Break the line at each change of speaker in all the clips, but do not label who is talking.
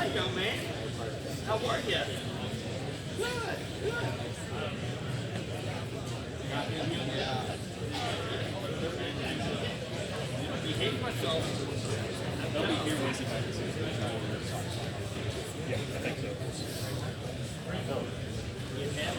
Hi, young man. How are you? Good, good. Behave myself.
They'll be here once you have this. Yeah, I think so.
You have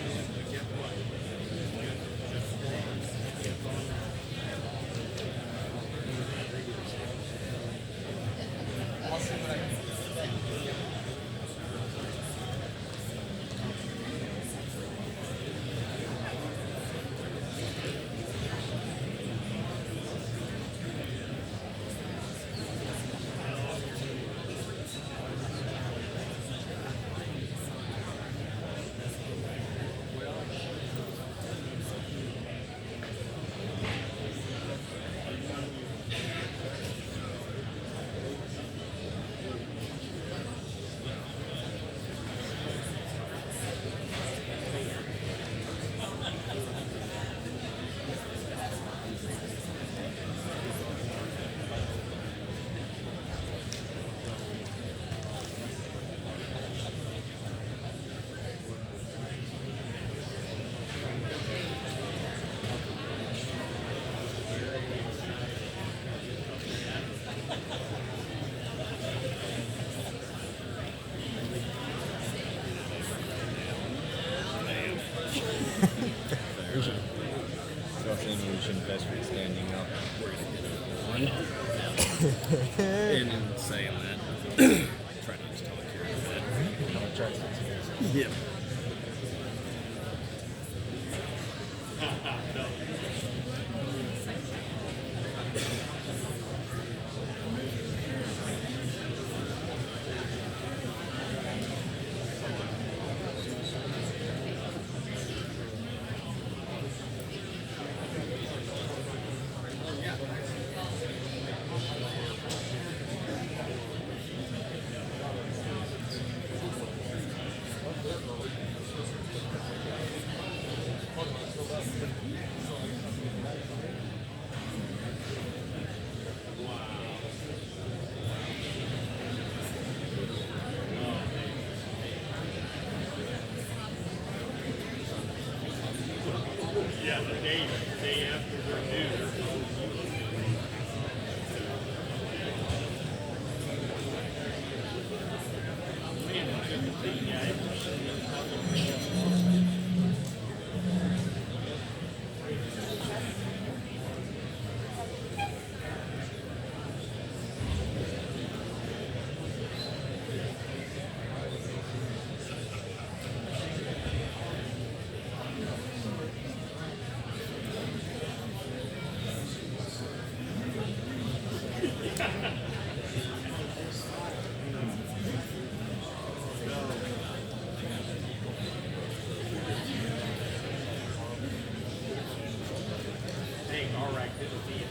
Best for standing up.
One. And in saying that, try not to talk here a bit. Yeah.
yeah, the day after they're due. Man, it's good to see you guys. Hey, all right, good to see you.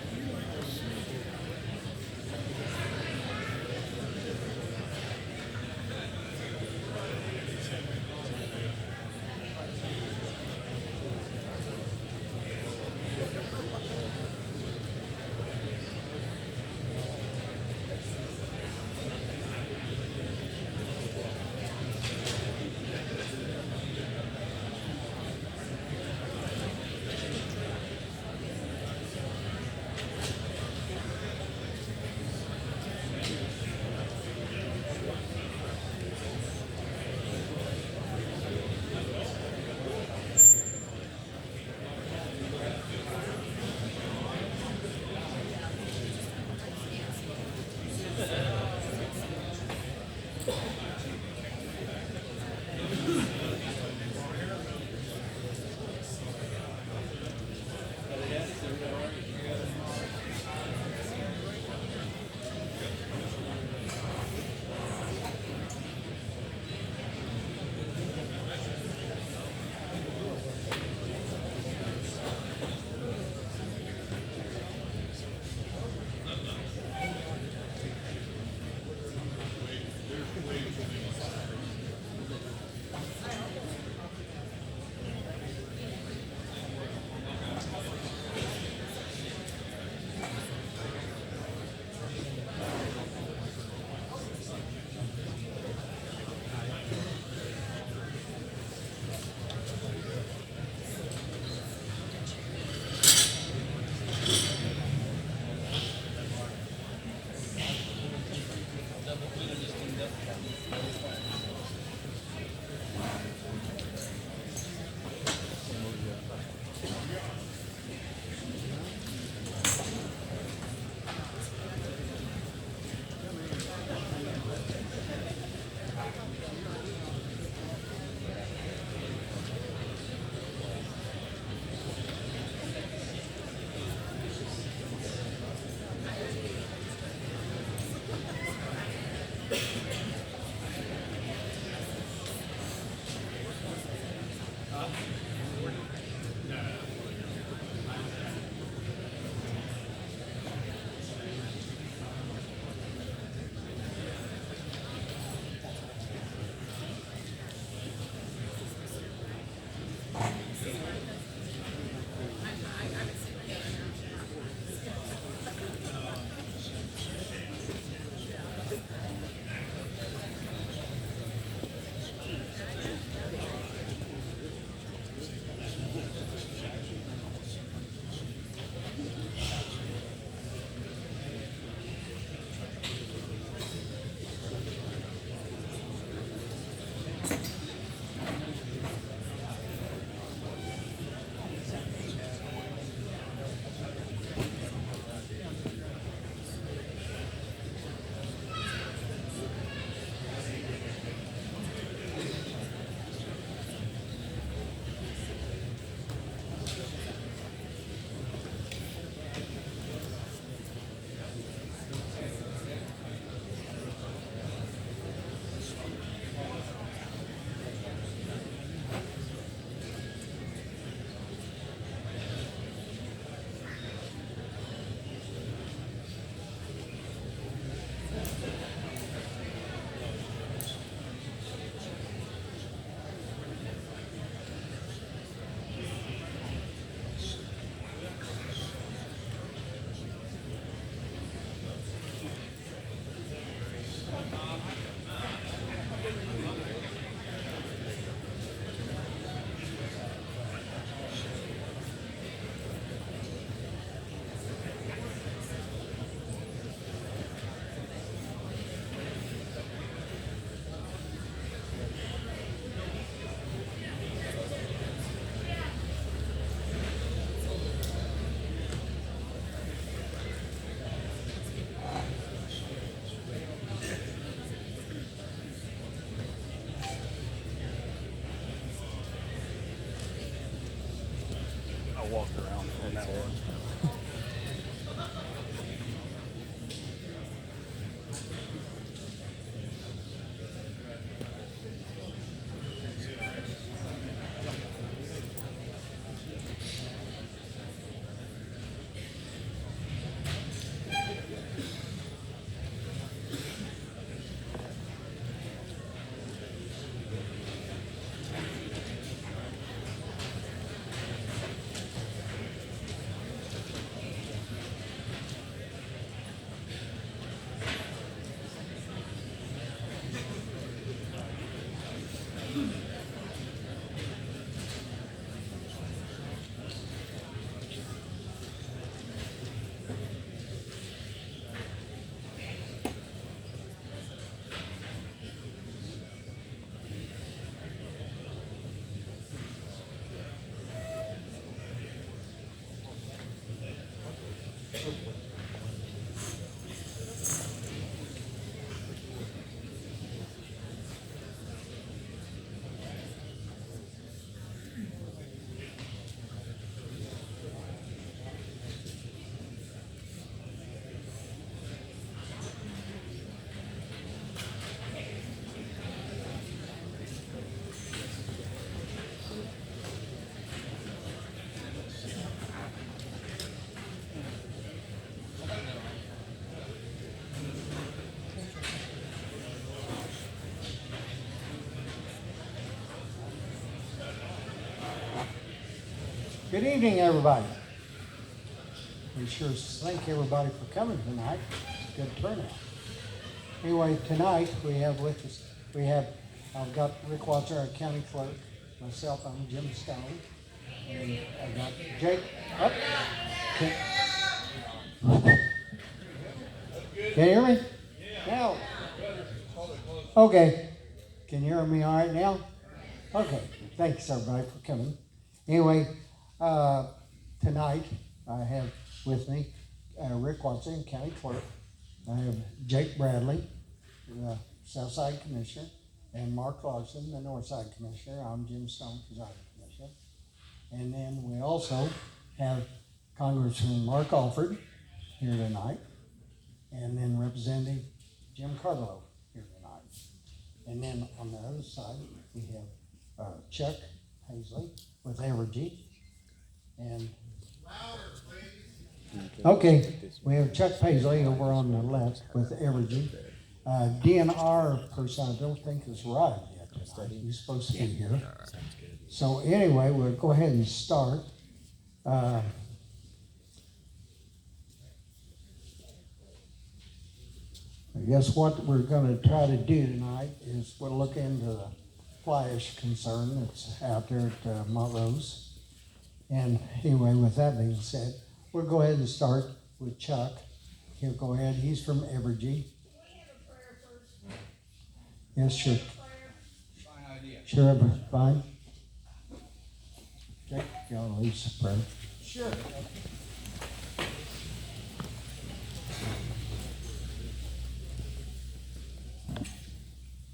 on that one.
Good evening, everybody. We sure thank everybody for coming tonight. It's a good turnout. Anyway, tonight we have with us, I've got Rick Watson, our county clerk, myself, I'm Jim Stone, and I got Jake up. Can you hear me? Now. Okay. Can you hear me all right now? Okay. Thanks everybody for coming. Anyway, tonight I have with me Rick Watson, County Clerk. I have Jake Bradley, the Southside Commissioner, and Mark Larson, the Northside Commissioner. I'm Jim Stone, Presiding Commissioner. And then we also have Congressman Mark Alford here tonight, and then Representative Jim Carvalho here tonight. And then on the other side, we have Chuck Paisley with Evergy. And okay, we have Chuck Paisley over on the left with Evergy. DNR person I don't think has arrived yet tonight. He's supposed to be here. So anyway, we'll go ahead and start. I guess what we're going to try to do tonight is we'll look into the FLYASH concern that's out there at Montrose. And anyway, with that being said, we'll go ahead and start with Chuck. He'll go ahead. He's from Evergy. Yes, sure.
Fine idea.
Sure, fine. Jake, you want to lead us a prayer?
Sure.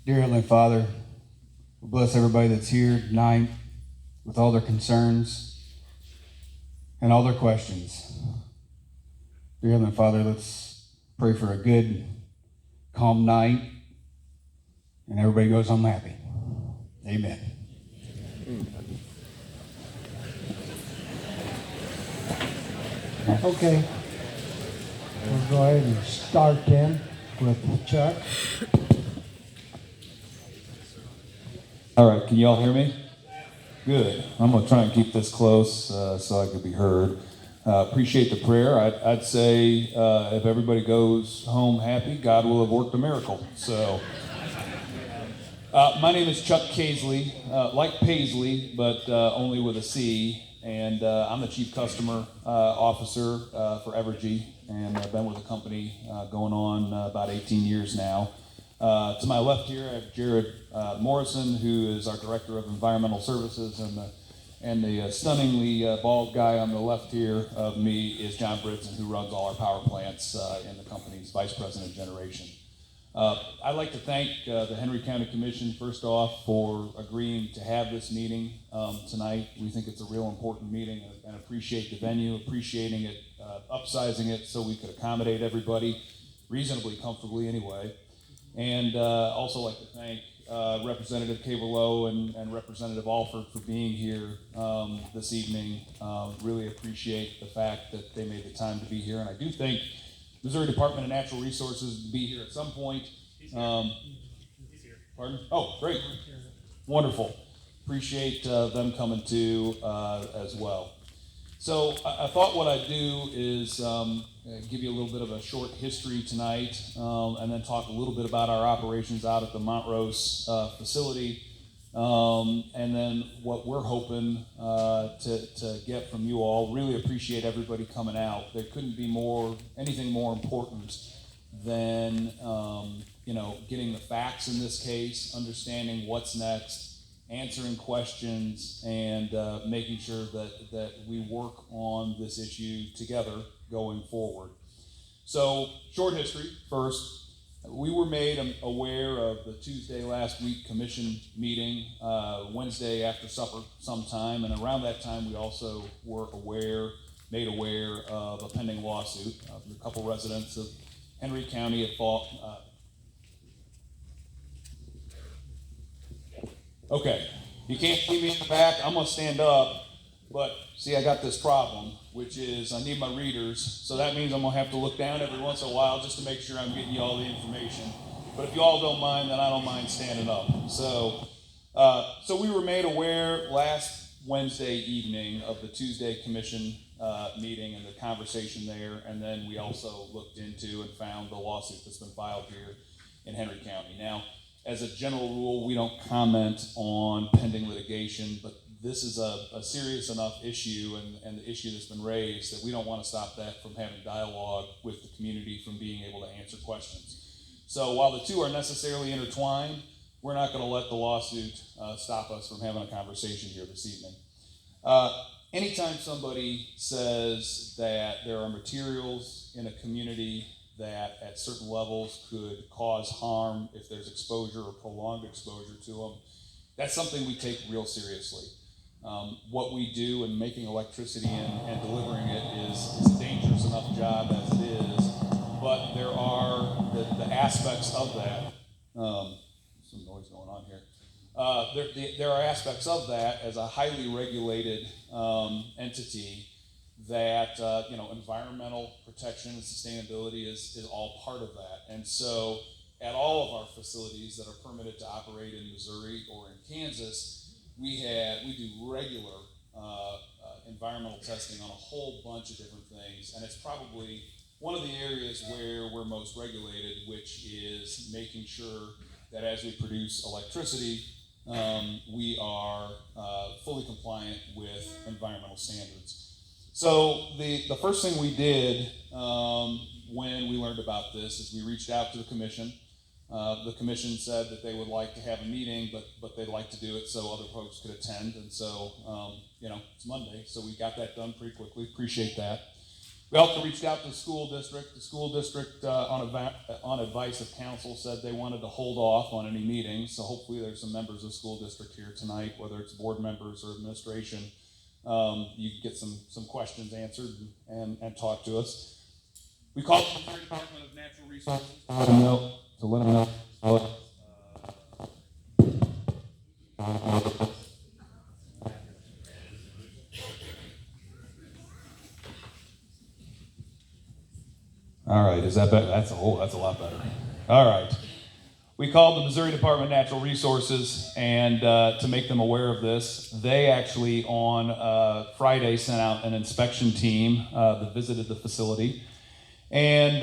Dear Heavenly Father, we bless everybody that's here tonight with all their concerns and all their questions. Dear Heavenly Father, let's pray for a good, calm night and everybody goes home happy. Amen.
Okay. We'll go ahead and start then with Chuck.
All right, can you all hear me? Good. I'm going to try and keep this close so I can be heard. Appreciate the prayer. I'd say if everybody goes home happy, God will have worked a miracle. So, my name is Chuck Paisley, like Paisley, but only with a C. And I'm the Chief Customer Officer for Evergy, and I've been with the company going on about 18 years now. To my left here, I have Jared Morrison, who is our Director of Environmental Services, and the stunningly bald guy on the left here of me is John Britson, who runs all our power plants in the company's Vice President of Generation. I'd like to thank the Henry County Commission, first off, for agreeing to have this meeting tonight. We think it's a real important meeting and appreciate the venue, appreciating it, upsizing it so we could accommodate everybody reasonably comfortably anyway. And also like to thank Representative Caverlow and Representative Alford for being here this evening. Really appreciate the fact that they made the time to be here. And I do think Missouri Department of Natural Resources will be here at some point.
He's here.
Pardon? Oh, great. Wonderful. Appreciate them coming too as well. So I thought what I'd do is give you a little bit of a short history tonight and then talk a little bit about our operations out at the Montrose facility and then what we're hoping to get from you all. Really appreciate everybody coming out. There couldn't be anything more important than getting the facts in this case, understanding what's next, answering questions, and making sure that we work on this issue together going forward. So, short history first. We were made aware of the Tuesday last week commission meeting, Wednesday after supper sometime, and around that time we also were made aware of a pending lawsuit of a couple residents of Henry County at fault. Okay, you can't see me in the back. I'm gonna stand up, but see, I got this problem, which is I need my readers, so that means I'm gonna have to look down every once in a while just to make sure I'm getting you all the information. But if you all don't mind, then I don't mind standing up. So we were made aware last Wednesday evening of the Tuesday commission meeting and the conversation there, and then we also looked into and found the lawsuit that's been filed here in Henry County. Now, as a general rule, we don't comment on pending litigation, but this is a serious enough issue and the issue that's been raised that we don't want to stop that from having dialogue with the community, from being able to answer questions. So while the two are necessarily intertwined, we're not going to let the lawsuit stop us from having a conversation here this evening. Anytime somebody says that there are materials in a community that at certain levels could cause harm if there's exposure or prolonged exposure to them, that's something we take real seriously. What we do in making electricity and delivering it is a dangerous enough job as it is, but there are the aspects of that, some noise going on here. There are aspects of that as a highly regulated entity that environmental protection and sustainability is all part of that. And so at all of our facilities that are permitted to operate in Missouri or in Kansas, we do regular environmental testing on a whole bunch of different things, and it's probably one of the areas where we're most regulated, which is making sure that as we produce electricity, we are fully compliant with environmental standards. So the first thing we did when we learned about this is we reached out to the commission. The commission said that they would like to have a meeting, but they'd like to do it so other folks could attend. And so, it's Monday, so we got that done pretty quickly. Appreciate that. We also reached out to the school district. The school district, on advice of council, said they wanted to hold off on any meetings. So hopefully there's some members of the school district here tonight, whether it's board members or administration. You can get some questions answered and talk to us. We called the Missouri Department of Natural Resources to let them know. All right, is that better? That's a lot better. All right. We called the Missouri Department of Natural Resources and to make them aware of this. They actually on Friday sent out an inspection team that visited the facility. And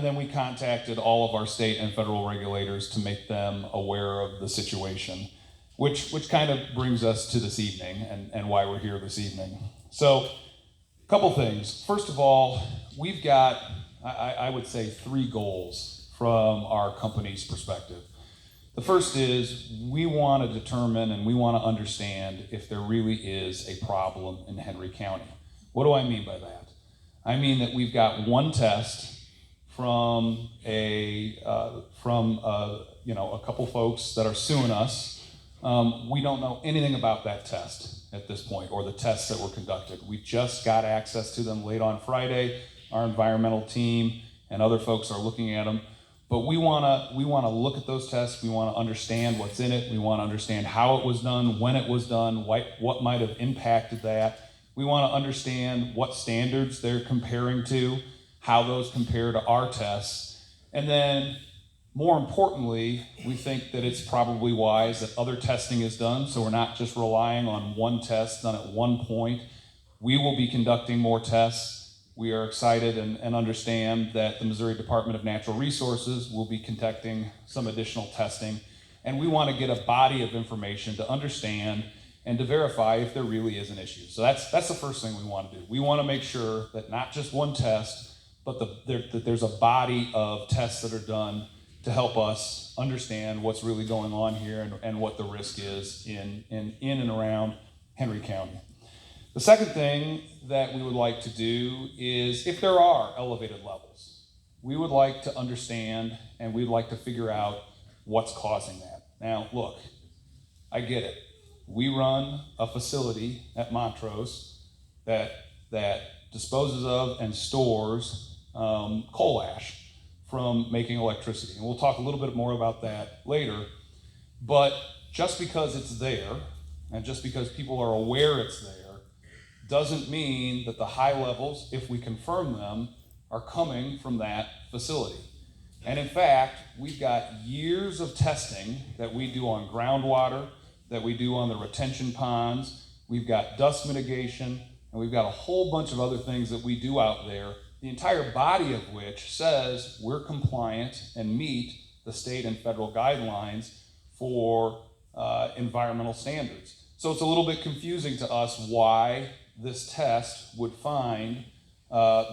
then we contacted all of our state and federal regulators to make them aware of the situation, which kind of brings us to this evening and why we're here this evening. So, a couple things. First of all, we've got, I would say, 3 goals from our company's perspective. The first is we want to determine and we want to understand if there really is a problem in Henry County. What do I mean by that? I mean that we've got one test from a couple folks that are suing us. We don't know anything about that test at this point, or the tests that were conducted. We just got access to them late on Friday. Our environmental team and other folks are looking at them. But we wanna look at those tests. We wanna understand what's in it. We wanna understand how it was done, when it was done, what might have impacted that. We wanna understand what standards they're comparing to, how those compare to our tests. And then, more importantly, we think that it's probably wise that other testing is done, so we're not just relying on one test done at one point. We will be conducting more tests. We are excited and understand that the Missouri Department of Natural Resources will be conducting some additional testing. And we want to get a body of information to understand and to verify if there really is an issue. So that's the first thing we want to do. We want to make sure that not just one test, but that there's a body of tests that are done to help us understand what's really going on here and what the risk is in and around Henry County. The second thing that we would like to do is, if there are elevated levels, we would like to understand and we'd like to figure out what's causing that. Now, look, I get it. We run a facility at Montrose that disposes of and stores coal ash from making electricity. And we'll talk a little bit more about that later. But just because it's there, and just because people are aware it's there, doesn't mean that the high levels, if we confirm them, are coming from that facility. And in fact, we've got years of testing that we do on groundwater, that we do on the retention ponds, we've got dust mitigation, and we've got a whole bunch of other things that we do out there, the entire body of which says we're compliant and meet the state and federal guidelines for environmental standards. So it's a little bit confusing to us why this test would find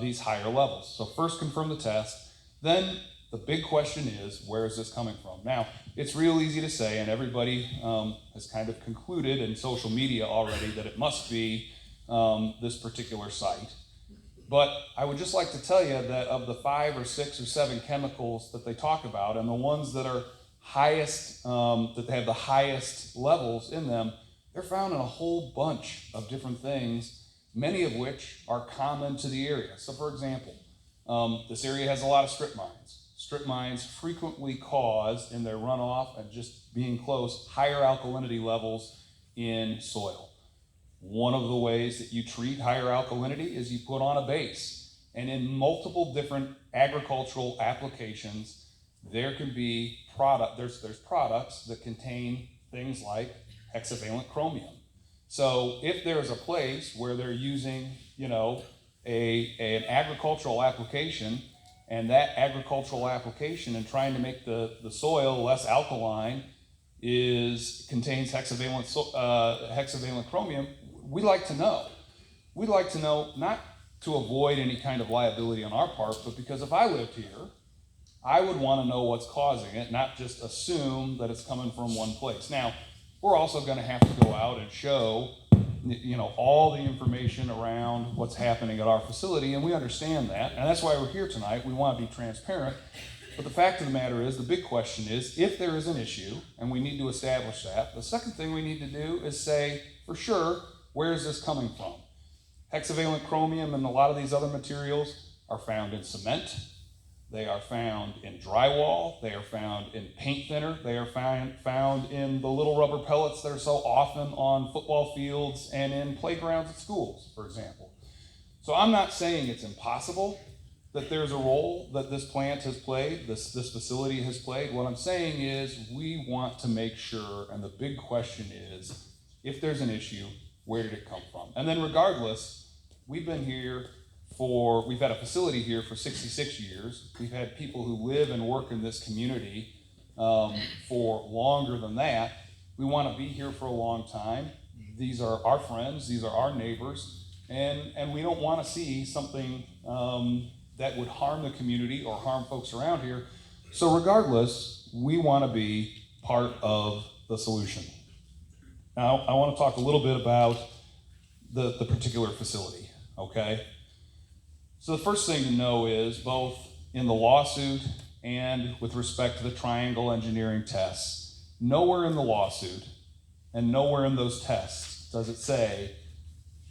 these higher levels. So first confirm the test, then the big question is, where is this coming from? Now, it's real easy to say, and everybody has kind of concluded in social media already that it must be this particular site. But I would just like to tell you that of the 5 or 6 or 7 chemicals that they talk about, and the ones that are highest, that they have the highest levels in them, they're found in a whole bunch of different things, many of which are common to the area. So for example, this area has a lot of strip mines. Strip mines frequently cause, in their runoff and just being close, higher alkalinity levels in soil. One of the ways that you treat higher alkalinity is you put on a base. And in multiple different agricultural applications, there can be there's products that contain things like hexavalent chromium. So if there's a place where they're using, an agricultural application, and that agricultural application and trying to make the soil less alkaline contains hexavalent chromium, we'd like to know. We'd like to know, not to avoid any kind of liability on our part, but because if I lived here, I would want to know what's causing it, not just assume that it's coming from one place. Now, we're also going to have to go out and show, all the information around what's happening at our facility, and we understand that, and that's why we're here tonight. We want to be transparent. But the fact of the matter is, the big question is, if there is an issue, and we need to establish that, the second thing we need to do is say, for sure, where is this coming from? Hexavalent chromium and a lot of these other materials are found in cement. They are found in drywall. They are found in paint thinner. They are found in the little rubber pellets that are so often on football fields and in playgrounds at schools, for example. So I'm not saying it's impossible that there's a role that this plant has played, this facility has played. What I'm saying is we want to make sure, and the big question is, if there's an issue, where did it come from? And then regardless, we've had a facility here for 66 years. We've had people who live and work in this community for longer than that. We want to be here for a long time. These are our friends, these are our neighbors, and we don't want to see something that would harm the community or harm folks around here. So regardless, we want to be part of the solution. Now, I want to talk a little bit about the particular facility, okay? So the first thing to know is both in the lawsuit and with respect to the triangle engineering tests, nowhere in the lawsuit and nowhere in those tests does it say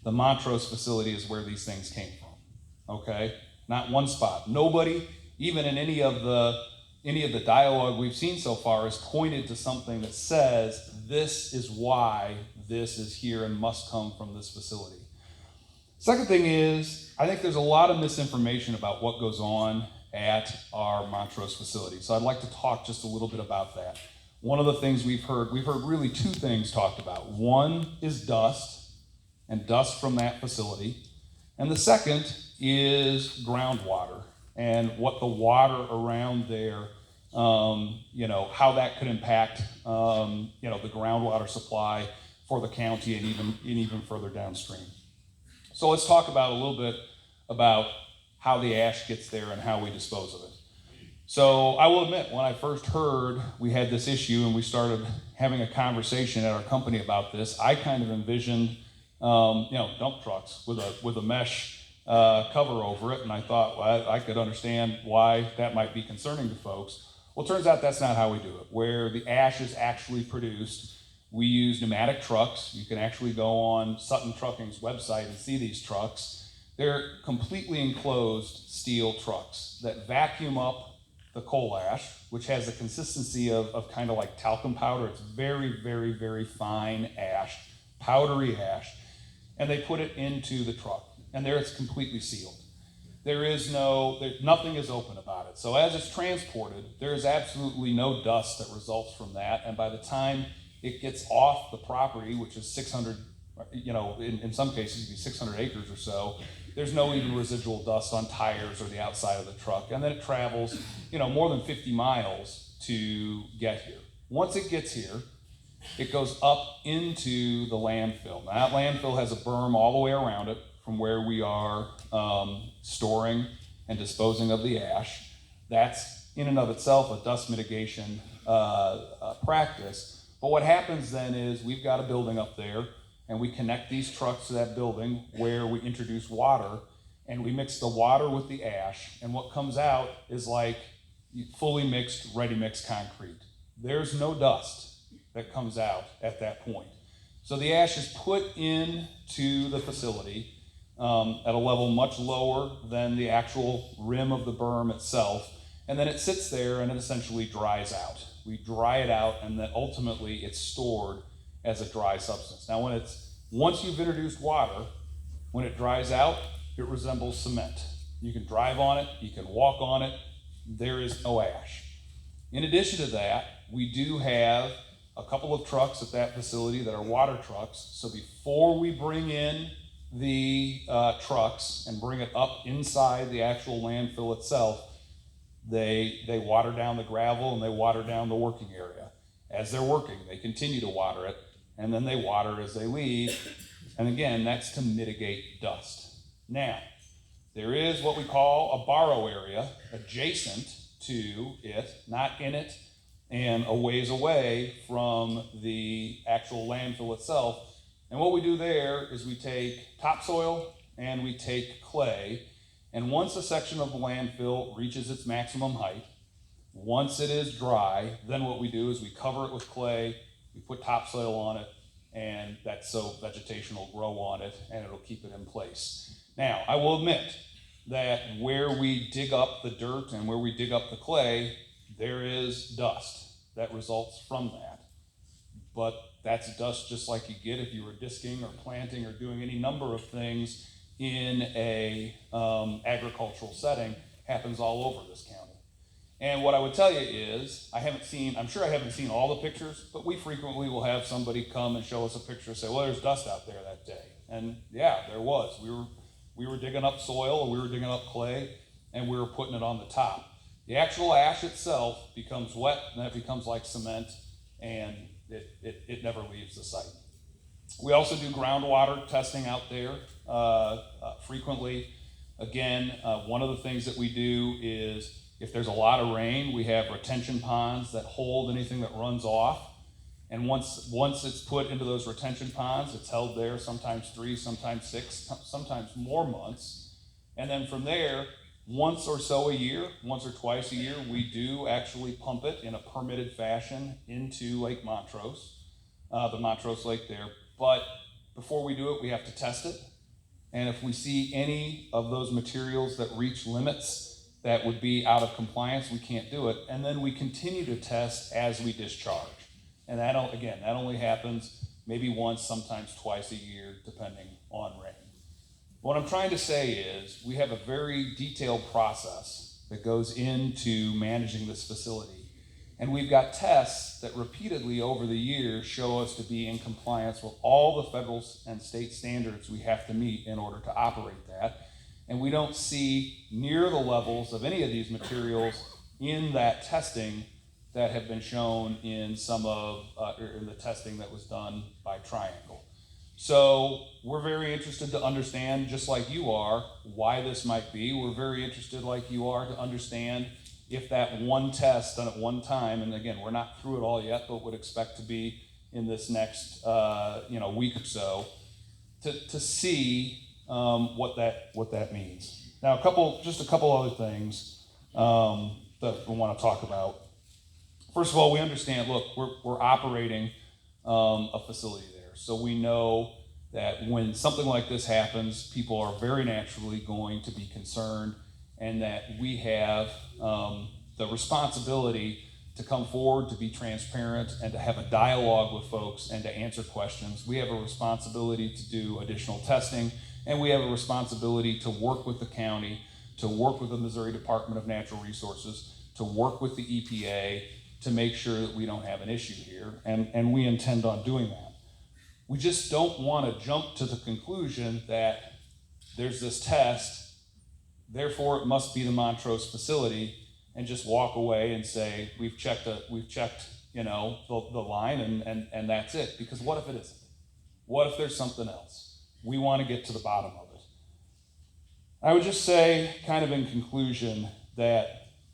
the Montrose facility is where these things came from, okay? Not one spot. Nobody, even in any of the dialogue we've seen so far, has pointed to something that says this is why this is here and must come from this facility. Second thing is, I think there's a lot of misinformation about what goes on at our Montrose facility. So I'd like to talk just a little bit about that. One of the things we've heard really two things talked about. One is dust, and dust from that facility. And the second is groundwater and what the water around there, how that could impact, the groundwater supply for the county and even further downstream. So let's talk about a little bit about how the ash gets there and how we dispose of it. So I will admit, when I first heard we had this issue and we started having a conversation at our company about this, I kind of envisioned, dump trucks with a mesh cover over it, and I thought, well, I could understand why that might be concerning to folks. Well, it turns out that's not how we do it. Where the ash is actually produced, we use pneumatic trucks. You can actually go on Sutton Trucking's website and see these trucks. They're completely enclosed steel trucks that vacuum up the coal ash, which has the consistency of kind of like talcum powder. It's very, very, very fine ash, powdery ash, and they put it into the truck, and there it's completely sealed. Nothing is open about it. So as it's transported, there is absolutely no dust that results from that, and by the time it gets off the property, which is 600, in some cases it'd be 600 acres or so, there's no even residual dust on tires or the outside of the truck. And then it travels, more than 50 miles to get here. Once it gets here, it goes up into the landfill. Now that landfill has a berm all the way around it from where we are storing and disposing of the ash. That's in and of itself a dust mitigation practice. But what happens then is we've got a building up there, and we connect these trucks to that building where we introduce water, and we mix the water with the ash, and what comes out is like fully mixed, ready-mix concrete. There's no dust that comes out at that point. So the ash is put into the facility at a level much lower than the actual rim of the berm itself, and then it sits there and it essentially dries out. We dry it out, and then ultimately it's stored as a dry substance. Now once you've introduced water, when it dries out, it resembles cement. You can drive on it, you can walk on it, there is no ash. In addition to that, we do have a couple of trucks at that facility that are water trucks. So before we bring in the trucks and bring it up inside the actual landfill itself, they water down the gravel and they water down the working area. As they're working, they continue to water it, and then they water as they leave. And again, that's to mitigate dust. Now, there is what we call a borrow area adjacent to it, not in it, and a ways away from the actual landfill itself. And what we do there is we take topsoil and we take clay, and once a section of the landfill reaches its maximum height, once it is dry, then what we do is we cover it with clay, we put topsoil on it, and that's so vegetation will grow on it and it'll keep it in place. Now, I will admit that where we dig up the dirt and where we dig up the clay, there is dust that results from that. But that's dust just like you get if you were disking or planting or doing any number of things in a agricultural setting. Happens all over this county. And what I would tell you is, I'm sure I haven't seen all the pictures, but we frequently will have somebody come and show us a picture and say, well, there's dust out there that day. And yeah, there was. We were digging up soil, or we were digging up clay, and we were putting it on the top. The actual ash itself becomes wet, and then it becomes like cement, and it never leaves the site. We also do groundwater testing out there frequently. Again, one of the things that we do is, if there's a lot of rain, we have retention ponds that hold anything that runs off. And once it's put into those retention ponds, it's held there sometimes 3, sometimes 6, sometimes more months. And then from there, once or so a year, once or twice a year, we do actually pump it in a permitted fashion into Lake Montrose, the Montrose Lake there. But before we do it, we have to test it. And if we see any of those materials that reach limits that would be out of compliance, we can't do it. And then we continue to test as we discharge. And that only happens maybe once, sometimes twice a year, depending on rain. What I'm trying to say is we have a very detailed process that goes into managing this facility. And we've got tests that repeatedly over the years show us to be in compliance with all the federal and state standards we have to meet in order to operate that. And we don't see near the levels of any of these materials in that testing that have been shown in some of in the testing that was done by Triangle. So we're very interested to understand, just like you are, why this might be. We're very interested, like you are, to understand if that one test done at one time, and again, we're not through it all yet, but would expect to be in this next week or so, to see what that means. Now, just a couple other things that we want to talk about. First of all, we understand. Look, we're operating a facility there. So we know that when something like this happens, people are very naturally going to be concerned, and that we have the responsibility to come forward, to be transparent, and to have a dialogue with folks and to answer questions. We have a responsibility to do additional testing, and we have a responsibility to work with the county, to work with the Missouri Department of Natural Resources, to work with the EPA to make sure that we don't have an issue here, and we intend on doing that. We just don't want to jump to the conclusion that there's this test, therefore it must be the Montrose facility, and just walk away and say we've checked the line and that's it. Because what if it isn't? What if there's something else? We want to get to the bottom of it. I would just say, kind of in conclusion, that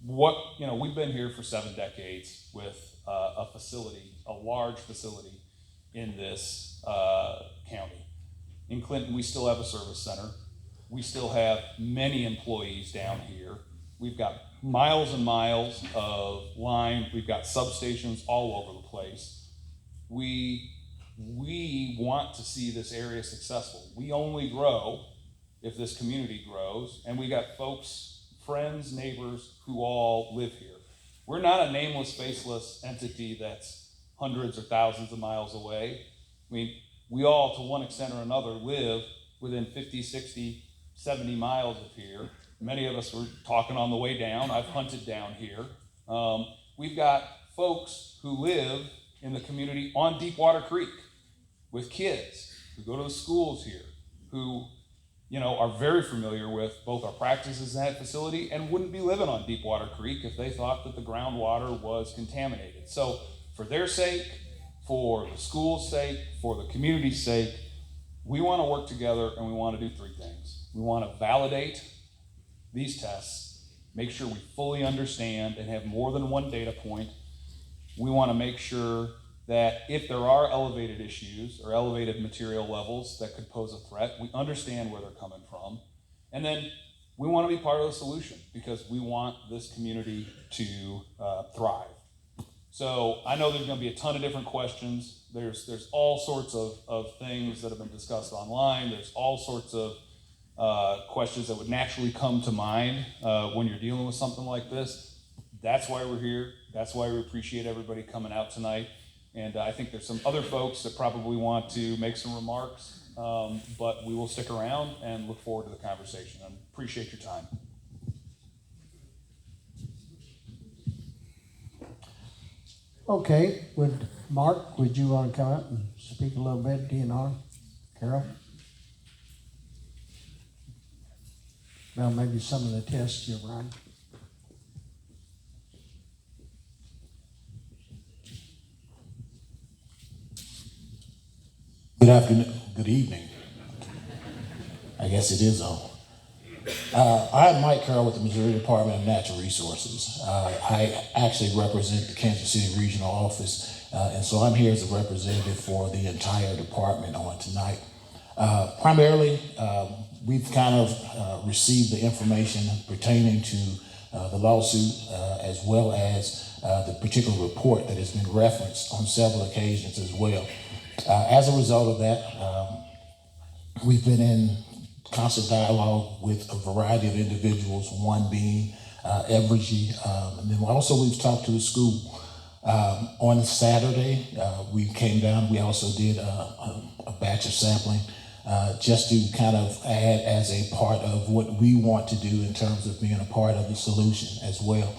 we've been here for 7 decades with a facility, a large facility in this county. In Clinton, we still have a service center. We still have many employees down here. We've got miles and miles of line. We've got substations all over the place. We want to see this area successful. We only grow if this community grows, and we got folks, friends, neighbors who all live here. We're not a nameless, faceless entity that's hundreds or thousands of miles away. I mean, we all, to one extent or another, live within 50, 60, 70 miles of here. Many of us were talking on the way down. I've hunted down here. We've got folks who live in the community on Deepwater Creek with kids who go to the schools here, who are very familiar with both our practices in that facility and wouldn't be living on Deepwater Creek if they thought that the groundwater was contaminated. So for their sake, for the school's sake, for the community's sake, we want to work together, and we want to do 3 things. We want to validate these tests, make sure we fully understand and have more than one data point. We want to make sure that if there are elevated issues or elevated material levels that could pose a threat, we understand where they're coming from. And then we want to be part of the solution, because we want this community to thrive. So I know there's going to be a ton of different questions. There's all sorts of things that have been discussed online. There's all sorts of questions that would naturally come to mind when you're dealing with something like this. That's why we're here. That's why we appreciate everybody coming out tonight. And I think there's some other folks that probably want to make some remarks, but we will stick around and look forward to the conversation. I appreciate your time.
Okay, Mark, would you want to come up and speak a little bit, DNR? Carol? Well, maybe some of the tests you run.
Good afternoon, good evening. I guess it is on. I'm Mike Carroll with the Missouri Department of Natural Resources. I actually represent the Kansas City Regional Office, and so I'm here as a representative for the entire department on tonight. Primarily, we've kind of received the information pertaining to the lawsuit as well as the particular report that has been referenced on several occasions as well. As a result of that, we've been in constant dialogue with a variety of individuals, one being Evergy, and then also we've talked to the school. On Saturday, we came down, we also did a batch of sampling just to kind of add as a part of what we want to do in terms of being a part of the solution as well.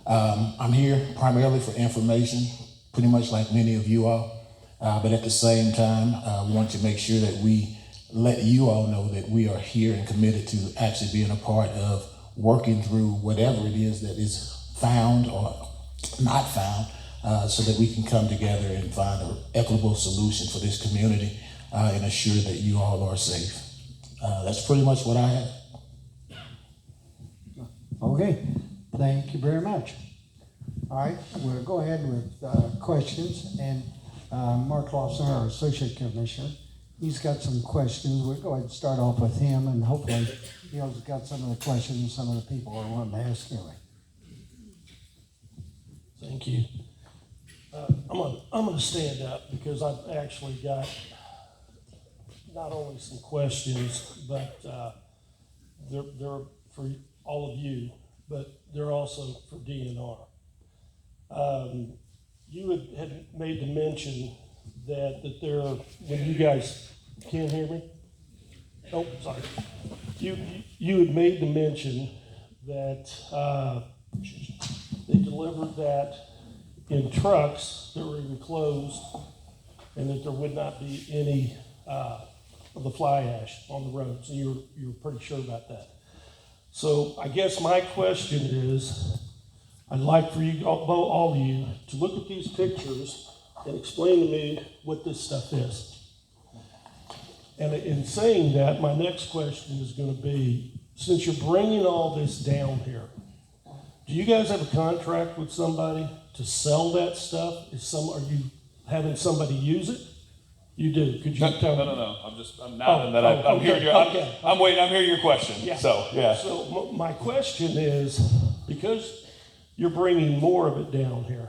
I'm here primarily for information, pretty much like many of you all, but at the same time, we want to make sure that we let you all know that we are here and committed to actually being a part of working through whatever it is that is found or not found, so that we can come together and find an equitable solution for this community and assure that you all are safe. That's pretty much what I have.
Okay, thank you very much. All right, we'll go ahead with questions, and Mark Lawson, our Associate Commissioner, he's got some questions. We'll go ahead and start off with him, and hopefully he's got some of the questions some of the people are wanting to ask anyway.
Thank you. I'm gonna stand up because I've actually got not only some questions, but they're for all of you, but they're also for DNR. You had made the mention that there, when you guys can't hear me? Oh, sorry. You had made the mention that they delivered that in trucks that were enclosed, and that there would not be any of the fly ash on the road. So you were pretty sure about that. So I guess my question is, I'd like for you, all of you, to look at these pictures and explain to me what this stuff is. And in saying that, my next question is going to be, since you're bringing all this down here, do you guys have a contract with somebody to sell that stuff? Are you having somebody use it? You do. Could you tell me?
No. I'm hearing your question.
Yeah.
So, yeah.
So my question is, because you're bringing more of it down here,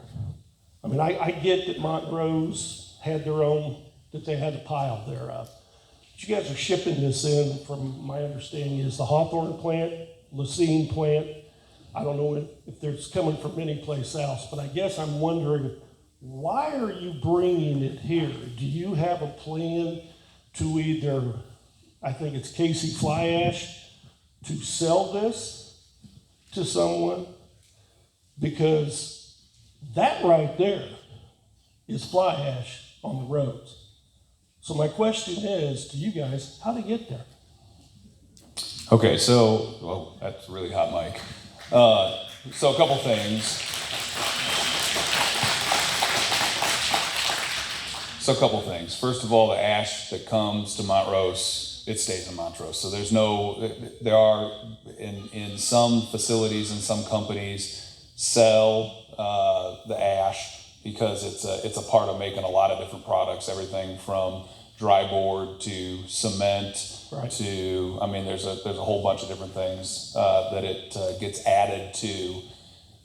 I mean, I get that Montrose had their own, that they had a pile thereof. But you guys are shipping this in, from my understanding, is the Hawthorne plant, Lacine plant. I don't know if it's coming from any place else, but I guess I'm wondering, why are you bringing it here? Do you have a plan to either, I think it's Casey FLYASH, to sell this to someone? Because that right there is fly ash on the roads. So my question is to you guys, how to get there?
Okay, so, that's really hot, Mike. So a couple things. First of all, the ash that comes to Montrose, it stays in Montrose. So there are in some facilities and some companies sell the ash because it's a part of making a lot of different products, everything from dry board to cement. Right. To, I mean, there's a whole bunch of different things that it gets added to.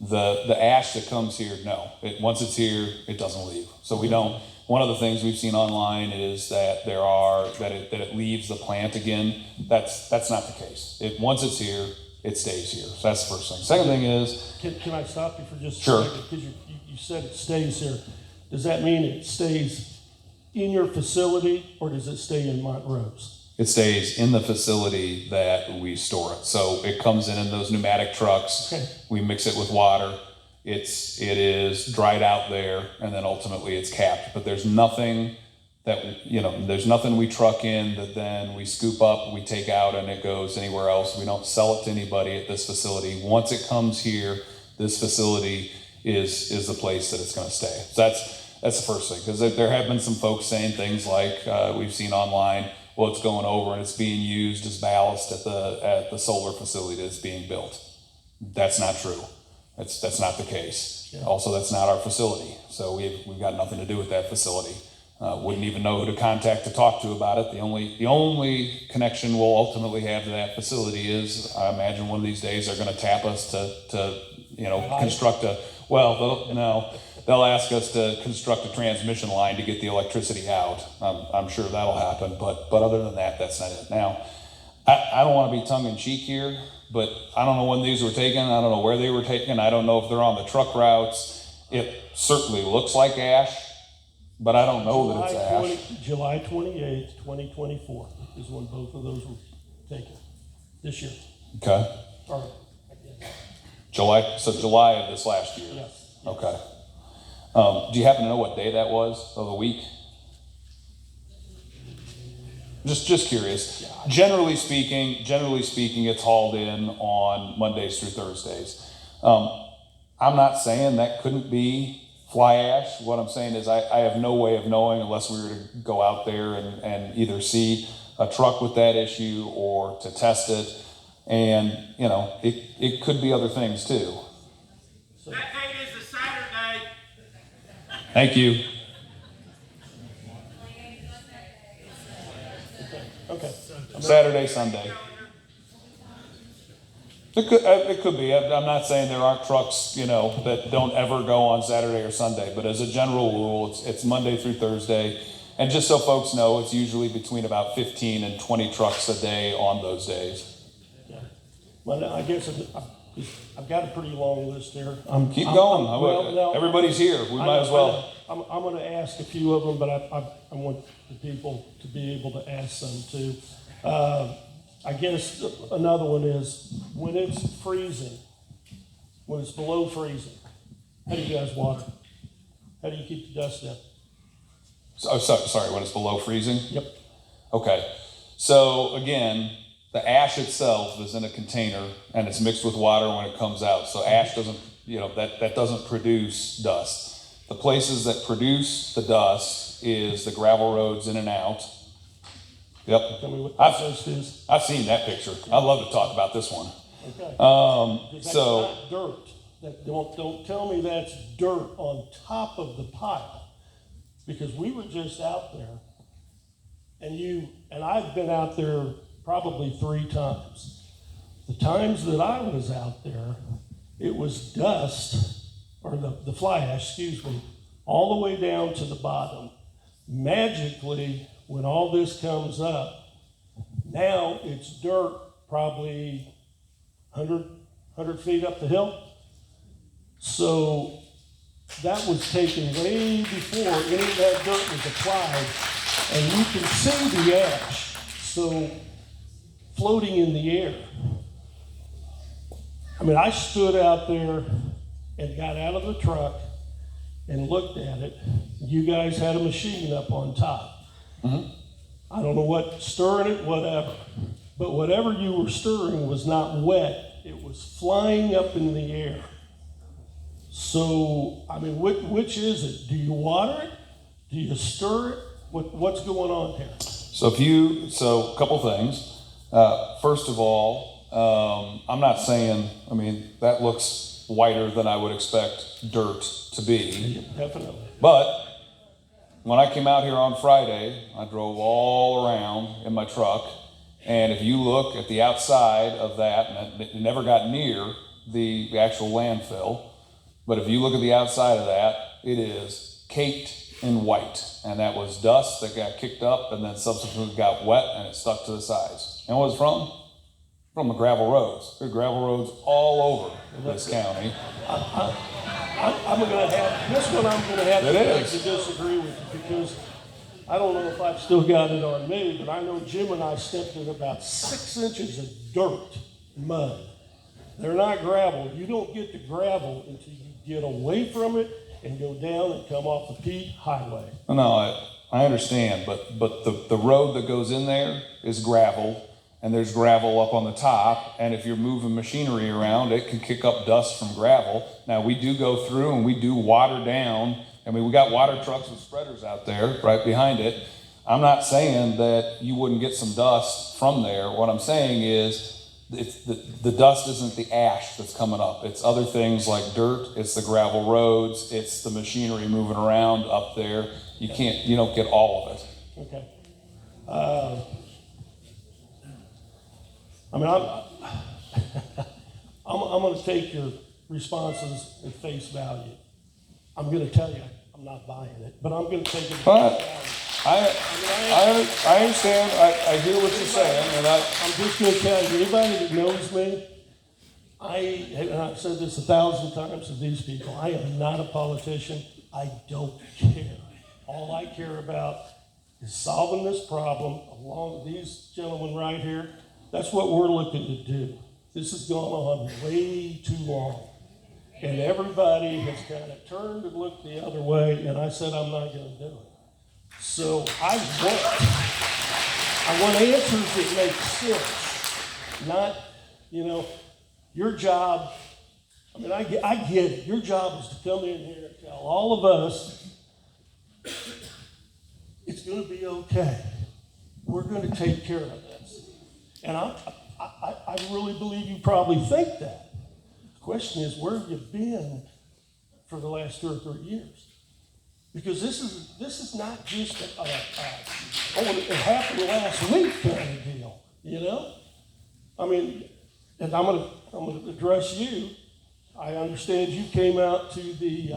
The ash that comes here, no. Once it's here, it doesn't leave. So we don't. One of the things we've seen online is that it leaves the plant again. That's not the case. Once it's here, it stays here. So that's the first thing. Second thing is,
can I stop you for just
sure.
a second? Because you said it stays here. Does that mean it stays in your facility, or does it stay in Montrose?
It stays in the facility that we store it. So it comes in those pneumatic trucks. Okay. We mix it with water. It is dried out there, and then ultimately it's capped. But there's nothing there's nothing we truck in that then we scoop up, we take out, and it goes anywhere else. We don't sell it to anybody at this facility. Once it comes here, this facility is the place that it's going to stay. So that's the first thing, because there have been some folks saying things like we've seen online, well, it's going over and it's being used as ballast at the solar facility that's being built. That's not true. That's not the case. Yeah. Also, that's not our facility. So we've got nothing to do with that facility. Wouldn't even know who to contact to talk to about it. The only connection we'll ultimately have to that facility is, I imagine one of these days they're going to tap us to construct they'll ask us to construct a transmission line to get the electricity out. I'm sure that'll happen, but other than that, that's not it. Now, I don't want to be tongue in cheek here, but I don't know when these were taken. I don't know where they were taken. I don't know if they're on the truck routes. It certainly looks like ash, but I don't know that it's ash.
July 28th, 2024 is when both of those were taken, this year.
Okay.
Or, I guess.
July of this last year.
Yes.
Okay. Do you happen to know what day that was of the week? Just curious. Generally speaking, it's hauled in on Mondays through Thursdays. I'm not saying that couldn't be fly ash. What I'm saying is I have no way of knowing unless we were to go out there and either see a truck with that issue or to test it. And, it could be other things too.
That date is a Saturday.
Thank you.
Okay.
Saturday, Sunday. It could be. I'm not saying there aren't trucks, that don't ever go on Saturday or Sunday, but as a general rule, it's Monday through Thursday. And just so folks know, it's usually between about 15 and 20 trucks a day on those days.
Yeah. Well, I guess I've got a pretty long list here.
Keep going. Everybody's here. We might as well.
I'm going to ask a few of them, but I want the people to be able to ask some too. I guess another one is when it's freezing, when it's below freezing, how do you guys water? How do you keep the dust down?
Sorry, when it's below freezing?
Yep.
Okay. So again, the ash itself is in a container and it's mixed with water when it comes out. So ash doesn't, that doesn't produce dust. The places that produce the dust is the gravel roads in and out. Yep.
Tell me what that is.
I've seen that picture. I'd love to talk about this one.
Okay. That's not dirt. Don't tell me that's dirt on top of the pile, because we were just out there, and I've been out there probably 3 times. The times that I was out there, it was dust, or the fly ash, all the way down to the bottom. Magically, when all this comes up, now it's dirt probably 100 feet up the hill. So that was taken way before any of that dirt was applied. And you can see the ash, so floating in the air. I mean, I stood out there and got out of the truck and looked at it. You guys had a machine up on top.
Mm-hmm.
I don't know what, stirring it, whatever. But whatever you were stirring was not wet. It was flying up in the air. So, I mean, which is it? Do you water it? Do you stir it? What's going on here?
So a couple things. First of all, I'm not saying, that looks whiter than I would expect dirt to be.
Definitely.
But when I came out here on Friday, I drove all around in my truck, and if you look at the outside of that, and it never got near the actual landfill, but if you look at the outside of that, it is caked in white, and that was dust that got kicked up and then subsequently got wet and it stuck to the sides. And what was it from? From the gravel roads. There are gravel roads all over this county.
I'm going to have to disagree with you, because I don't know if I've still got it on me, but I know Jim and I stepped in about 6 inches of dirt, mud. They're not gravel. You don't get to gravel until you get away from it and go down and come off the Pete Highway.
No, I understand, but the road that goes in there is gravel, and there's gravel up on the top, and if you're moving machinery around, it can kick up dust from gravel. Now, we do go through and we do water down. We got water trucks with spreaders out there right behind it. I'm not saying that you wouldn't get some dust from there. What I'm saying is the dust isn't the ash that's coming up. It's other things like dirt, it's the gravel roads, it's the machinery moving around up there. You don't get all of it.
Okay. I mean, I'm going to take your responses at face value. I'm going to tell you I'm not buying it, but I'm going to take it at
But
face value.
I understand. I hear what you're saying, and
I'm just going to tell you, anybody that knows me, and I've said this 1,000 times to these people, I am not a politician. I don't care. All I care about is solving this problem along with these gentlemen right here. That's what we're looking to do. This has gone on way too long. And everybody has kind of turned and looked the other way, and I said I'm not going to do it. So I want answers that make sense. Not, your job, I mean, I get it. Your job is to come in here and tell all of us it's going to be okay. We're going to take care of this. And I really believe you probably think that. The question is, where have you been for the last 2 or 3 years? Because this is not just it happened last week kind of deal, I mean, and I'm gonna address you. I understand you came out to the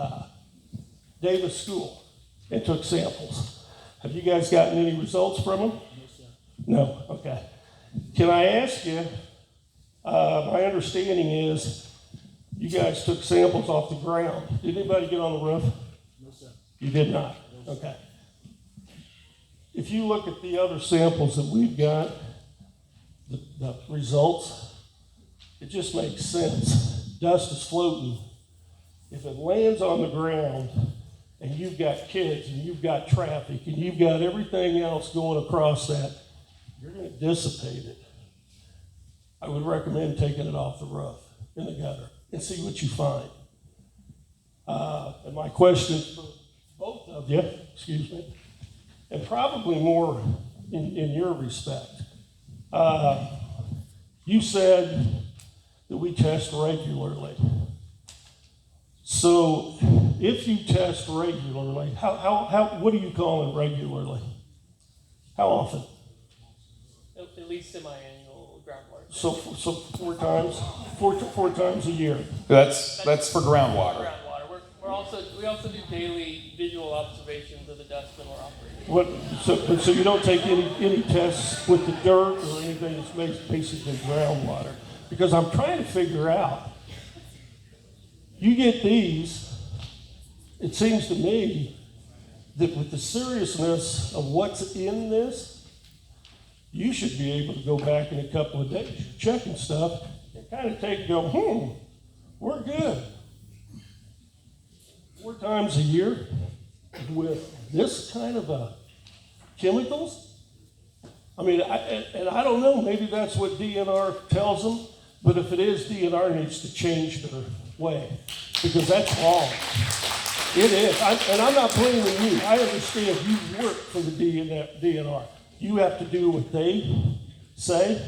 Davis School and took samples. Have you guys gotten any results from them? No, okay. Can I ask you, my understanding is you guys took samples off the ground. Did anybody get on the roof? No, sir. You did not? Okay. If you look at the other samples that we've got, the results, it just makes sense. Dust is floating. If it lands on the ground and you've got kids and you've got traffic and you've got everything else going across that, you're going to dissipate it. I would recommend taking it off the roof in the gutter and see what you find. And my question for both of you, excuse me, and probably more in your respect. You said that we test regularly. So if you test regularly, what do you call it regularly? How often?
At least semi-annual groundwater.
So 4 times, four times a year.
that's for groundwater.
We also do daily visual observations of the dust when we're operating.
So you don't take any tests with the dirt or anything that's basically groundwater? Because I'm trying to figure out, you get these, it seems to me that with the seriousness of what's in this, you should be able to go back in a couple of days, checking stuff, and kind of go, we're good. 4 times a year with this kind of chemicals? I mean, I don't know, maybe that's what DNR tells them, but if it is, DNR needs to change their way, because that's wrong. It is, and I'm not blaming you. I understand you work for the DNR. You have to do what they say.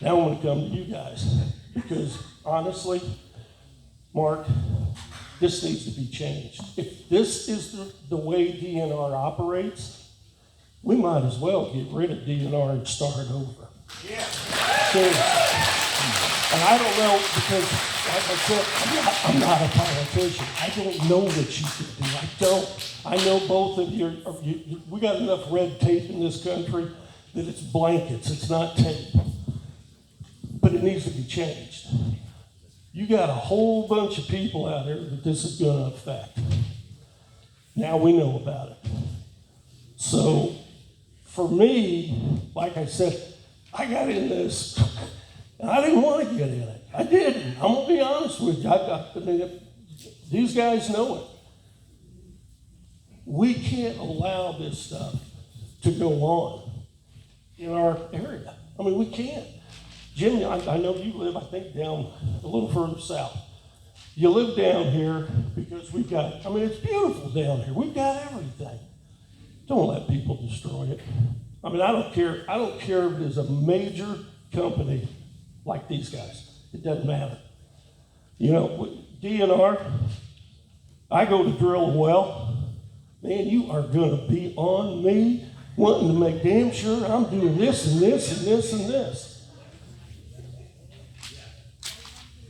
Now I'm going to come to you guys, because honestly, Mark, this needs to be changed. If this is the way DNR operates, we might as well get rid of DNR and start over. Yeah. Seriously. And I don't know, because like I said, I'm not a politician. I don't know what you could do. I don't. I know both of you, we got enough red tape in this country that it's blankets, it's not tape. But it needs to be changed. You got a whole bunch of people out there that this is going to affect. Now we know about it. So for me, like I said, I got in this, and I didn't want to get in it. I didn't. I'm going to be honest with you. I mean, these guys know it. We can't allow this stuff to go on in our area. I mean, we can't. Jim, I know you live, I think, down a little further south. You live down here because we've got, I mean, it's beautiful down here. We've got everything. Don't let people destroy it. I mean, I don't care if it is a major company like these guys. It doesn't matter. You know, DNR, I go to drill a well, man, you are gonna be on me, wanting to make damn sure I'm doing this and this and this and this.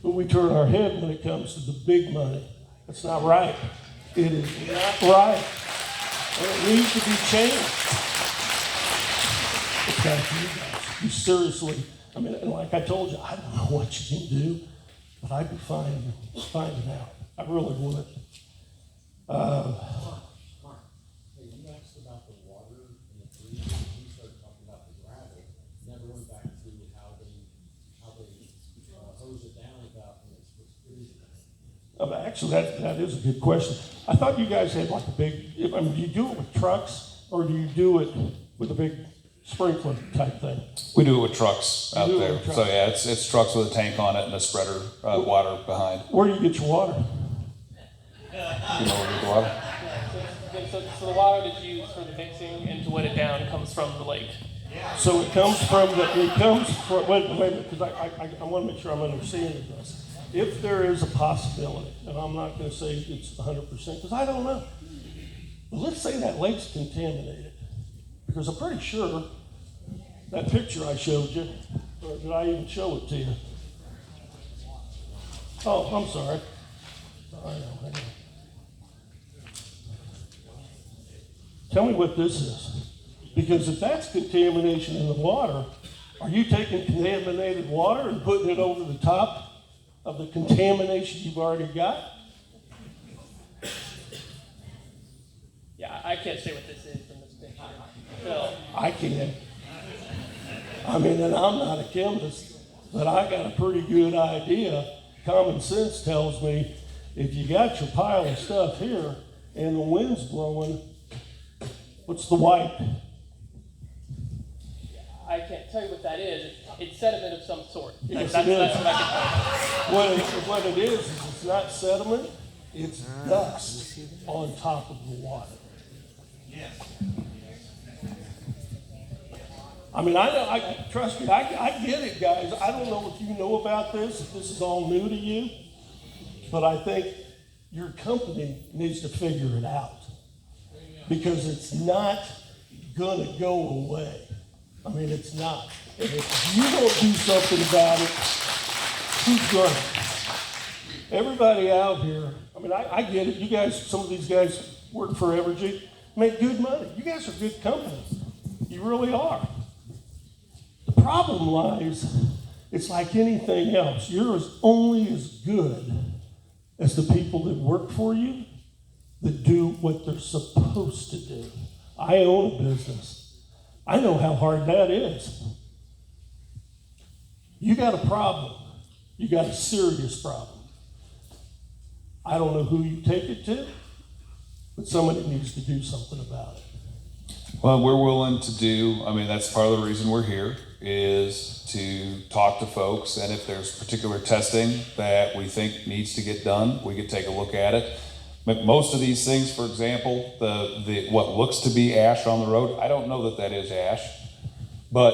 But we turn our head when it comes to the big money. That's not right. It is not right. And it needs to be changed. It's got to be, guys. You seriously, I mean, and like I told you, I don't know what you can do, but I'd be finding out. I really would.
You asked about the water and the trees, you started talking about the gravel, never went back to how they hose it down about when it's freezing.
Actually, that is a good question. I thought you guys had like a big, I mean, do you do it with trucks or do you do it with a big sprinkler type thing?
We do it with trucks out
do it
there.
with trucks.
So yeah, it's trucks with a tank on it and a spreader water behind.
Where do you get your water?
You know where we get the water?
So the water that's used for the mixing and to wet it down comes from the lake.
So it comes from, wait a minute, because I want to make sure I'm understanding this. If there is a possibility, and I'm not going to say it's 100%, because I don't know. But let's say that lake's contaminated, because I'm pretty sure that picture I showed you, or did I even show it to you? Oh, I'm sorry. I know. Tell me what this is. Because if that's contamination in the water, are you taking contaminated water and putting it over the top of the contamination you've already got?
Yeah, I can't say what this is from this picture. So,
I can. I mean, and I'm not a chemist, but I got a pretty good idea. Common sense tells me if you got your pile of stuff here and the wind's blowing, what's the white?
I can't tell you what that is. It's sediment of some sort.
Yes,
That's
it is.
what I can tell you.
What it is it's not sediment, it's dust on top of the water. I mean, trust me, I get it, guys. I don't know if you know about this, if this is all new to you, but I think your company needs to figure it out because it's not gonna go away. I mean, it's not. And if you don't do something about it, who's gonna? Everybody out here, I mean, I get it. You guys, some of these guys work for Evergy, make good money. You guys are good company. You really are. The problem lies, it's like anything else. You're only as good as the people that work for you that do what they're supposed to do. I own a business. I know how hard that is. You got a problem. You got a serious problem. I don't know who you take it to, but somebody needs to do something about it.
Well, we're willing to do, I mean, that's part of the reason we're here, is to talk to folks, and if there's particular testing that we think needs to get done, we could take a look at it. But most of these things, for example, the what looks to be ash on the road, I don't know that is ash, but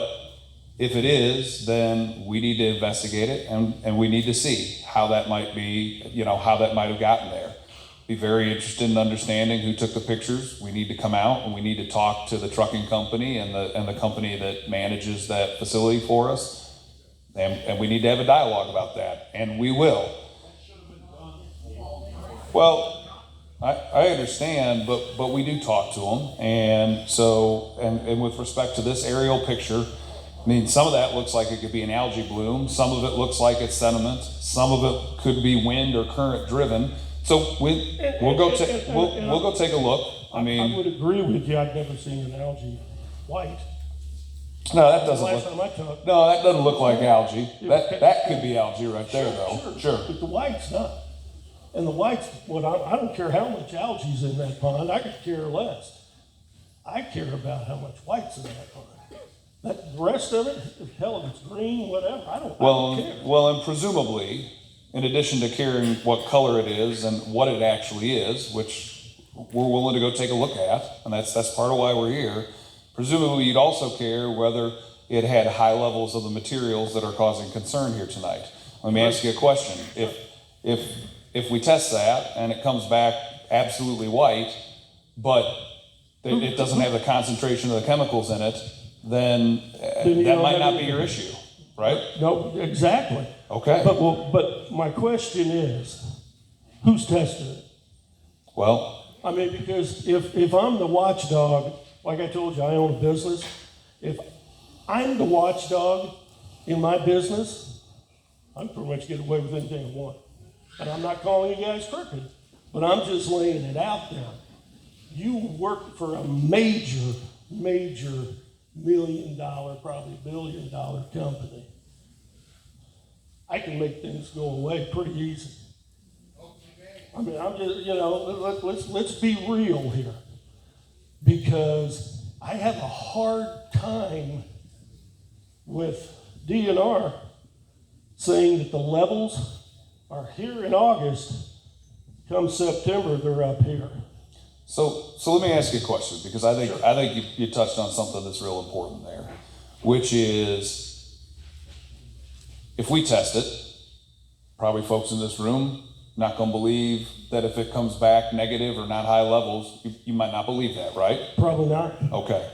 if it is, then we need to investigate it, and we need to see how that might be, how that might have gotten there. Be very interested in understanding who took the pictures. We need to come out and we need to talk to the trucking company and the company that manages that facility for us. And we need to have a dialogue about that, and we will. Well, I understand, but we do talk to them, and so and with respect to this aerial picture, I mean, some of that looks like it could be an algae bloom. Some of it looks like it's sediment. Some of it could be wind or current driven. So we'll go take a look. I mean,
I would agree with you. I've never seen an algae white.
No, that doesn't
Last
look.
time I talked.
No, that doesn't look like algae. That could be algae right there, though. Sure.
But the white's not. And the white's I don't care how much algae's in that pond. I could care less. I care about how much white's in that pond. The rest of it, hell, if it's green, whatever, I don't care.
Well, and presumably, in addition to caring what color it is and what it actually is, which we're willing to go take a look at, and that's part of why we're here, presumably you'd also care whether it had high levels of the materials that are causing concern here tonight. Let me ask you a question. If we test that and it comes back absolutely white, but it doesn't have the concentration of the chemicals in it, then that might not be your issue, right?
No, exactly.
Okay.
But my question is, who's testing it?
Well,
I mean, because if I'm the watchdog, like I told you, I own a business. If I'm the watchdog in my business, I can pretty much get away with anything I want. And I'm not calling you guys crooked, but I'm just laying it out there. You work for a major $1 million, probably $1 billion company. I can make things go away pretty easy. I mean, I'm just, let's be real here. Because I have a hard time with DNR saying that the levels are here in August, come September, they're up here.
so let me ask you a question, because I think you touched on something that's real important there, which is, if we test it, probably folks in this room not going to believe that if it comes back negative or not high levels, you might not believe that, right?
Probably not.
Okay.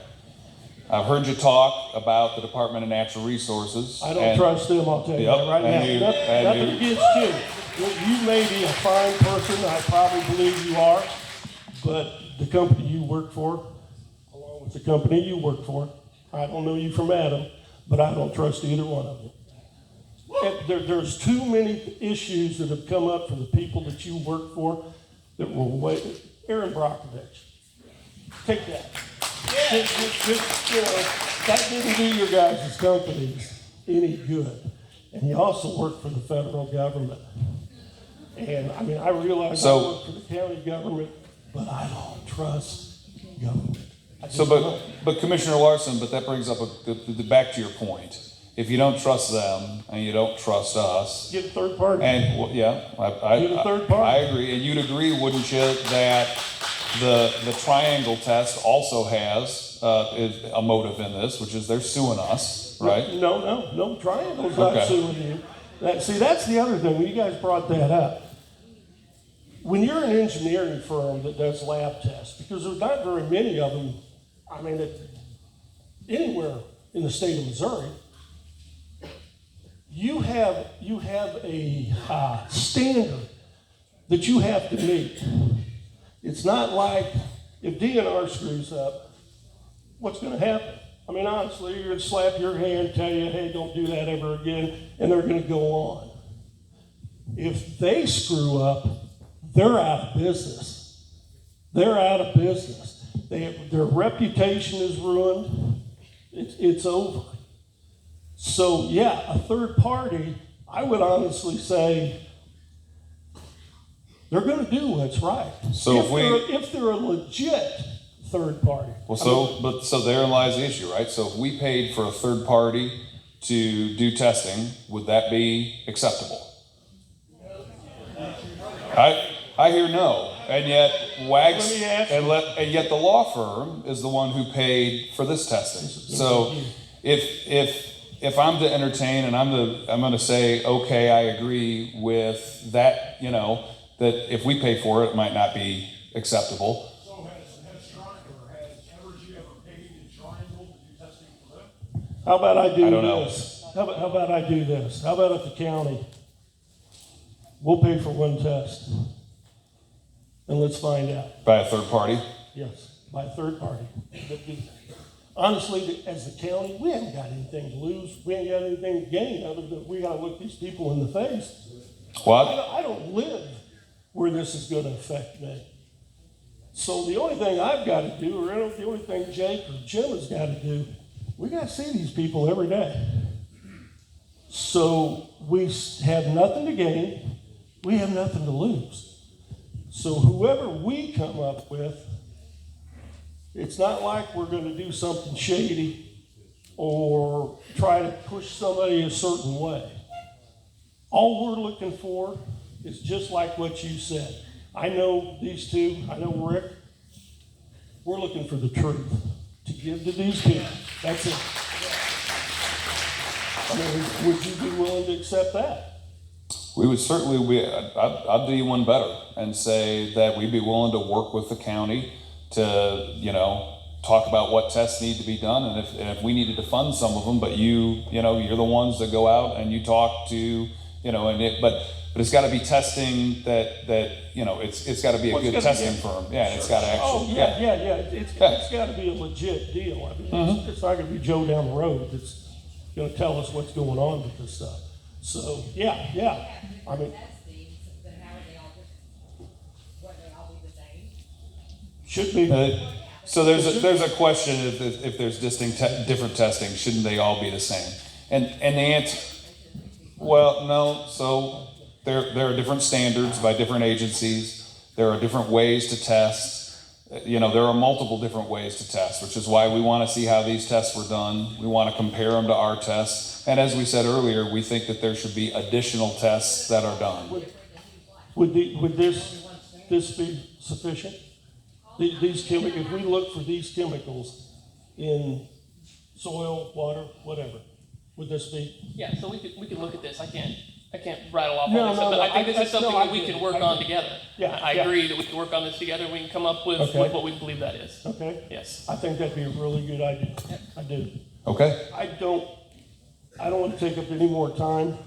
I've heard you talk about the Department of Natural Resources.
I don't trust them, I'll tell you that right now. Nothing against you. You may be a fine person, I probably believe you are, but the company you work for, along with the company you work for, I don't know you from Adam, but I don't trust either one of you. There's too many issues that have come up for the people that you work for that were way. Aaron Brockovich, take that. That didn't do your guys' companies any good. And you also work for the federal government. And I mean, I realize I work for the county government, but I don't trust government.
But Commissioner Larson, but that brings up back to your point. If you don't trust them and you don't trust us,
get a third party.
And
Get a third party.
I agree. And you'd agree, wouldn't you, that the triangle test also has a motive in this, which is they're suing us, right?
No. Triangle's not suing you. That's the other thing. When you guys brought that up, when you're an engineering firm that does lab tests, because there's not very many of them, I mean, anywhere in the state of Missouri, you have a standard that you have to meet. It's not like if DNR screws up, what's going to happen? I mean, honestly, you're going to slap your hand, tell you, hey, don't do that ever again, and they're going to go on. If they screw up, they're out of business. They're out of business. Their reputation is ruined. It's over. So, yeah, a third party, I would honestly say they're going to do what's right.
So
if they're a legit third party.
Well, so therein lies the issue, right? So if we paid for a third party to do testing, would that be acceptable? I hear no, and yet the law firm is the one who paid for this testing. So if I'm to entertain and I'm going to say, okay, I agree with that, that if we pay for it, it might not be acceptable.
So has Evergy ever paid in Triangle to do testing for them?
How about I do
know.
this? How about I do this? How about at the county? We'll pay for one test. And let's find out.
By a third party?
Yes, by a third party. Honestly, as the county, we haven't got anything to lose. We ain't got anything to gain other than we got to look these people in the face.
What?
I don't live where this is going to affect me. So the only thing I've got to do, or the only thing Jake or Jim has got to do, we got to see these people every day. So we have nothing to gain. We have nothing to lose. So whoever we come up with, it's not like we're going to do something shady or try to push somebody a certain way. All we're looking for is just like what you said. I know these two, I know Rick. We're looking for the truth to give to these people. That's it. I mean, would you be willing to accept that?
We would certainly I'd do you one better and say that we'd be willing to work with the county to, talk about what tests need to be done, and if we needed to fund some of them, but you're the ones that go out and you talk to, but it's got to be testing that it's got to be a good testing firm. Yeah, it's got to actually.
Yeah. It's got to be a legit deal. I mean, it's not going to be Joe down the road that's going to tell us what's going on with this stuff. So yeah. I mean, should be.
So there's a question if there's different testing, shouldn't they all be the same? And the answer, well, no. So there are different standards by different agencies. There are different ways to test. There are multiple different ways to test, which is why we want to see how these tests were done. We want to compare them to our tests. And as we said earlier, we think that there should be additional tests that are done.
Would this be sufficient? If we look for these chemicals in soil, water, whatever, would this be?
Yeah, so we could look at this. I can't rattle off all this stuff, but I think this is something that we can work on together.
Yeah,
I agree that we can work on this together. We can come up with what we believe that is.
Okay.
Yes.
I think that'd be a really good idea. I do.
Okay.
I don't want to take up any more time.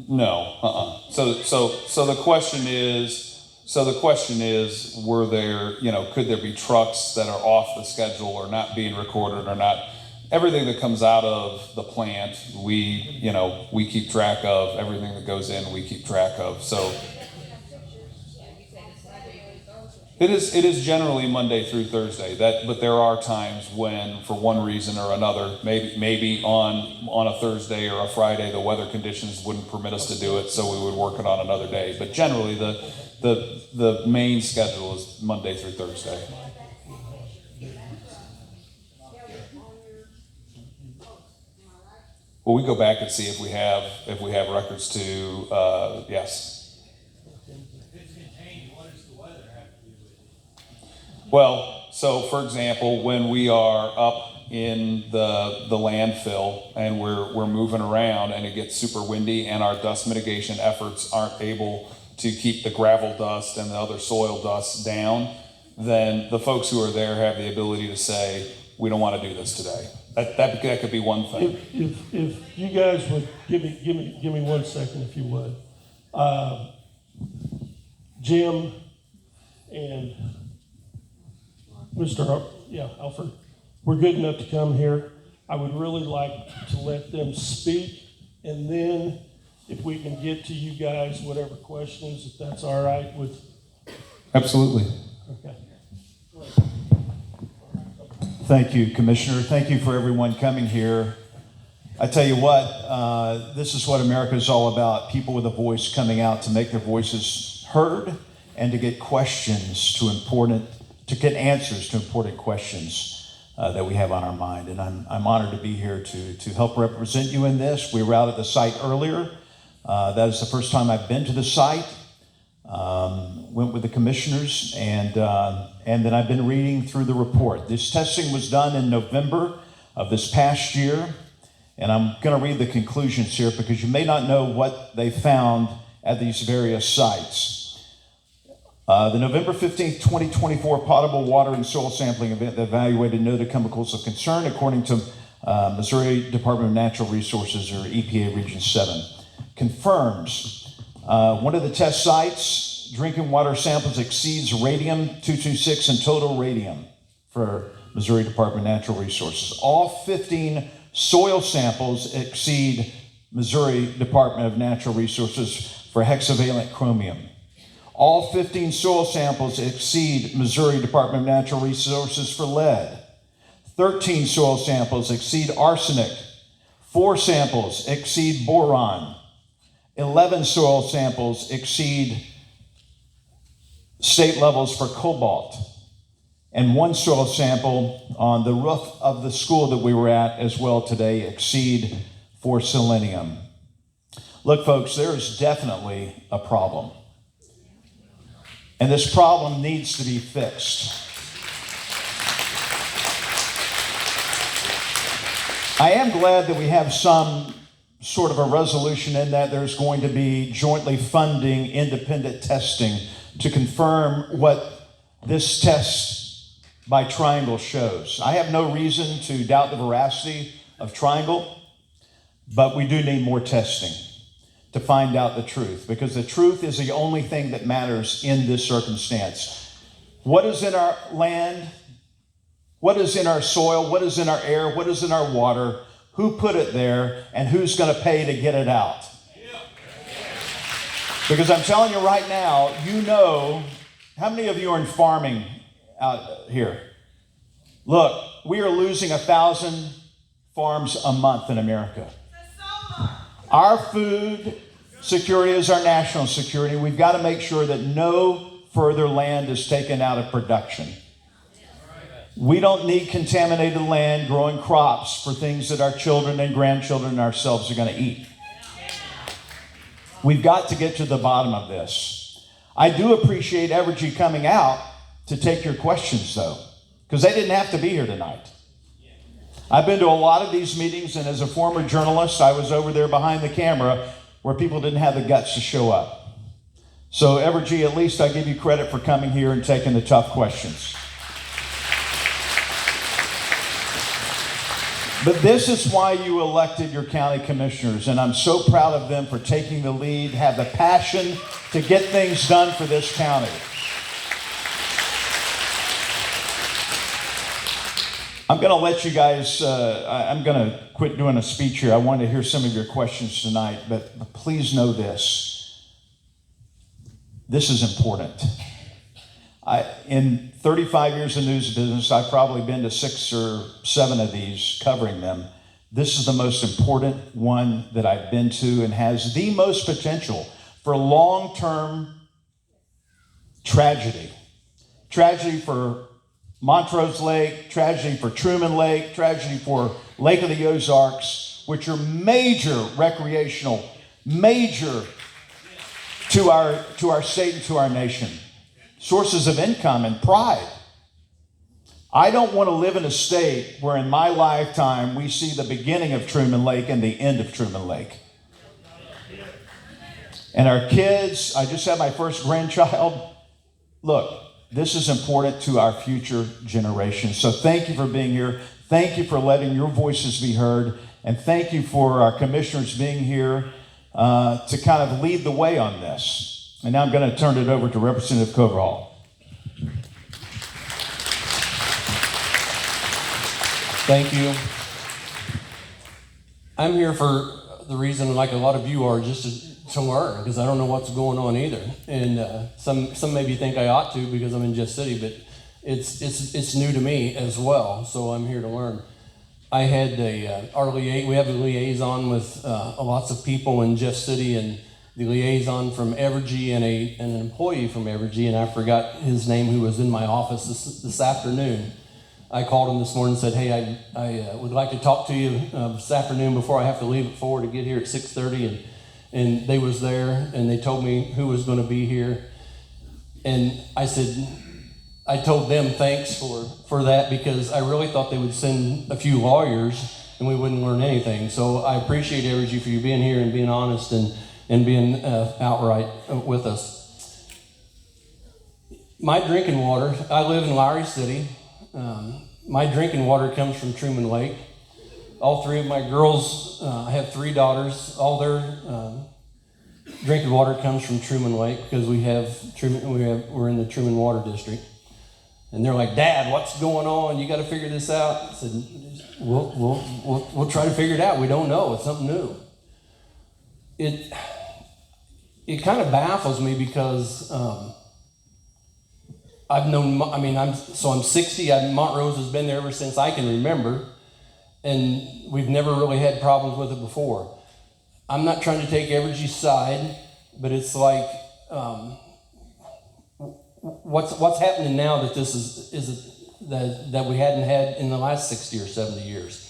No. So the question is, were there, could there be trucks that are off the schedule or not being recorded or not? Everything that comes out of the plant, we keep track of. Everything that goes in, we keep track of. So it is generally Monday through Thursday. But there are times when, for one reason or another, maybe on a Thursday or a Friday, the weather conditions wouldn't permit us to do it, so we would work it on another day. But generally, the main schedule is Monday through Thursday. Well, we go back and see if we have records to yes. Well, so for example, when we are up in the landfill and we're moving around and it gets super windy and our dust mitigation efforts aren't able to keep the gravel dust and the other soil dust down, then the folks who are there have the ability to say, we don't want to do this today. That could be one thing.
If you guys would give me 1 second, if you would, Jim and Mr. Alfred, we're good enough to come here. I would really like to let them speak, and then if we can get to you guys, whatever questions, if that's all right with.
Absolutely.
Okay.
Thank you, Commissioner. Thank you for everyone coming here. I tell you what, this is what America is all about. People with a voice coming out to make their voices heard and to get get answers to important questions that we have on our mind. And I'm honored to be here to help represent you in this. We were out at the site earlier. That is the first time I've been to the site. Went with the commissioners, and then I've been reading through the report. This testing was done in November of this past year, and I'm going to read the conclusions here because you may not know what they found at these various sites. The November 15th, 2024 potable water and soil sampling event that evaluated noted chemicals of concern according to Missouri Department of Natural Resources, or EPA Region 7, confirms one of the test sites, drinking water samples exceeds radium-226 in total radium for Missouri Department of Natural Resources. All 15 soil samples exceed Missouri Department of Natural Resources for hexavalent chromium. All 15 soil samples exceed Missouri Department of Natural Resources for lead. 13 soil samples exceed arsenic. 4 samples exceed boron. 11 soil samples exceed state levels for cobalt. And 1 soil sample on the roof of the school that we were at as well today exceed for selenium. Look, folks, there is definitely a problem. And this problem needs to be fixed. I am glad that we have some sort of a resolution in that there's going to be jointly funding independent testing to confirm what this test by Triangle shows. I have no reason to doubt the veracity of Triangle, but we do need more testing to find out the truth, because the truth is the only thing that matters in this circumstance. What is in our land? What is in our soil? What is in our air? What is in our water? Who put it there? And who's going to pay to get it out? Because I'm telling you right now, you know, how many of you are in farming out here? Look, we are losing 1,000 farms a month in America. Our food security is our national security. We've got to make sure that no further land is taken out of production. We don't need contaminated land growing crops for things that our children and grandchildren and ourselves are going to eat. We've got to get to the bottom of this. I do appreciate Evergy coming out to take your questions, though, because they didn't have to be here tonight. I've been to a lot of these meetings, and as a former journalist, I was over there behind the camera where people didn't have the guts to show up. So, Evergy, at least I give you credit for coming here and taking the tough questions. But this is why you elected your county commissioners, and I'm so proud of them for taking the lead, have the passion to get things done for this county. I'm going to let you guys, I'm going to quit doing a speech here. I want to hear some of your questions tonight, but please know this. This is important. In 35 years of news business, I've probably been to 6 or 7 of these, covering them. This is the most important one that I've been to and has the most potential for long-term tragedy. Tragedy for Montrose Lake, tragedy for Truman Lake, tragedy for Lake of the Ozarks, which are major recreational, major to our state and to our nation. Sources of income and pride. I don't want to live in a state where in my lifetime we see the beginning of Truman Lake and the end of Truman Lake. And our kids, I just had my first grandchild. Look, this is important to our future generations. So thank you for being here. Thank you for letting your voices be heard. And thank you for our commissioners being here to kind of lead the way on this. And now I'm going to turn it over to Representative Coverall.
Thank you. I'm here for the reason, like a lot of you are, just to learn, because I don't know what's going on either. And some maybe think I ought to because I'm in Jeff City, but it's new to me as well. So I'm here to learn. I had we have a liaison with lots of people in Jeff City, and the liaison from Evergy and an employee from Evergy, and I forgot his name, who was in my office this afternoon. I called him this morning and said, hey, I would like to talk to you this afternoon before I have to leave at 4 to get here at 6:30. And they was there, and they told me who was going to be here. And I told them thanks for that, because I really thought they would send a few lawyers and we wouldn't learn anything. So I appreciate Evergy for you being here and being honest and being outright with us. My drinking water, I live in Lowry City. My drinking water comes from Truman Lake. All 3 of my girls, I have 3 daughters, all their drinking water comes from Truman Lake, because we're in the Truman Water District. And they're like, Dad, what's going on? You got to figure this out. I said, we'll try to figure it out. We don't know. It's something new. It kind of baffles me, because I'm 60. Montrose has been there ever since I can remember, and we've never really had problems with it before. I'm not trying to take Evergy's side, but it's like, what's happening now that this is that we hadn't had in the last 60 or 70 years.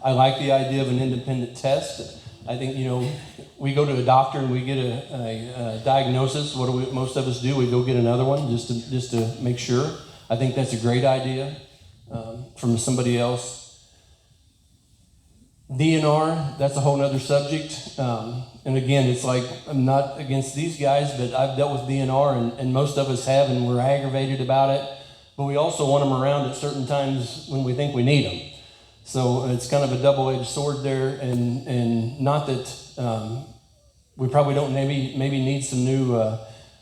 I like the idea of an independent test. I think, we go to a doctor and we get a diagnosis. What do most of us do? We go get another one just to make sure. I think that's a great idea from somebody else. DNR, that's a whole nother subject. And again, it's like, I'm not against these guys, but I've dealt with DNR and most of us have, and we're aggravated about it. But we also want them around at certain times when we think we need them. So it's kind of a double-edged sword there, and not that we probably don't maybe need some new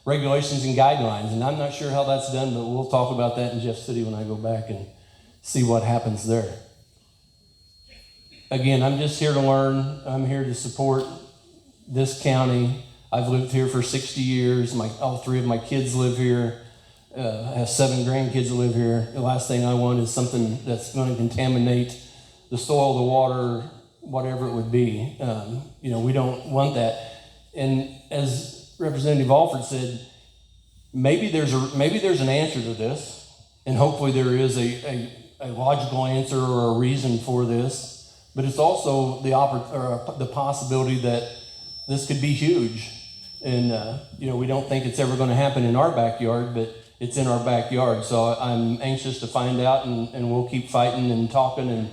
regulations and guidelines. And I'm not sure how that's done, but we'll talk about that in Jeff City when I go back and see what happens there. Again, I'm just here to learn. I'm here to support this county. I've lived here for 60 years. All three of my kids live here. I have 7 grandkids that live here. The last thing I want is something that's going to contaminate the soil, the water, whatever it would be. We don't want that. And as Representative Alford said, maybe there's an answer to this, and hopefully there is a logical answer or a reason for this. But it's also the possibility that this could be huge. And, we don't think it's ever going to happen in our backyard, but it's in our backyard. So I'm anxious to find out, and we'll keep fighting and talking.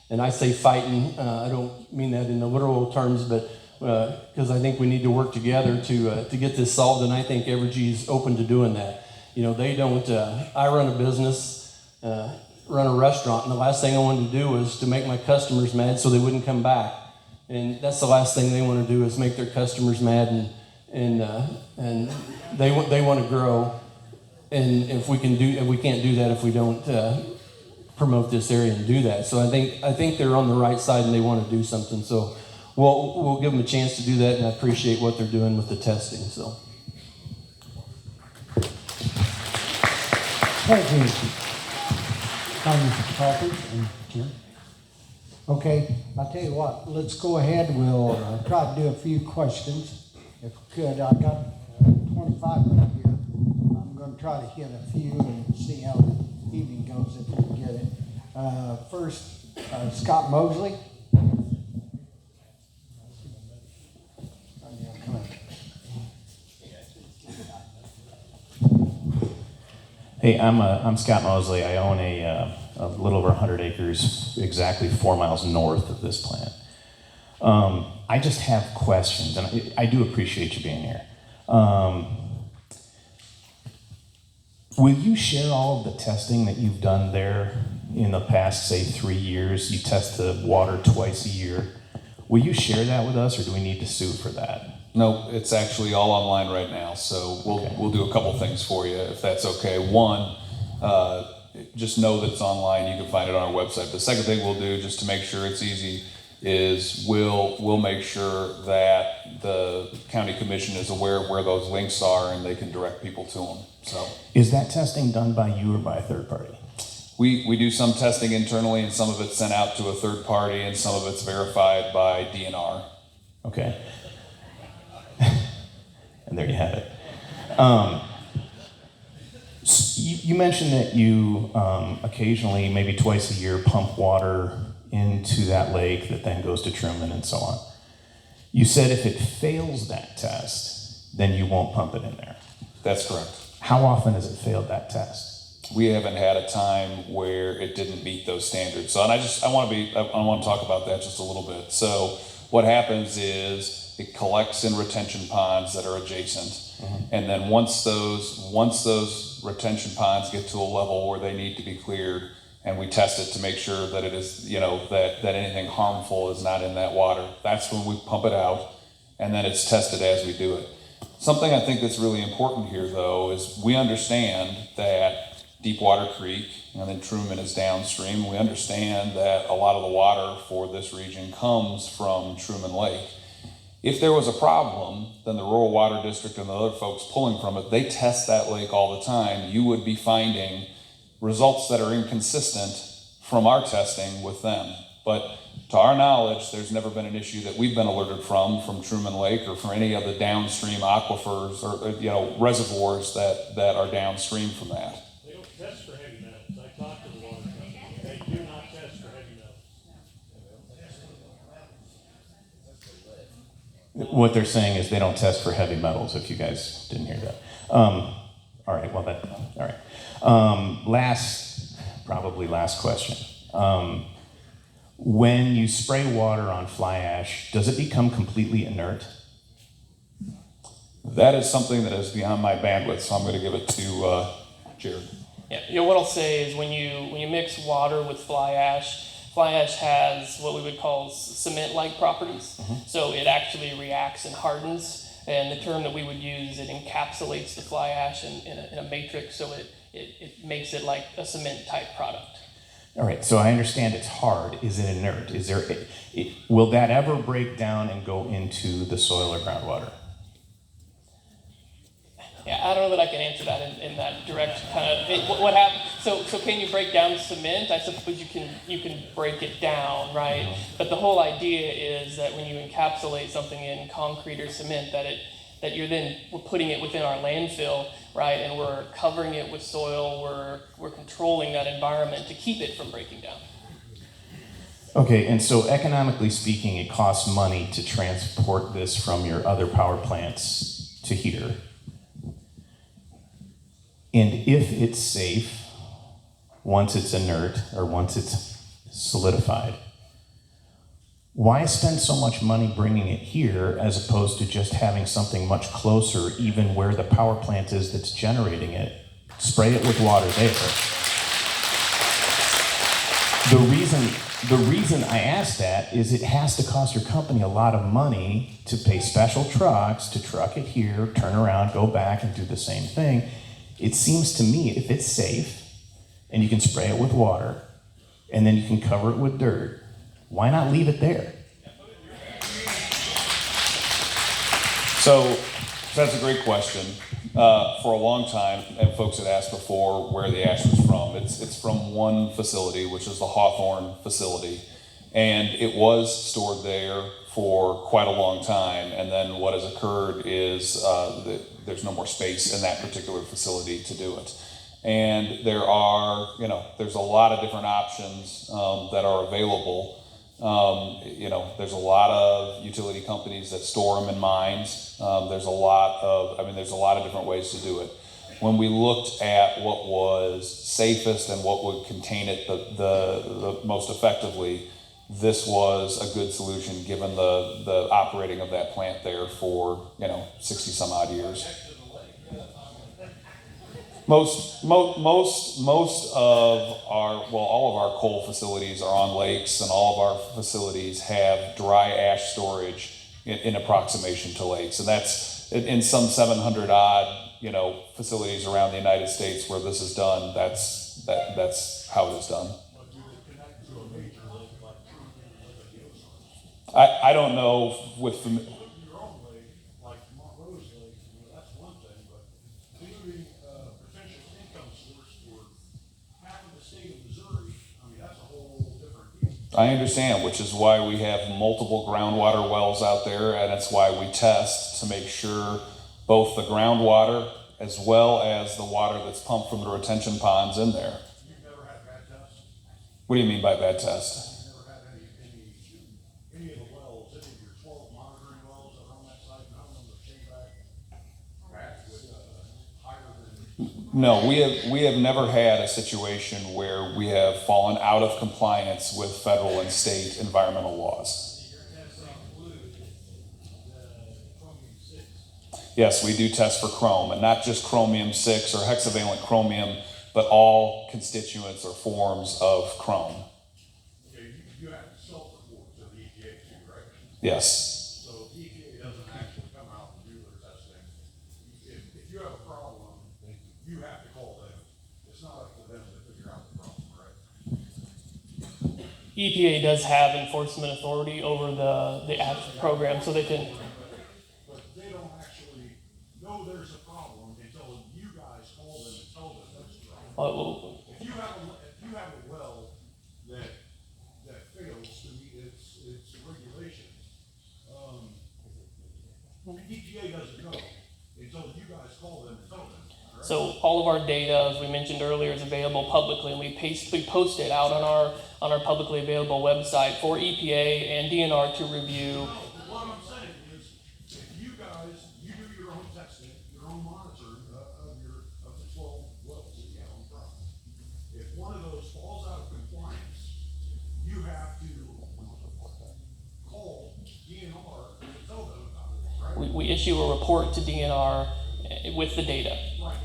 And I say fighting, I don't mean that in the literal terms, but because I think we need to work together to get this solved. And I think Evergy's open to doing that. They don't, I run a business, run a restaurant, and the last thing I wanted to do was to make my customers mad so they wouldn't come back. And that's the last thing they want to do, is make their customers mad, and they want to grow. And if we can't do that if we don't promote this area and do that. So I think they're on the right side and they want to do something. So we'll give them a chance to do that, and I appreciate what they're doing with the testing. So
Thank you, Congressman Crawford and Jim. Okay, I'll tell you what, let's go ahead. We'll try to do a few questions. If we could, I got 25 minutes here. I'm going to try to hit a few and see how the evening goes if we can get it. First, Scott Mosley.
Hey, I'm Scott Mosley. I own a little over 100 acres, exactly 4 miles north of this plant. I just have questions, and I do appreciate you being here. Will you share all of the testing that you've done there in the past, say, 3 years? You test the water twice a year. Will you share that with us, or do we need to sue for that?
No, it's actually all online right now, so we'll do a couple things for you if that's okay. One, just know that it's online. You can find it on our website. The second thing we'll do, just to make sure it's easy, is we'll make sure that the county commission is aware of where those links are and they can direct people to them. So,
is that testing done by you or by a third party?
We do some testing internally, and some of it's sent out to a third party, and some of it's verified by DNR.
Okay. And there you have it. You mentioned that you occasionally, maybe twice a year, pump water into that lake that then goes to Truman and so on. You said if it fails that test, then you won't pump it in there.
That's correct.
How often has it failed that test?
We haven't had a time where it didn't meet those standards. So, and I want to talk about that just a little bit. So, what happens is it collects in retention ponds that are adjacent, and then once those retention ponds get to a level where they need to be cleared, and we test it to make sure that it is, that anything harmful is not in that water, that's when we pump it out, and then it's tested as we do it. Something I think that's really important here, though, is we understand that Deepwater Creek, and then Truman is downstream. We understand that a lot of the water for this region comes from Truman Lake. If there was a problem, then the Rural Water District and the other folks pulling from it, they test that lake all the time. You would be finding results that are inconsistent from our testing with them. But to our knowledge, there's never been an issue that we've been alerted from Truman Lake or from any of the downstream aquifers or reservoirs that are downstream from that.
They don't test for heavy metals. I talked to the water company. They do not test for heavy metals.
What they're saying is they don't test for heavy metals, if you guys didn't hear that. All right, well, all right. Probably last question. When you spray water on fly ash, does it become completely inert?
That is something that is beyond my bandwidth, so I'm going to give it to Jared.
Yeah, what I'll say is when you mix water with fly ash has what we would call cement-like properties. So it actually reacts and hardens, and the term that we would use, it encapsulates the fly ash in a matrix, so it makes it like a cement-type product.
All right, so I understand it's hard. Is it inert? Will that ever break down and go into the soil or groundwater?
Yeah, I don't know that I can answer that in that direct kind of what happens. So can you break down cement? I suppose you can break it down, right? But the whole idea is that when you encapsulate something in concrete or cement, that we're putting it within our landfill, right? And we're covering it with soil. We're controlling that environment to keep it from breaking down.
Okay, and so economically speaking, it costs money to transport this from your other power plants to here. And if it's safe, once it's inert or once it's solidified, why spend so much money bringing it here as opposed to just having something much closer, even where the power plant is that's generating it? Spray it with water there. The reason I ask that is it has to cost your company a lot of money to pay special trucks to truck it here, turn around, go back and do the same thing. It seems to me if it's safe and you can spray it with water and then you can cover it with dirt, why not leave it there?
So that's a great question. For a long time, and folks had asked before where the ash was from. It's from one facility, which is the Hawthorne facility. And it was stored there for quite a long time. And then what has occurred is that there's no more space in that particular facility to do it. And there's a lot of different options that are available. There's a lot of utility companies that store them in mines. There's a lot of different ways to do it. When we looked at what was safest and what would contain it the most effectively, this was a good solution given the operating of that plant there for 60 some odd years. Most of all of our coal facilities are on lakes, and all of our facilities have dry ash storage in approximation to lakes, and that's in some 700 odd facilities around the United States where this is done. That's how it is done. I don't know with the. I understand, which is why we have multiple groundwater wells out there, and it's why we test to make sure both the groundwater as well as the water that's pumped from the retention ponds in there.
You've never had bad tests?
What do you mean by bad test?
You've never had any of the wells, any of your 12 monitoring wells that are on that site, none of them that came back with higher than.
No, we have never had a situation where we have fallen out of compliance with federal and state environmental laws. Yes, we do test for chrome, and not just chromium-6 or hexavalent chromium, but all constituents or forms of chrome.
Okay, you have to self-report to the EPA too, right?
Yes.
So if EPA doesn't actually come out and do their testing, if you have a problem, you have to call them. It's not up to them to figure out the problem, right?
EPA does have enforcement authority over the ASH program, so they can.
But they don't actually know there's a problem until you guys call them and tell them there's a problem. If you have a well that fails to meet its regulations, EPA doesn't know until you guys call them and tell them. Correct?
So all of our data, as we mentioned earlier, is available publicly, and we post it out on our publicly available website for EPA and DNR to review.
What I'm saying is,
we issue a report to DNR with the data.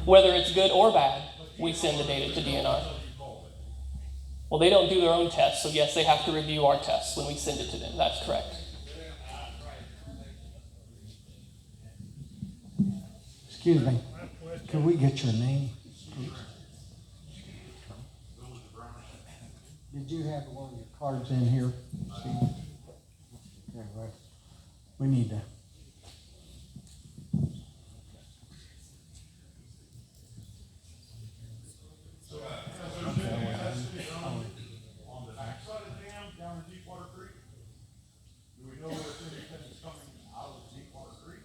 Whether it's good or bad, we send the data to DNR. Well, they don't do their own tests, so yes, they have to review our tests when we send it to them. That's correct.
Excuse me, could we get your name, please? Did you have one of your cards in here, Steve? Okay, right. We need to.
On the backside of the dam down in Deepwater Creek? Do we know if anything's coming out of Deepwater Creek?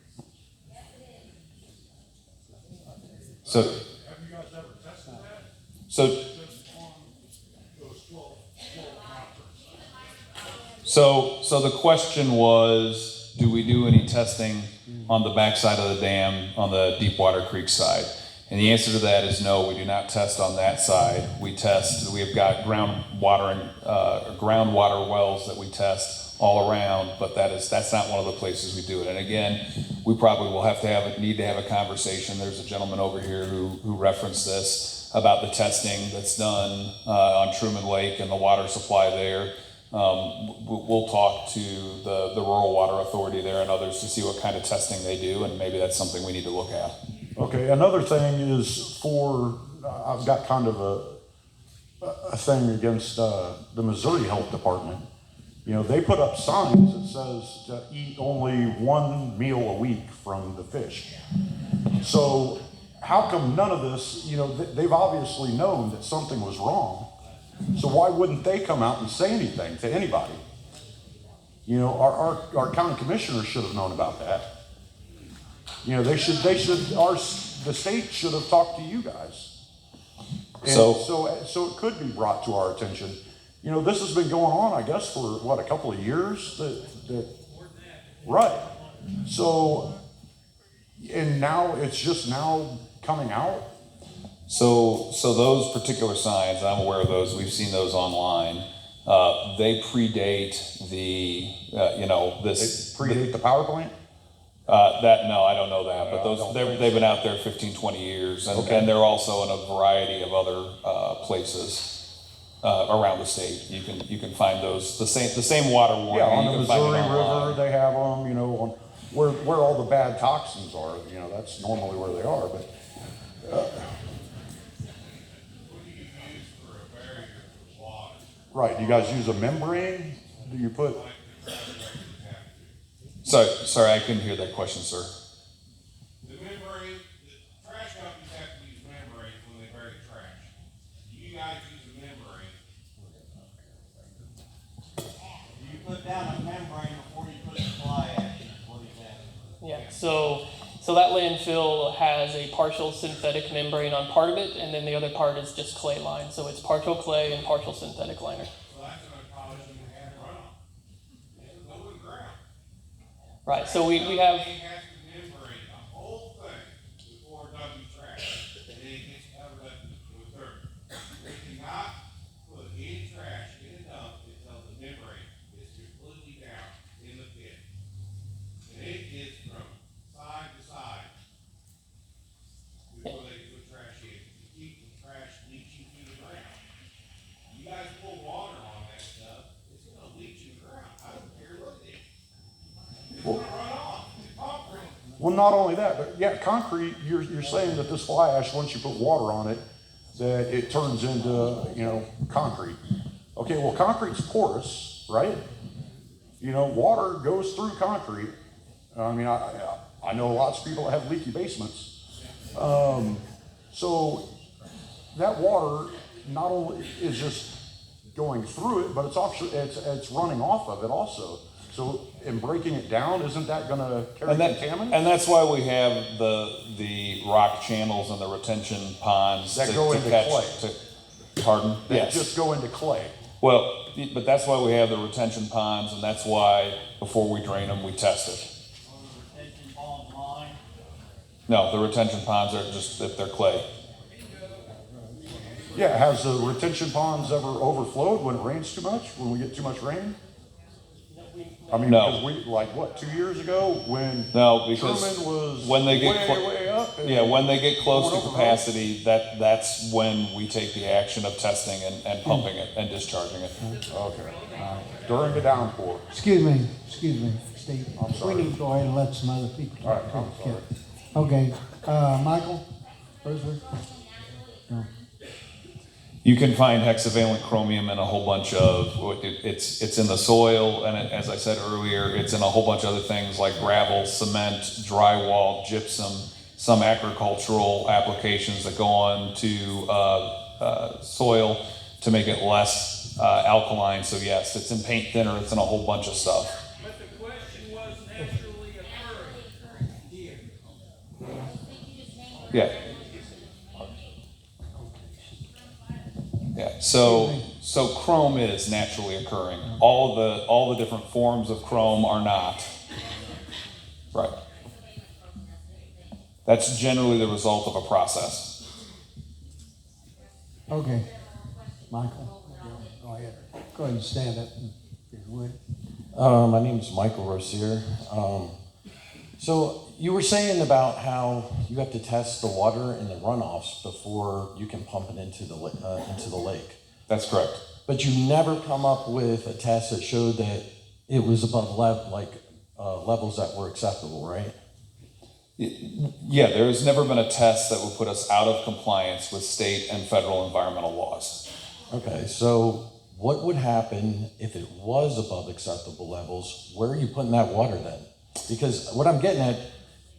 So,
Have you guys ever tested that?
so,
Just on those 12 monitors?
so the question was, do we do any testing on the backside of the dam on the Deepwater Creek side? And the answer to that is no, we do not test on that side. We have got groundwater wells that we test all around, but that's not one of the places we do it. And again, we probably will need to have a conversation. There's a gentleman over here who referenced this about the testing that's done on Truman Lake and the water supply there. We'll talk to the Rural Water Authority there and others to see what kind of testing they do, and maybe that's something we need to look at.
Okay, another thing is I've got kind of a thing against the Missouri Health Department. You know, they put up signs that says to eat only one meal a week from the fish. So how come none of this, you know, they've obviously known that something was wrong. So why wouldn't they come out and say anything to anybody? You know, our county commissioner should have known about that. You know, the state should have talked to you guys. And so it could be brought to our attention. You know, this has been going on, I guess, for a couple of years right. So, and now it's just now coming out.
So those particular signs, I'm aware of those, we've seen those online. They predate
They predate the power plant?
No, I don't know that, but they've been out there 15, 20 years, and they're also in a variety of other places around the state. You can find those the same water warning.
Yeah, on the Missouri River, they have them. You know, on where all the bad toxins are. You know, that's normally where they are. But right, you guys use a membrane? Do you put?
Sorry, I couldn't hear that question, sir.
The membrane, the trash companies have to use membranes when they bury trash. Do you guys use a membrane?
Do you put down a membrane before you put the fly ash in? What is that?
Yeah, so that landfill has a partial synthetic membrane on part of it, and then the other part is just clay line. So it's partial clay and partial synthetic liner.
So that's gonna cause you to have runoff. It'll go in the ground.
Right, so we have,
They have to membrane the whole thing before dumping trash, and then it gets covered up with dirt. They cannot put any trash in a dump until the membrane is completely down in the pit. And it is from side to side before they put trash in, to keep the trash leaching through the ground. You guys pull water on that stuff, it's gonna leach in the ground, I don't care what it is. It's gonna run off, it's concrete.
Well, not only that, but yeah, concrete. You're saying that this fly ash, once you put water on it, that it turns into concrete. Okay, well, concrete's porous, right? You know, water goes through concrete. I mean, I know lots of people that have leaky basements. So that water not only is just going through it, but it's running off of it also. So in breaking it down, isn't that going to carry contaminants?
And that's why we have the rock channels and the retention ponds
That go into clay.
Pardon?
They just go into clay.
Well, but that's why we have the retention ponds, and that's why before we drain them, we test it.
Retention pond line?
No, the retention ponds are just that they're clay.
Yeah, has the retention ponds ever overflowed when it rains too much, when we get too much rain? I mean,
No.
because we, like, what, 2 years ago, when
No, because
Truman was
when they get
way up? and
yeah, when they get close to
going over
capacity, that's when we take the action of testing and pumping it and discharging it.
roads? Okay, all right. During the downpour.
Excuse me, Steve.
I'm sorry.
We need to go ahead and let some other people
All right,
talk.
I'm sorry.
Okay, Michael, Bruiser? No.
You can find hexavalent chromium in a whole bunch of, it's in the soil, and as I said earlier, it's in a whole bunch of other things like gravel, cement, drywall, gypsum, some agricultural applications that go on to soil to make it less alkaline. So yes, it's in paint thinner, it's in a whole bunch of stuff.
But the question was naturally occurring.
Yeah. Yeah, so chrome is naturally occurring. All the different forms of chrome are not. Right. That's generally the result of a process.
Okay, Michael, go ahead. Go ahead and stand up if you would.
My name is Michael Rossier. So you were saying about how you have to test the water in the runoffs before you can pump it into the lake.
That's correct.
But you never come up with a test that showed that it was above levels that were acceptable, right?
Yeah, there's never been a test that would put us out of compliance with state and federal environmental laws.
Okay, so what would happen if it was above acceptable levels? Where are you putting that water then? Because what I'm getting at,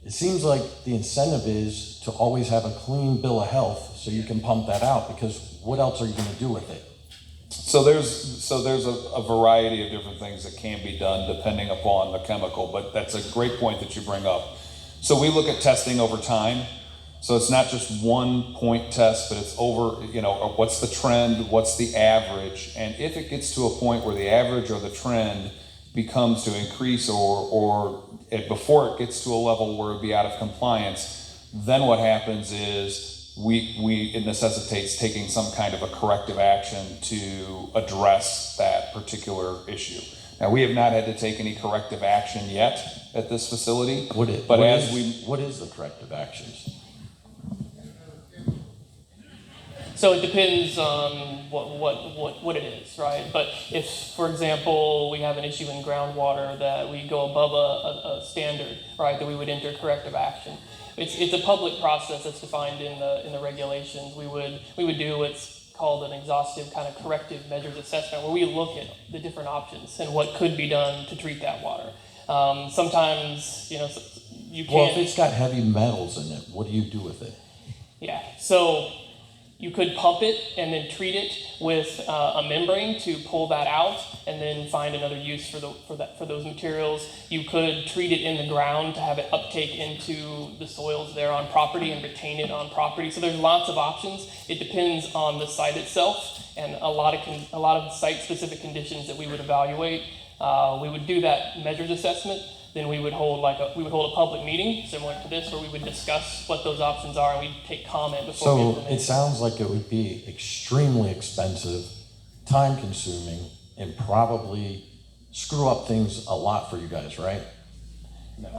it seems like the incentive is to always have a clean bill of health so you can pump that out, because what else are you going to do with it?
So there's a variety of different things that can be done depending upon the chemical, but that's a great point that you bring up. So we look at testing over time. So it's not just one point test, but it's over, what's the trend, what's the average, and if it gets to a point where the average or the trend becomes to increase or before it gets to a level where it'd be out of compliance, then what happens is it necessitates taking some kind of a corrective action to address that particular issue. Now, we have not had to take any corrective action yet at this facility.
What is the corrective actions?
So it depends on what it is, right? But if, for example, we have an issue in groundwater that we go above a standard, right, that we would enter corrective action. It's a public process that's defined in the regulations. We would do what's called an exhaustive kind of corrective measures assessment, where we look at the different options and what could be done to treat that water. Sometimes, you can't.
Well, if it's got heavy metals in it, what do you do with it?
Yeah, so you could pump it and then treat it with a membrane to pull that out, and then find another use for those materials. You could treat it in the ground to have it uptake into the soils there on property and retain it on property. So there's lots of options. It depends on the site itself and a lot of site-specific conditions that we would evaluate. We would do that measures assessment. Then we would hold a public meeting similar to this, where we would discuss what those options are, and we'd take comment before we
So
implement.
it sounds like it would be extremely expensive, time-consuming, and probably screw up things a lot for you guys, right?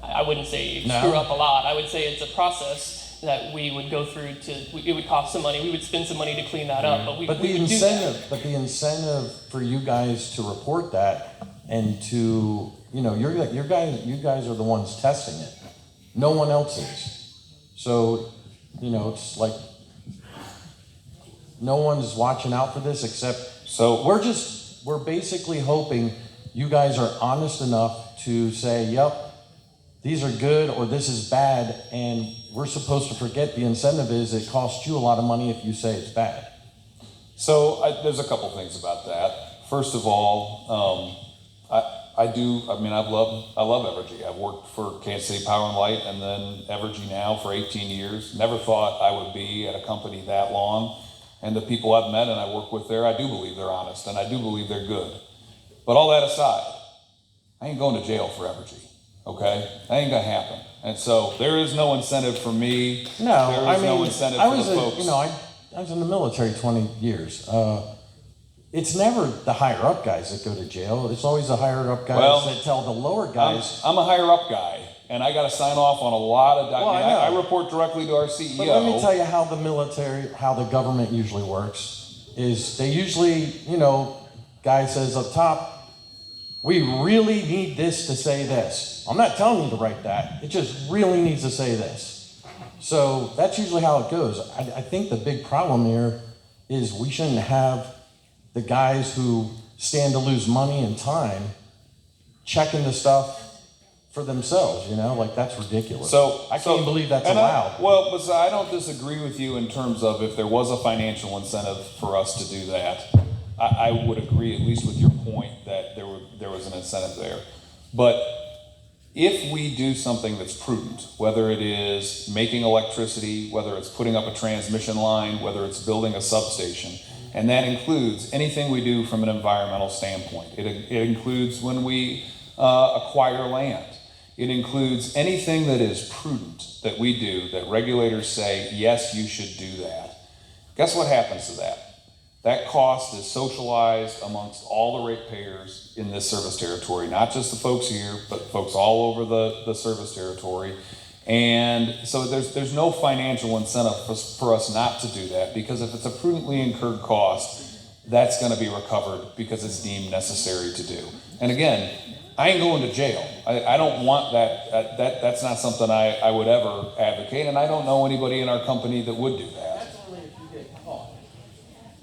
I wouldn't say
No?
screw up a lot. I would say it's a process that we would go through it would cost some money. We would spend some money to clean that up, but we would do that.
But the incentive for you guys to report that and to, you guys are the ones testing it. No one else is. So, it's like no one's watching out for this except, so we're basically hoping you guys are honest enough to say, yep, these are good or this is bad, and we're supposed to forget the incentive is it costs you a lot of money if you say it's bad.
So there's a couple things about that. First of all, I love Evergy. I've worked for Kansas City Power and Light and then Evergy now for 18 years. Never thought I would be at a company that long. And the people I've met and I work with there, I do believe they're honest and I do believe they're good. But all that aside, I ain't going to jail for Evergy, okay? That ain't gonna happen. And so there is no incentive for me. No incentive for the folks.
I was in the military 20 years. it's never the higher up guys that go to jail. It's always the higher up guys
Well,
that tell the lower guys.
I'm a higher up guy, and I got to sign off on a lot of.
Well,
I report directly to our CEO.
But let me tell you how the military, how the government usually works, is they usually, guy says up top, we really need this to say this. I'm not telling you to write that. It just really needs to say this. So that's usually how it goes. I think the big problem here is we shouldn't have the guys who stand to lose money and time checking the stuff for themselves, like that's ridiculous.
So
I can't believe that's
and
allowed.
But I don't disagree with you in terms of if there was a financial incentive for us to do that. I would agree at least with your point that there was an incentive there. But if we do something that's prudent, whether it is making electricity, whether it's putting up a transmission line, whether it's building a substation, and that includes anything we do from an environmental standpoint. It includes when we acquire land. It includes anything that is prudent that we do, that regulators say, yes, you should do that. Guess what happens to that? That cost is socialized amongst all the ratepayers in this service territory, not just the folks here, but folks all over the service territory. And so there's no financial incentive for us not to do that, because if it's a prudently incurred cost, that's going to be recovered because it's deemed necessary to do. And again, I ain't going to jail. I don't want that. That's not something I would ever advocate, and I don't know anybody in our company that would do that.
That's only if you get caught.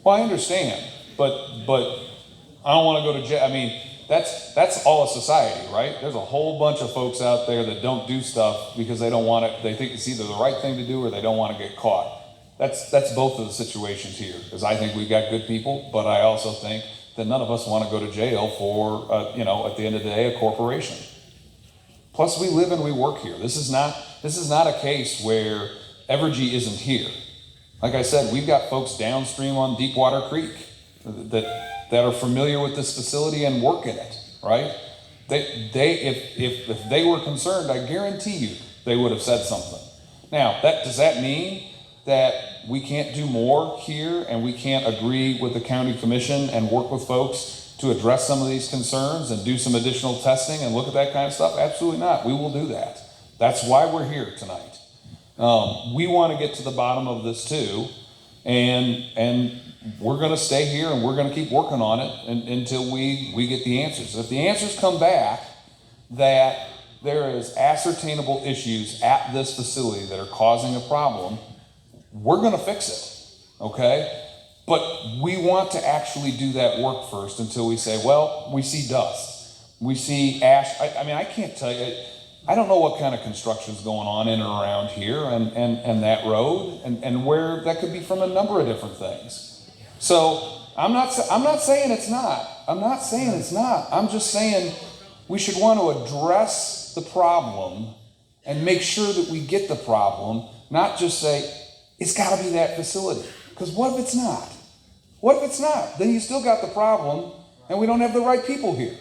Well, I understand, but I don't want to go to jail. I mean, that's all of society, right? There's a whole bunch of folks out there that don't do stuff because they don't want it. They think it's either the right thing to do or they don't want to get caught. That's both of the situations here, because I think we've got good people, but I also think that none of us want to go to jail for, at the end of the day, a corporation. Plus, we live and we work here. This is not a case where Evergy isn't here. Like I said, we've got folks downstream on Deepwater Creek that are familiar with this facility and work in it, right? If they were concerned, I guarantee you they would have said something. Now, does that mean that we can't do more here and we can't agree with the county commission and work with folks to address some of these concerns and do some additional testing and look at that kind of stuff? Absolutely not. We will do that. That's why we're here tonight. We want to get to the bottom of this too, and we're going to stay here and we're going to keep working on it until we get the answers. If the answers come back that there is ascertainable issues at this facility that are causing a problem, we're going to fix it, okay? But we want to actually do that work first until we say, well, we see dust, we see ash. I can't tell you. I don't know what kind of construction is going on in and around here and that road and where that could be from a number of different things. So I'm not saying it's not. I'm not saying it's not. I'm just saying we should want to address the problem and make sure that we get the problem, not just say, it's got to be that facility. Because what if it's not? What if it's not? Then you still got the problem and we don't have the right people here.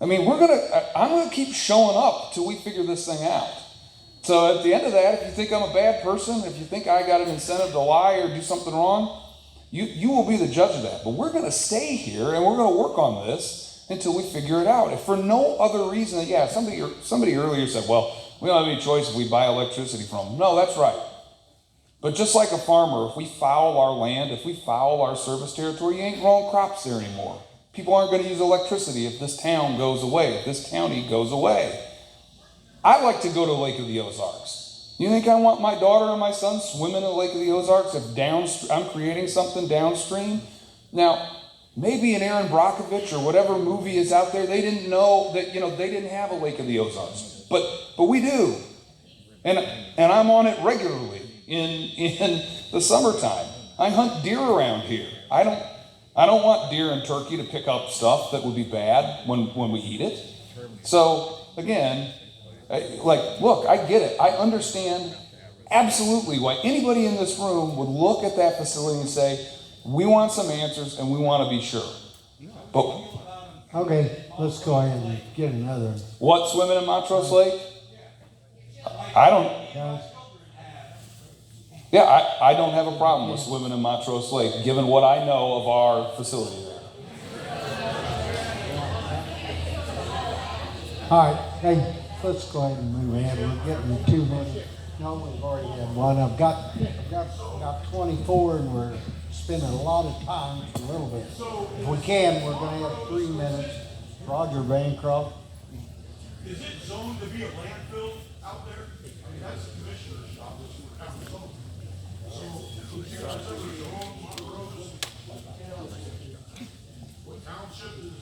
I mean, I'm going to keep showing up till we figure this thing out. So at the end of that, if you think I'm a bad person, if you think I got an incentive to lie or do something wrong, you will be the judge of that. But we're going to stay here and we're going to work on this until we figure it out. If for no other reason, somebody earlier said, well, we don't have any choice if we buy electricity from them. No, that's right. But just like a farmer, if we foul our land, if we foul our service territory, you ain't growing crops there anymore. People aren't going to use electricity if this town goes away, if this county goes away. I like to go to Lake of the Ozarks. You think I want my daughter and my son swimming in the Lake of the Ozarks if I'm creating something downstream? Now, maybe in Aaron Brockovich or whatever movie is out there, they didn't know that, they didn't have a Lake of the Ozarks. But we do. And I'm on it regularly in the summertime. I hunt deer around here. I don't want deer and turkey to pick up stuff that would be bad when we eat it. So again, look, I get it. I understand absolutely why anybody in this room would look at that facility and say, we want some answers and we want to be sure. But
Okay, let's go ahead and get another.
What, swimming in Montrose Lake? I don't have a problem with swimming in Montrose Lake, given what I know of our facility there.
All right, hey, let's go ahead and move ahead. We're getting to 2 minutes. No, we've already had one. I've got about 24, and we're spending a lot of time for a little bit. If we can, we're going to have 3 minutes. Roger Bancroft.
Is it zoned to be a landfill out there? I mean, that's the commissioner's job, is to have it zoned. So, if you guys ever zone Montrose, what township is,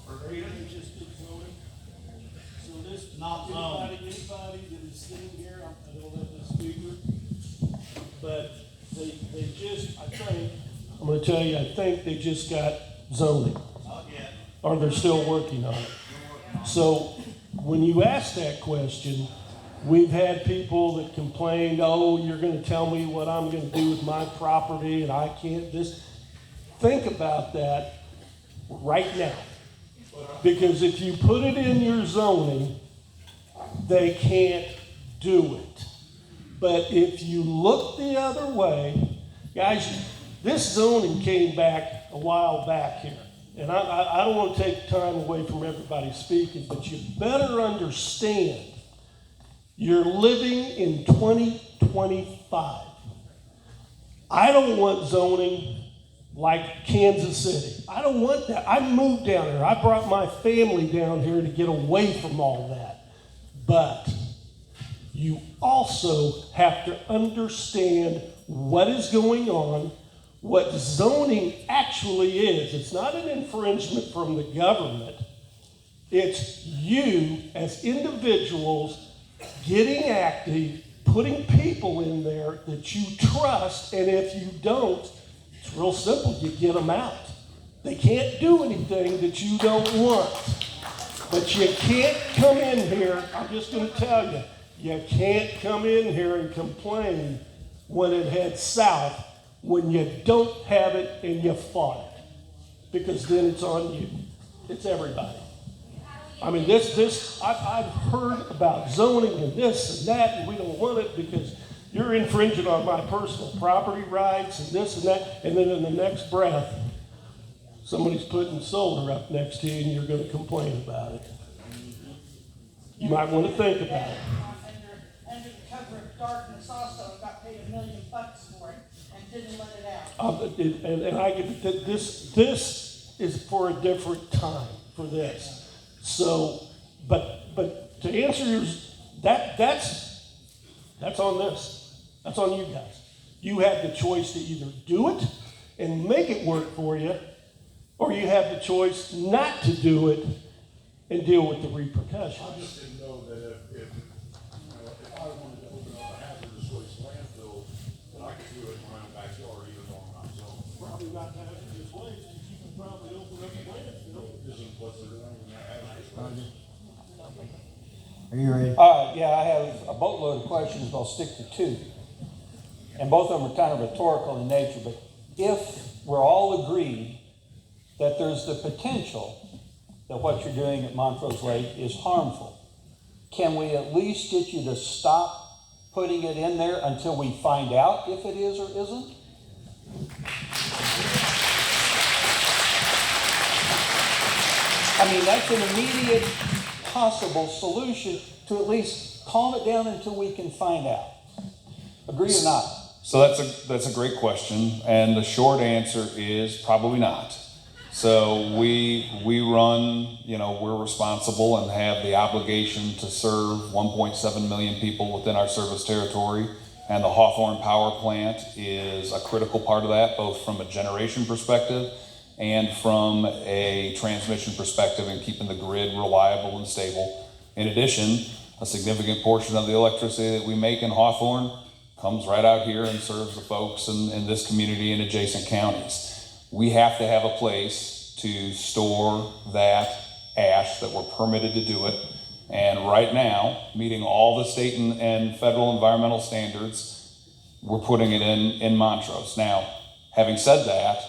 or they
just did zoning. So this,
Not
anybody that is sitting here, I don't let the speaker, but they just, I think, I'm gonna tell you, I think they just got zoning.
not yet.
Or they're still working on it. So when you ask that question, we've had people that complained, oh, you're gonna tell me what I'm gonna do with my property and I can't this. Think about that right now. Because if you put it in your zoning, they can't do it. But if you look the other way, guys, this zoning came back a while back here. And I don't want to take time away from everybody speaking, but you better understand you're living in 2025. I don't want zoning like Kansas City. I don't want that. I moved down here. I brought my family down here to get away from all that. But you also have to understand what is going on, what zoning actually is. It's not an infringement from the government. It's you as individuals getting active, putting people in there that you trust, and if you don't, it's real simple, you get them out. They can't do anything that you don't want. But you can't come in here, I'm just going to tell you, you can't come in here and complain when it heads south when you don't have it and you fought it. Because then it's on you. It's everybody. I mean, I've heard about zoning and this and that, and we don't want it because you're infringing on my personal property rights and this and that, and then in the next breath, somebody's putting solar up next to you and you're going to complain about it. You might want to think about it.
Under the cover of darkness also, got paid $1 million for it and didn't let it out.
And I get that this is for a different time for this. So, but to answer yours, that's on this. That's on you guys. You have the choice to either do it and make it work for you, or you have the choice not to do it and deal with the repercussions.
I just didn't know that if I wanted to open up a hazardous waste landfill, that I could do it in my own backyard, even though I'm not zoned.
Probably not hazardous waste, because you can probably open up a landfill.
Isn't what's the hazardous waste?
Are you ready?
Yeah, I have a boatload of questions, but I'll stick to 2. And both of them are kind of rhetorical in nature, but if we're all agreed that there's the potential that what you're doing at Montrose Lake is harmful, can we at least get you to stop putting it in there until we find out if it is or isn't? I mean, that's an immediate possible solution to at least calm it down until we can find out. Agree or not?
So that's a great question, and the short answer is probably not. So we run, we're responsible and have the obligation to serve 1.7 million people within our service territory, and the Hawthorne Power Plant is a critical part of that, both from a generation perspective and from a transmission perspective and keeping the grid reliable and stable. In addition, a significant portion of the electricity that we make in Hawthorne comes right out here and serves the folks in this community and adjacent counties. We have to have a place to store that ash that we're permitted to do it. And right now, meeting all the state and federal environmental standards, we're putting it in Montrose. Now, having said that,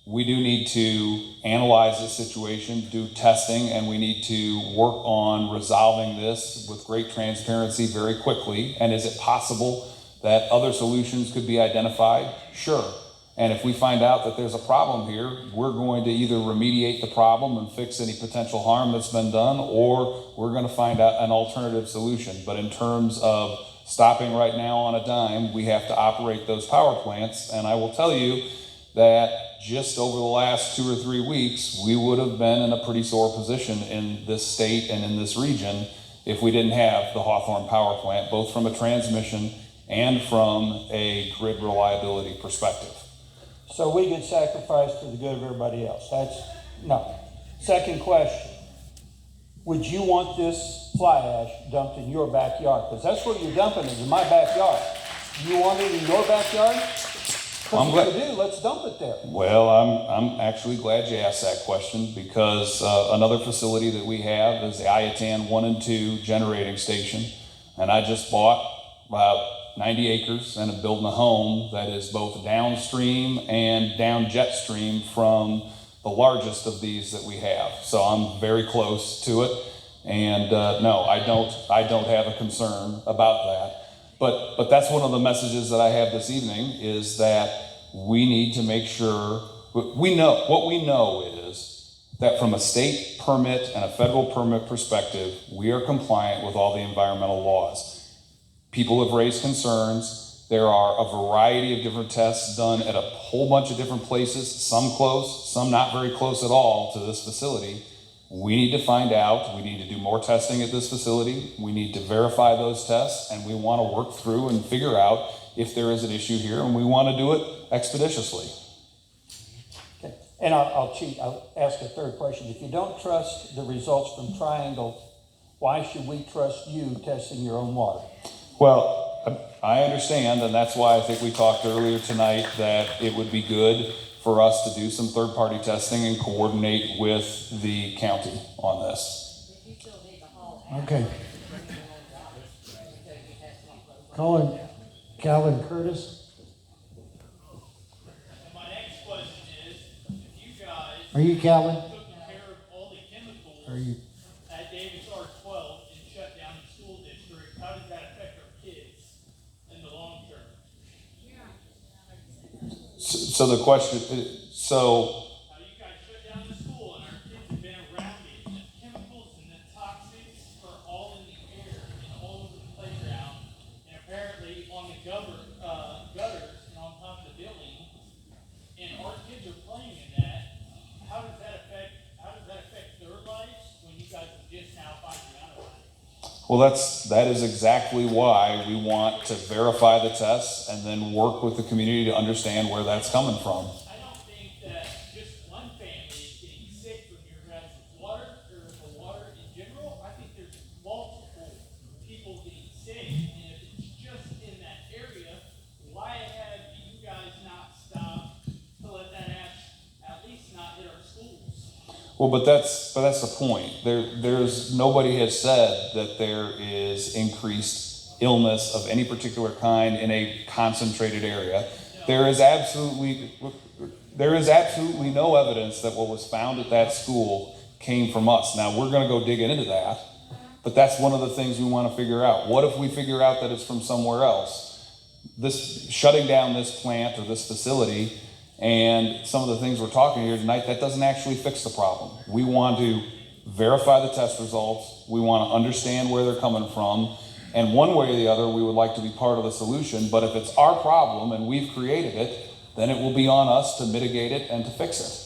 we do need to analyze this situation, do testing, and we need to work on resolving this with great transparency very quickly. And is it possible that other solutions could be identified? Sure. And if we find out that there's a problem here, we're going to either remediate the problem and fix any potential harm that's been done, or we're going to find out an alternative solution. But in terms of stopping right now on a dime, we have to operate those power plants. And I will tell you that just over the last 2 or 3 weeks, we would have been in a pretty sore position in this state and in this region if we didn't have the Hawthorne power plant, both from a transmission and from a grid reliability perspective.
So we get sacrificed for the good of everybody else. No. Second question. Would you want this fly ash dumped in your backyard? Because that's where you're dumping it, in my backyard. You want it in your backyard?
I'm glad.
If you do, let's dump it there.
Well, I'm actually glad you asked that question, because another facility that we have is the Iatan 1 and 2 generating station. And I just bought about 90 acres and am building a home that is both downstream and down jet stream from the largest of these that we have. So I'm very close to it. And no, I don't have a concern about that. But that's one of the messages that I have this evening, is that we need to make sure, what we know is that from a state permit and a federal permit perspective, we are compliant with all the environmental laws. People have raised concerns. There are a variety of different tests done at a whole bunch of different places, some close, some not very close at all to this facility. We need to find out, we need to do more testing at this facility, we need to verify those tests, and we want to work through and figure out if there is an issue here, and we want to do it expeditiously.
Okay. And I'll cheat, I'll ask a third question. If you don't trust the results from Triangle, why should we trust you testing your own water?
Well, I understand, and that's why I think we talked earlier tonight that it would be good for us to do some third-party testing and coordinate with the county on this.
Okay. Calvin Curtis.
My next question is, if you guys
Are you Calvin?
took care of all the chemicals
Are you?
at Davis R12 and shut down the school district, how does that affect our kids in the long term?
So the question, so
How you guys shut down the school and our kids have been around it, and the chemicals and the toxics are all in the air and all over the playground, and apparently on the gutters and on top of the building, and our kids are playing in that. How does that affect their lives when you guys are just now finding out about it?
well, that is exactly why we want to verify the tests and then work with the community to understand where that's coming from.
I don't think that just one family is getting sick from your guys' water or the water in general. I think there's multiple people getting sick, and if it's just in that area, why have you guys not stopped to let that ash at least not hit our schools?
Well, but that's the point. There's nobody has said that there is increased illness of any particular kind in a concentrated area. There is absolutely no evidence that what was found at that school came from us. Now, we're going to go dig into that, but that's one of the things we want to figure out. What if we figure out that it's from somewhere else? Shutting down this plant or this facility and some of the things we're talking here tonight, that doesn't actually fix the problem. We want to verify the test results. We want to understand where they're coming from. And one way or the other, we would like to be part of the solution. But if it's our problem and we've created it, then it will be on us to mitigate it and to fix it.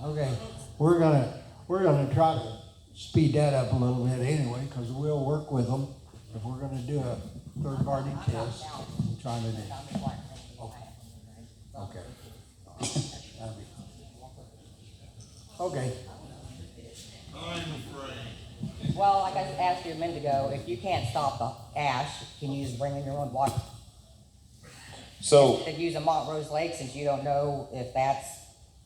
Okay. We're gonna try to speed that up a little bit anyway, because we'll work with them if we're gonna do a third-party test. I'm trying to do. Okay. Okay.
I'm afraid.
Well, like I asked you a minute ago, if you can't stop the ash, can you just bring in your own water?
So,
Instead of using Montrose Lake, since you don't know if that's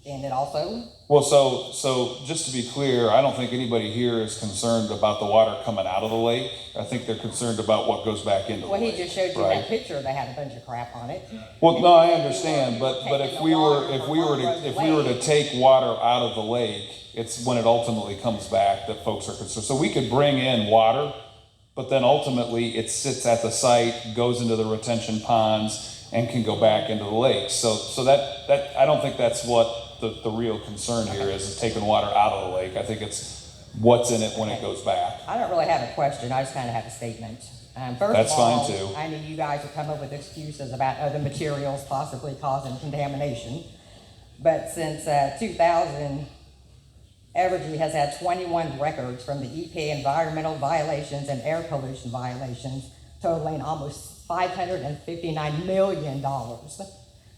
in it also?
well, so just to be clear, I don't think anybody here is concerned about the water coming out of the lake. I think they're concerned about what goes back into the
Well,
lake.
he just showed you
right?
that picture that had a bunch of crap on it.
Well, no, I understand, but if we were to take water out of the lake, it's when it ultimately comes back that folks are concerned. So we could bring in water, but then ultimately it sits at the site, goes into the retention ponds, and can go back into the lake. So that I don't think that's what the real concern here is taking water out of the lake. I think it's what's in it when it goes back.
I don't really have a question, I just kind of have a statement. First
That's
of all,
fine, too.
I know you guys have come up with excuses about other materials possibly causing contamination, but since 2000, Evergy has had 21 records from the EPA environmental violations and air pollution violations, totaling almost $559 million.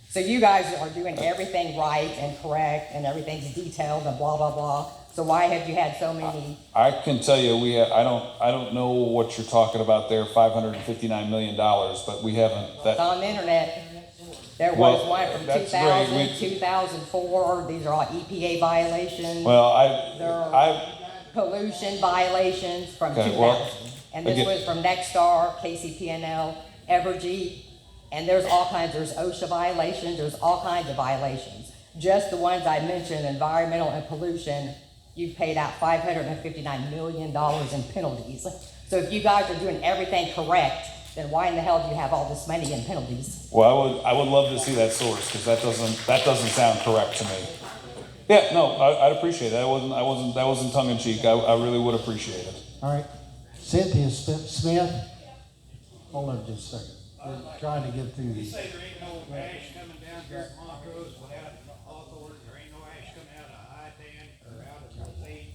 So you guys are doing everything right and correct, and everything's detailed and blah, blah, blah. So why have you had so many?
I can tell you, I don't know what you're talking about there, $559 million, but we haven't.
It's on the internet. There was one from 2000, 2004. These are all EPA violations.
Well,
there are pollution violations from 2000. And this was from Nexstar, KCP&L, Evergy, and there's all kinds. There's OSHA violations. There's all kinds of violations. Just the ones I mentioned, environmental and pollution, you've paid out $559 million in penalties. So if you guys are doing everything correct, then why in the hell do you have all this money in penalties?
Well, I would love to see that source, because that doesn't sound correct to me. Yeah, no, I'd appreciate that. That wasn't tongue in cheek. I really would appreciate it.
All right, Cynthia Smith, hold on just a second. We're trying to get through
You
these.
say there ain't no ash coming down here at Montrose without Hawthorne, there ain't no ash coming out of I-10 or out of the lake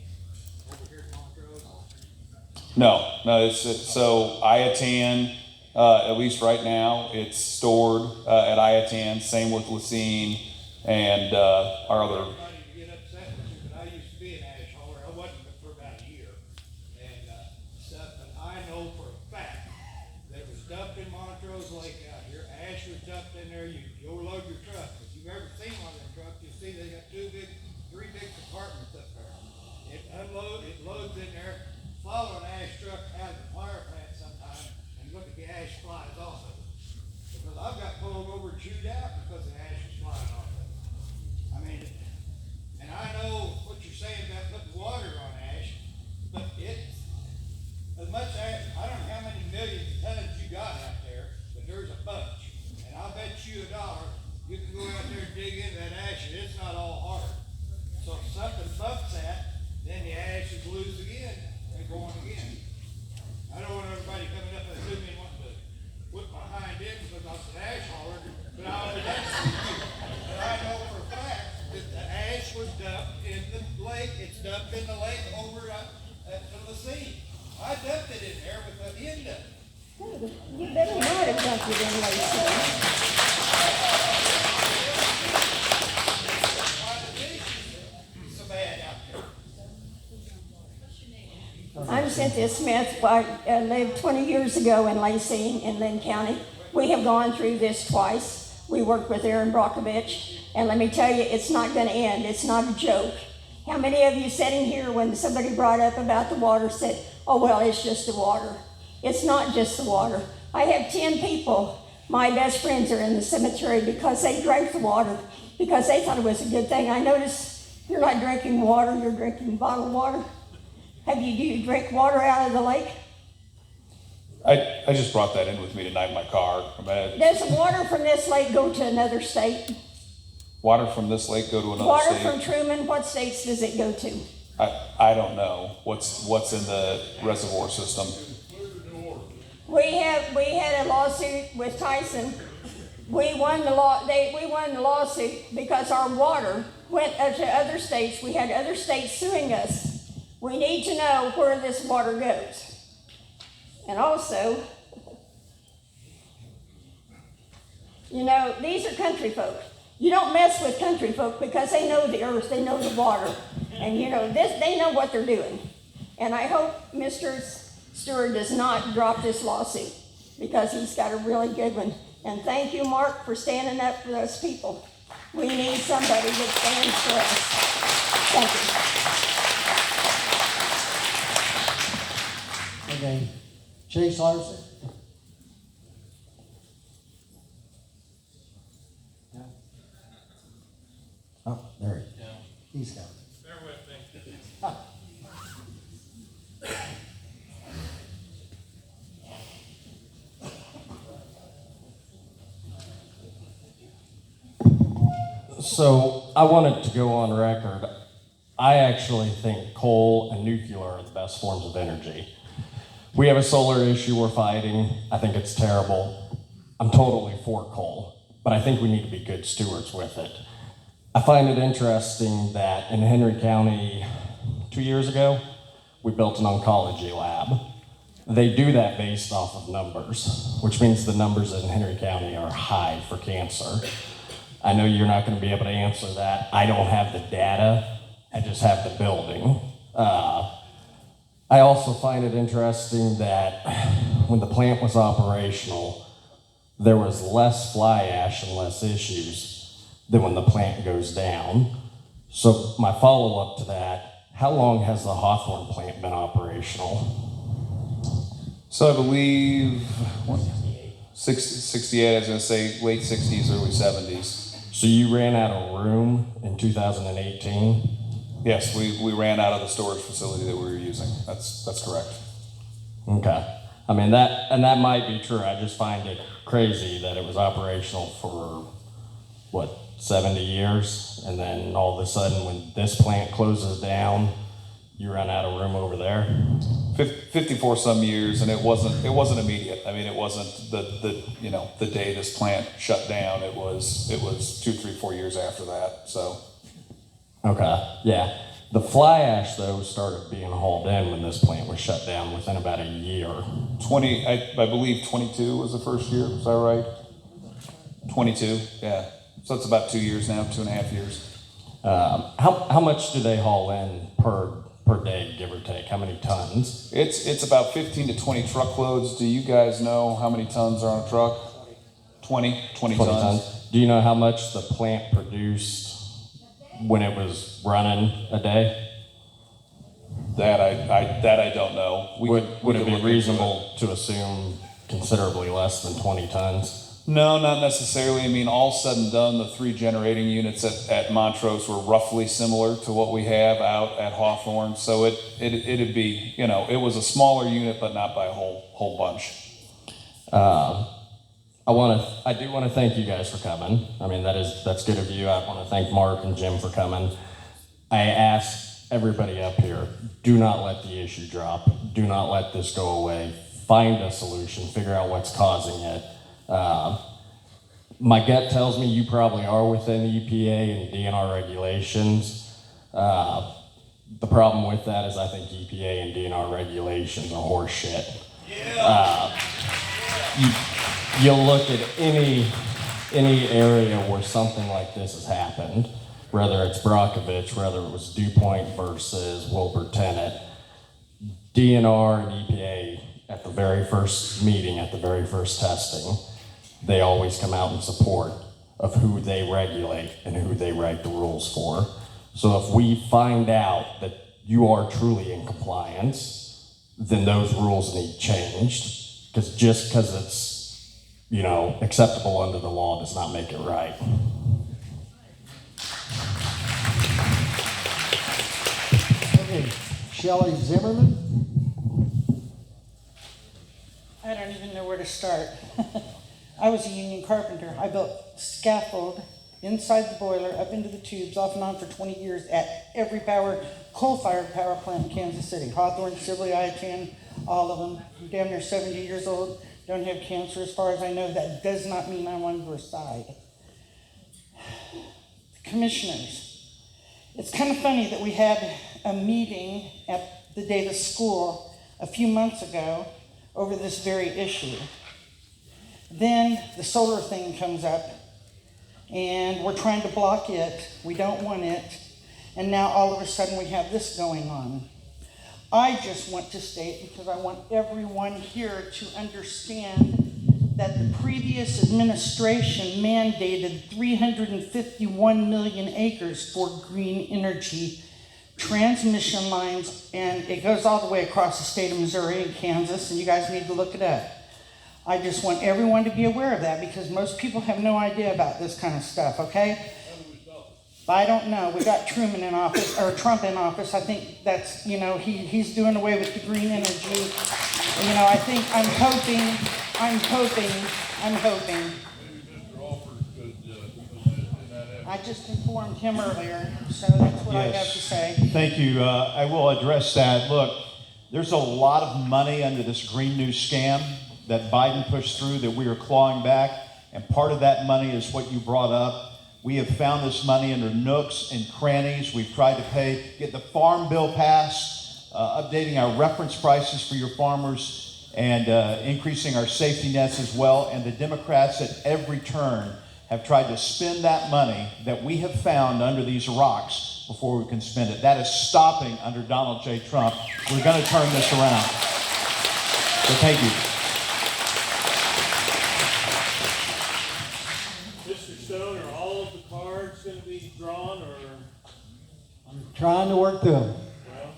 over here at Montrose?
No, so Iatan, at least right now, it's stored at Iatan. Same with Lacine and our other.
Get upset with you, but I used to be an ash hauler. I wasn't for about a year and stuff. But I know for a fact that it was dumped in Montrose Lake out here. Ash was dumped in there. You load your truck. If you've ever seen one of them trucks, you see they got three big compartments up there. It loads in there. Follow an ash truck out of the fire plant sometime and look at the ash flies off of it. Because I've got pulled over and chewed out because the ash was flying off of it. I mean, and I know what you're saying about putting water on ash, but it's as much ash, I don't know how many millions of tons you got out there, but there's a bunch. And I'll bet you $1, you can go out there and dig into that ash and it's not all hard. So if something bumps that, then the ash is loose again and going again. I don't want everybody coming up and assuming me wanting to whip behind it because I was an ash hauler, but I only done it. But I know for a fact that the ash was dumped in the lake. It's dumped in the lake over at the sea. I dumped it in there with the end of it.
You better not have dumped it in Lacey.
Why the fish is so bad out there?
I'm Cynthia Smith. I lived 20 years ago in Lacey in Lynn County. We have gone through this twice. We worked with Aaron Brockovich, and let me tell you, it's not going to end. It's not a joke. How many of you sitting here when somebody brought up about the water said, oh, well, it's just the water. It's not just the water. I have 10 people, my best friends are in the cemetery because they drank the water, because they thought it was a good thing. I noticed you're not drinking water, you're drinking bottled water. Do you drink water out of the lake?
I just brought that in with me tonight in my car.
Does the water from this lake go to another state?
Water from this lake go to another
Water
state?
from Truman, what states does it go to?
I don't know what's in the reservoir system.
We had a lawsuit with Tyson. We won the lawsuit because our water went to other states. We had other states suing us. We need to know where this water goes. And also, you know, these are country folk. You don't mess with country folk because they know the earth, they know the water. And you know, they know what they're doing. And I hope Mr. Stewart does not drop this lawsuit because he's got a really good one. And thank you, Mark, for standing up for those people. We need somebody that stands for us. Thank you.
Okay, Chase Larson. Oh, there he is. He's got it.
Bear with me.
So I wanted to go on record. I actually think coal and nuclear are the best forms of energy. We have a solar issue we're fighting. I think it's terrible. I'm totally for coal, but I think we need to be good stewards with it. I find it interesting that in Henry County, 2 years ago, we built an oncology lab. They do that based off of numbers, which means the numbers in Henry County are high for cancer. I know you're not going to be able to answer that. I don't have the data. I just have the building. I also find it interesting that when the plant was operational, there was less fly ash and less issues than when the plant goes down. So my follow-up to that, how long has the Hawthorne plant been operational?
So I believe 68, I was going to say late 60s, early 70s.
So you ran out of room in 2018?
Yes, we ran out of the storage facility that we were using. That's correct.
Okay. I mean, that might be true. I just find it crazy that it was operational for, 70 years? And then all of a sudden, when this plant closes down, you run out of room over there?
54 some years, and it wasn't immediate. I mean, it wasn't the day this plant shut down. It was 2, 3, 4 years after that. So.
Okay, yeah. The fly ash though started being hauled in when this plant was shut down within about a year.
I believe 22 was the first year. Is that right? 22, yeah. So it's about 2 years now, 2.5 years.
How much do they haul in per day, give or take? How many tons?
It's about 15 to 20 truckloads. Do you guys know how many tons are on a truck? 20 tons.
Do you know how much the plant produced when it was running a day?
That I don't know.
Would it be reasonable to assume considerably less than 20 tons?
No, not necessarily. I mean, all said and done, the 3 generating units at Montrose were roughly similar to what we have out at Hawthorne. So it'd be, it was a smaller unit, but not by a whole bunch.
I do want to thank you guys for coming. I mean, that's good of you. I want to thank Mark and Jim for coming. I ask everybody up here, do not let the issue drop. Do not let this go away. Find a solution. Figure out what's causing it. My gut tells me you probably are within the EPA and DNR regulations. The problem with that is I think EPA and DNR regulations are horse shit. You look at any area where something like this has happened, whether it's Brockovich, whether it was Dew Point versus Wilbur Tennant, DNR and EPA at the very first meeting, at the very first testing, they always come out in support of who they regulate and who they write the rules for. So if we find out that you are truly in compliance, then those rules need changed. Because just because it's acceptable under the law does not make it right.
Okay, Shelley Zimmerman.
I don't even know where to start. I was a union carpenter. I built scaffold inside the boiler, up into the tubes, off and on for 20 years at every coal-fired power plant in Kansas City. Hawthorne, Sibley, I-10, all of them. I'm damn near 70 years old, don't have cancer as far as I know. That does not mean I'm on your side. Commissioners, it's kind of funny that we had a meeting at the Davis School a few months ago over this very issue. Then the solar thing comes up, and we're trying to block it. We don't want it. And now all of a sudden we have this going on. I just want to state, because I want everyone here to understand that the previous administration mandated 351 million acres for green energy transmission lines, and it goes all the way across the state of Missouri and Kansas, and you guys need to look it up. I just want everyone to be aware of that, because most people have no idea about this kind of stuff, okay? I don't know. We got Trump in office. I think that's, he's doing away with the green energy. I think, I'm hoping.
Maybe Mr. Alford could position that
I just informed him earlier, so that's what I have to say.
Thank you. I will address that. Look, there's a lot of money under this Green New scam that Biden pushed through that we are clawing back, and part of that money is what you brought up. We have found this money under nooks and crannies. We've tried to get the farm bill passed, updating our reference prices for your farmers, and increasing our safety nets as well. And the Democrats at every turn have tried to spend that money that we have found under these rocks before we can spend it. That is stopping under Donald J. Trump. We're going to turn this around. So thank you.
Mr. Stone, are all of the cards going to be drawn, or?
I'm trying to work through them.
Well,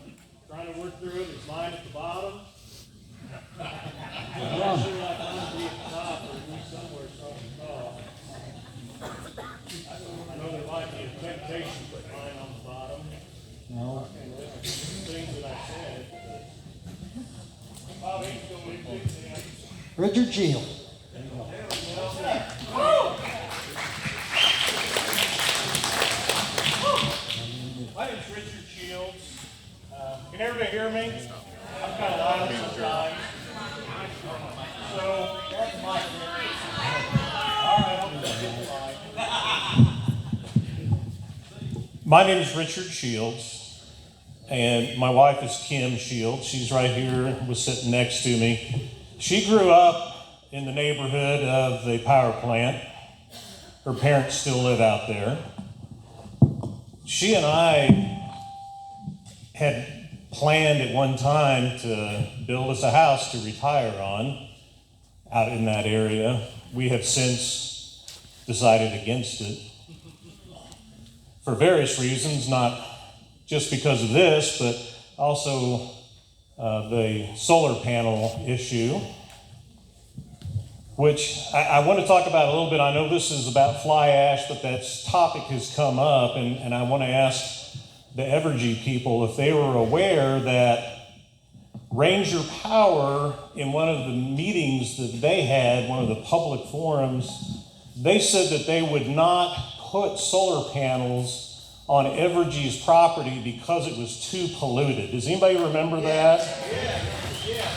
trying to work through it. Is mine at the bottom?
Yeah.
I'm not sure like mine will be at the top or at least somewhere across the top. I know there might be a temptation to put mine on the bottom.
No.
And with the things that I said. But Bob ain't going to do that.
Richard Shield.
My name's Richard Shields. Can everybody hear me? I'm kind of loud sometimes. So, that's my all right, I'll just get the mic. My name is Richard Shields, and my wife is Kim Shields. She's right here, was sitting next to me. She grew up in the neighborhood of the power plant. Her parents still live out there. She and I had planned at one time to build us a house to retire on out in that area. We have since decided against it for various reasons, not just because of this, but also the solar panel issue, which I want to talk about a little bit. I know this is about fly ash, but that topic has come up, and I want to ask the Evergy people if they were aware that Ranger Power, in one of the meetings that they had, one of the public forums, they said that they would not put solar panels on Evergy's property because it was too polluted. Does anybody remember that? Yeah.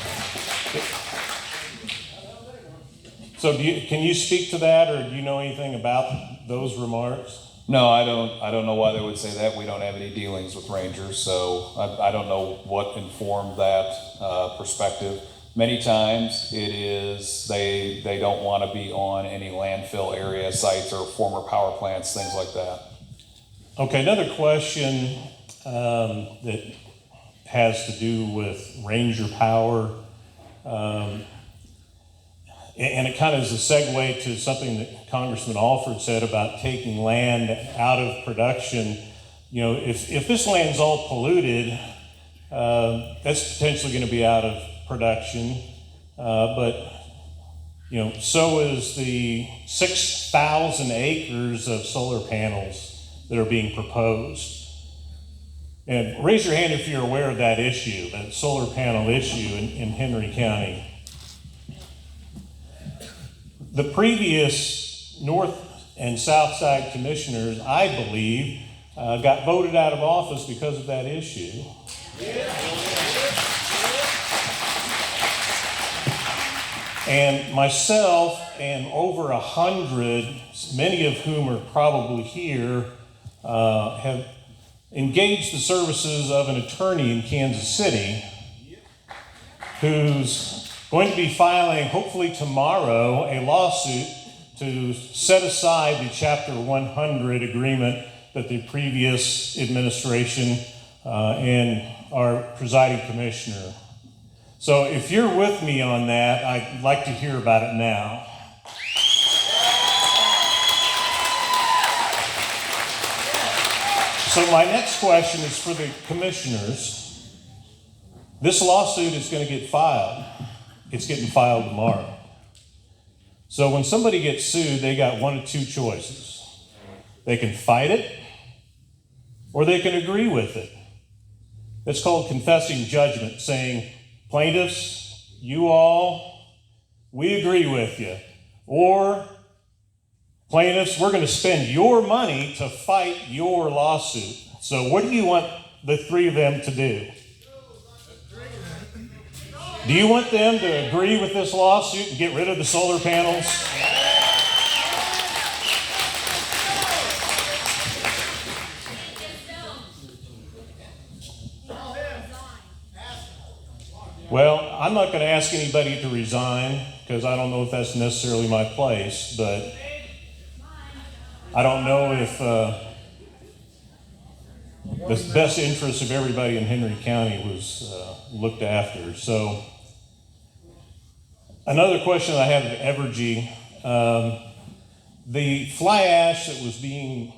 So can you speak to that, or do you know anything about those remarks?
No, I don't know why they would say that. We don't have any dealings with Rangers, so I don't know what informed that perspective. Many times it is they don't want to be on any landfill area sites or former power plants, things like that.
Okay, another question that has to do with Ranger Power. And it kind of is a segue to something that Congressman Alford said about taking land out of production. You know, if this land's all polluted, that's potentially going to be out of production. But, you know, so is the 6,000 acres of solar panels that are being proposed. And raise your hand if you're aware of that issue, that solar panel issue in Henry County. The previous North and South Side commissioners, I believe, got voted out of office because of that issue. And myself and over 100, many of whom are probably here, have engaged the services of an attorney in Kansas City who's going to be filing, hopefully tomorrow, a lawsuit to set aside the Chapter 100 agreement that the previous administration and our presiding commissioner. So if you're with me on that, I'd like to hear about it now. So my next question is for the commissioners. This lawsuit is going to get filed. It's getting filed tomorrow. So when somebody gets sued, they got one of two choices. They can fight it, or they can agree with it. It's called confessing judgment, saying, plaintiffs, you all, we agree with you. Or
Plaintiffs, we're going to spend your money to fight your lawsuit. So what do you want the three of them to do? Do you want them to agree with this lawsuit and get rid of the solar panels? Well, I'm not going to ask anybody to resign because I don't know if that's necessarily my place, but I don't know if the best interest of everybody in Henry County was looked after. So another question I have of Evergy, the fly ash that was being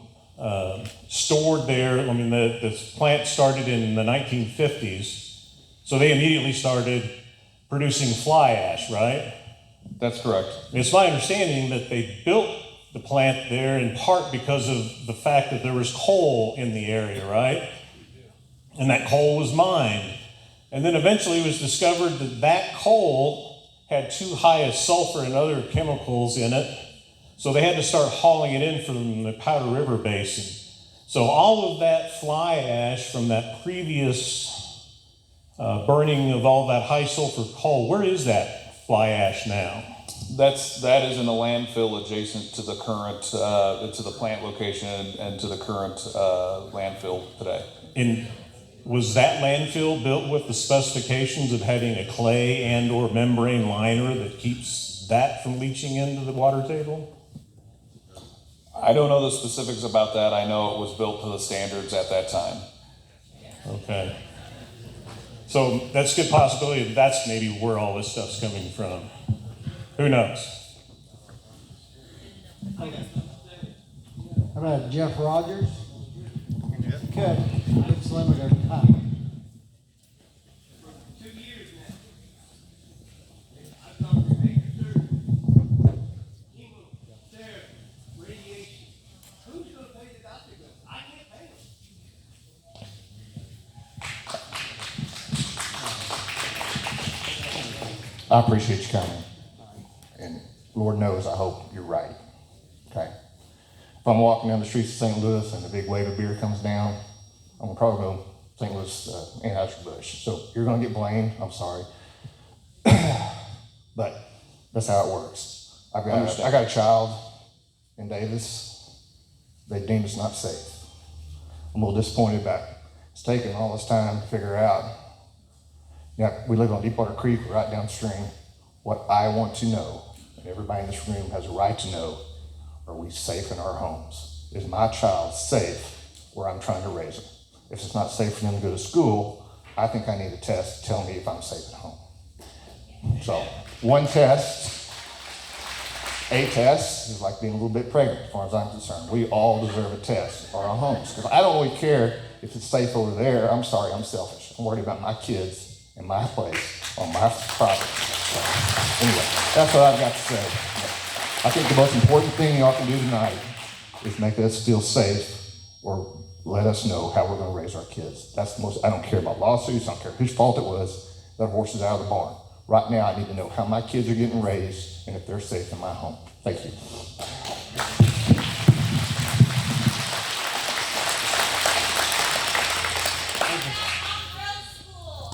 stored there, I mean, the plant started in the 1950s. So they immediately started producing fly ash, right?
That's correct.
It's my understanding that they built the plant there in part because of the fact that there was coal in the area, right? And that coal was mined. And then eventually it was discovered that that coal had too high a sulfur and other chemicals in it. So they had to start hauling it in from the Powder River Basin. So all of that fly ash from that previous burning of all that high sulfur coal, where is that fly ash now?
That is in a landfill adjacent to the current, to the plant location and to the current landfill today.
And was that landfill built with the specifications of having a clay and or membrane liner that keeps that from leaching into the water table?
I don't know the specifics about that. I know it was built to the standards at that time.
Okay. So that's a good possibility that that's maybe where all this stuff's coming from. Who knows?
How about Jeff Rogers? Good. It's limited time.
I appreciate you coming. And Lord knows I hope you're right. Okay? If I'm walking down the streets of St. Louis and a big wave of beer comes down, I'm gonna probably go St. Louis Anheuser-Busch. So you're gonna get blamed, I'm sorry. But that's how it works. I got a child in Davis. They deemed us not safe. I'm a little disappointed about it. It's taken all this time to figure out. Yeah, we live on Deepwater Creek, right downstream. What I want to know, and everybody in this room has a right to know, are we safe in our homes? Is my child safe where I'm trying to raise them? If it's not safe for them to go to school, I think I need a test to tell me if I'm safe at home. So, one test, a test is like being a little bit pregnant as far as I'm concerned. We all deserve a test for our homes. Because I don't really care if it's safe over there. I'm sorry, I'm selfish. I'm worried about my kids in my place, on my property. So, anyway, that's what I've got to say. I think the most important thing y'all can do tonight is make us feel safe or let us know how we're going to raise our kids. That's the most, I don't care about lawsuits, I don't care whose fault it was, that horse is out of the barn. Right now, I need to know how my kids are getting raised and if they're safe in my home. Thank you.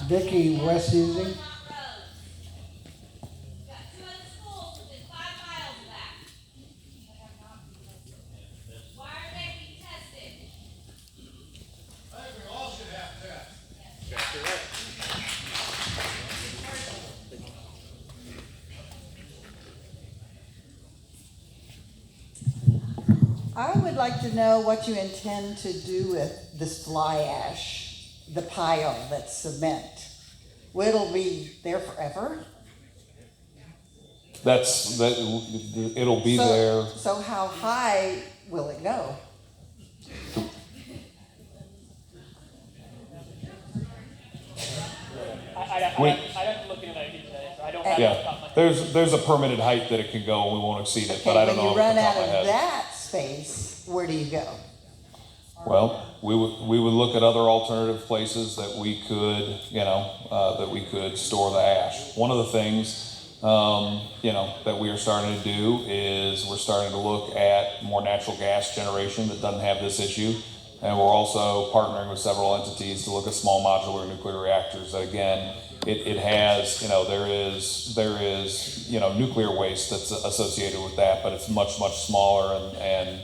Vicki Westhuesing.
I would like to know what you intend to do with this fly ash, the pile that's cement. Will it be there forever?
It'll be there.
So how high will it go?
I'd have to look into that detail. I don't have it off the top of my head.
There's a permitted height that it can go, and we won't exceed it, but I don't know.
When you
off
run
the top
out
of my
of
head.
that space, where do you go?
Well, we would look at other alternative places that we could, that we could store the ash. One of the things that we are starting to do is we're starting to look at more natural gas generation that doesn't have this issue. And we're also partnering with several entities to look at small modular nuclear reactors that, again, it has, there is nuclear waste that's associated with that, but it's much, much smaller, and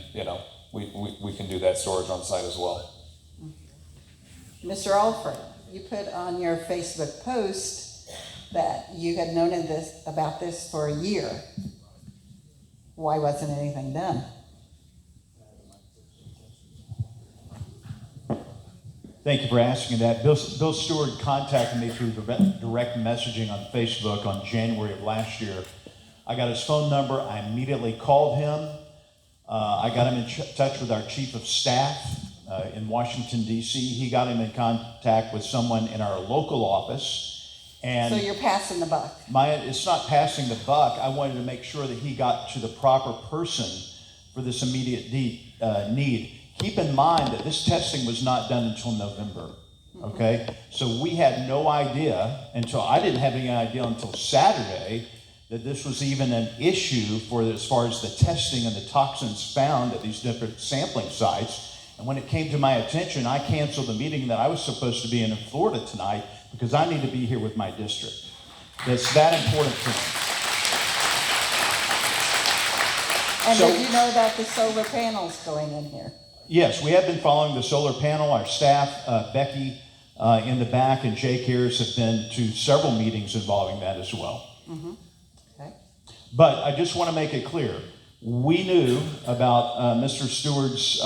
we can do that storage on site as well.
Mr. Alford, you put on your Facebook post that you had known about this for a year. Why wasn't anything done?
Thank you for asking that. Bill Stewart contacted me through direct messaging on Facebook on January of last year. I got his phone number. I immediately called him. I got him in touch with our chief of staff in Washington, D.C. He got him in contact with someone in our local office. And
so you're passing the buck.
It's not passing the buck. I wanted to make sure that he got to the proper person for this immediate need. Keep in mind that this testing was not done until November, okay? So we had no idea I didn't have any idea until Saturday that this was even an issue as far as the testing and the toxins found at these different sampling sites. And when it came to my attention, I canceled the meeting that I was supposed to be in Florida tonight because I need to be here with my district. That's that important to me.
And did you know about the solar panels going in here?
Yes, we have been following the solar panel. Our staff, Becky in the back and Jake Harris, have been to several meetings involving that as well.
Mm-hmm. Okay.
But I just want to make it clear, we knew about Mr. Stewart's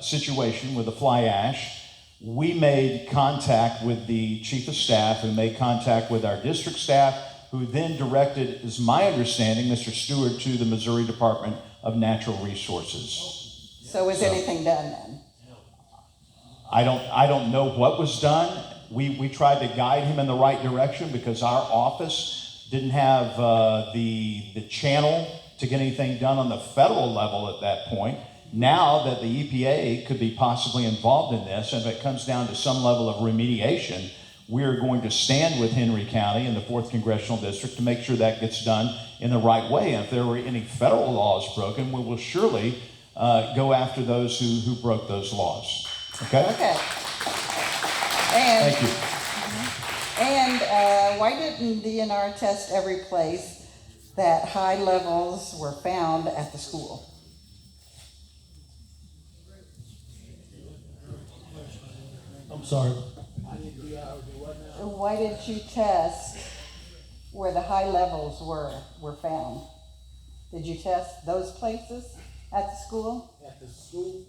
situation with the fly ash. We made contact with the chief of staff, who made contact with our district staff, who then directed, is my understanding, Mr. Stewart to the Missouri Department of Natural Resources.
So was anything done then?
I don't know what was done. We tried to guide him in the right direction because our office didn't have the channel to get anything done on the federal level at that point. Now that the EPA could be possibly involved in this, and if it comes down to some level of remediation, we're going to stand with Henry County and the 4th Congressional District to make sure that gets done in the right way. And if there were any federal laws broken, we will surely go after those who broke those laws. Okay?
Okay. And,
thank you.
And why didn't DNR test every place that high levels were found at the school?
I'm sorry.
Why didn't you test where the high levels were found? Did you test those places at the school?
At the school,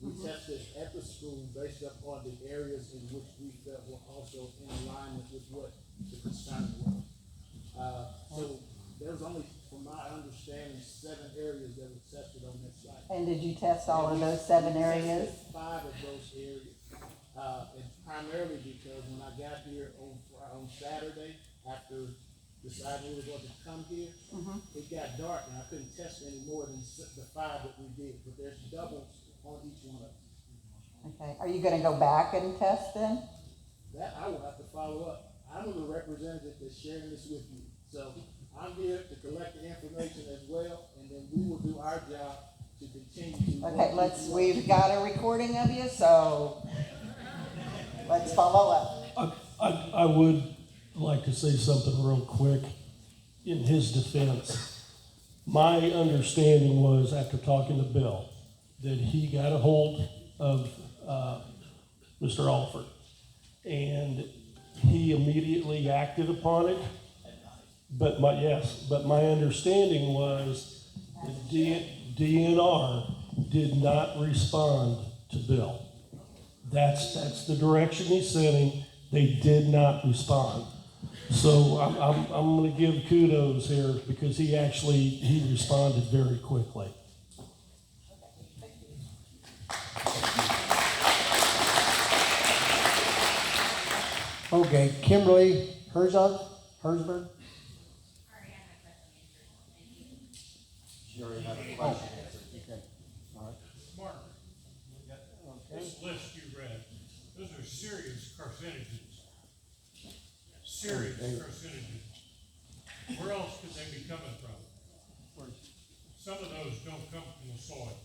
we tested at the school based upon the areas in which we felt were also in alignment with what the concern was. So there was only, from my understanding, 7 areas that were tested on that site.
And did you test all of those 7 areas?
5 of those areas. And primarily because when I got here on Saturday, after deciding we were going to come here, it got dark and I couldn't test any more than the 5 that we did. But there's doubles on each one of them.
Okay. Are you going to go back and test then?
That I will have to follow up. I'm the representative that's sharing this with you. So I'm here to collect the information as well, and then we will do our job to continue to.
Okay, we've got a recording of you, so let's follow up.
I would like to say something real quick in his defense. My understanding was, after talking to Bill, that he got a hold of Mr. Alford, and he immediately acted upon it. But my understanding was that DNR did not respond to Bill. That's the direction he's sending. They did not respond. So I'm going to give kudos here because he responded very quickly.
Okay, Kimberly Herzberg.
She already had a question answered.
Okay, all right.
Mark, this list you read, those are serious carcinogens. Serious carcinogens. Where else could they be coming from? Some of those don't come from the soil.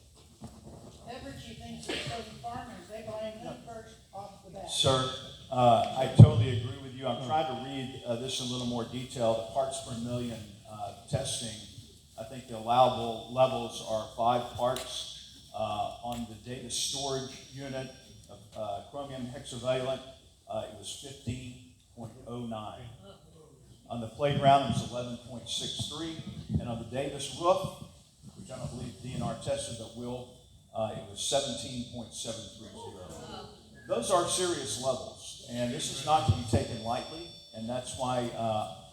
Evergy thinks it's those farmers, they blame them first off the bat.
Sir, I totally agree with you. I'm trying to read this in a little more detail. The parts per million testing, I think the allowable levels are 5 parts. On the data storage unit of chromium hexavalent, it was 15.09. On the playground, it was 11.63. And on the Davis roof, which I don't believe DNR tested, but will, it was 17.730. Those are serious levels, and this is not to be taken lightly, and that's why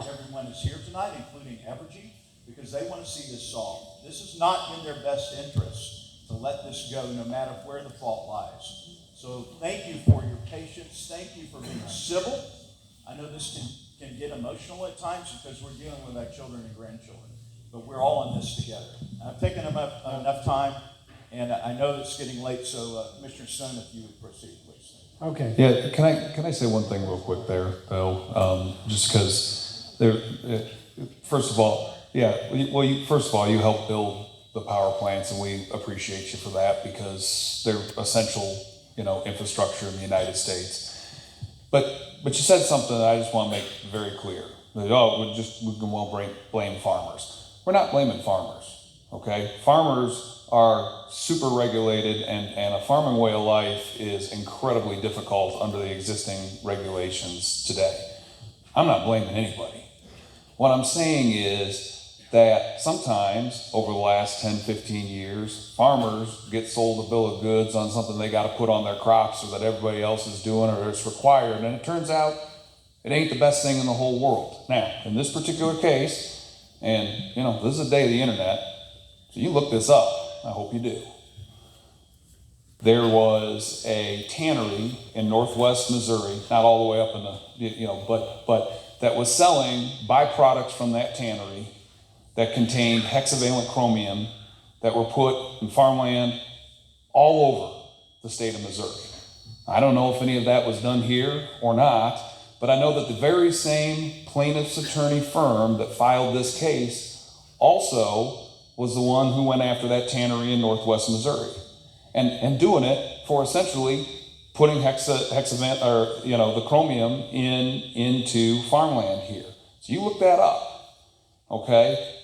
everyone is here tonight, including Evergy, because they want to see this solved. This is not in their best interest to let this go, no matter where the fault lies. So thank you for your patience. Thank you for being civil. I know this can get emotional at times because we're dealing with our children and grandchildren, but we're all in this together. I've taken enough time, and I know it's getting late, so Commissioner Stone, if you would proceed, please.
Okay.
Yeah, can I say one thing real quick there, Bill? Just because there, first of all, first of all, you helped build the power plants, and we appreciate you for that because they're essential, infrastructure in the United States. But you said something that I just want to make very clear. That, we won't blame farmers. We're not blaming farmers, okay? Farmers are super regulated, and a farming way of life is incredibly difficult under the existing regulations today. I'm not blaming anybody. What I'm saying is that sometimes over the last 10, 15 years, farmers get sold a bill of goods on something they got to put on their crops or that everybody else is doing or it's required, and it turns out it ain't the best thing in the whole world. Now, in this particular case, and this is the day of the internet, so you look this up. I hope you do. There was a tannery in northwest Missouri, not all the way up in the, but that was selling byproducts from that tannery that contained hexavalent chromium that were put in farmland all over the state of Missouri. I don't know if any of that was done here or not, but I know that the very same plaintiff's attorney firm that filed this case also was the one who went after that tannery in northwest Missouri, and doing it for essentially putting the chromium into farmland here. So you look that up, okay?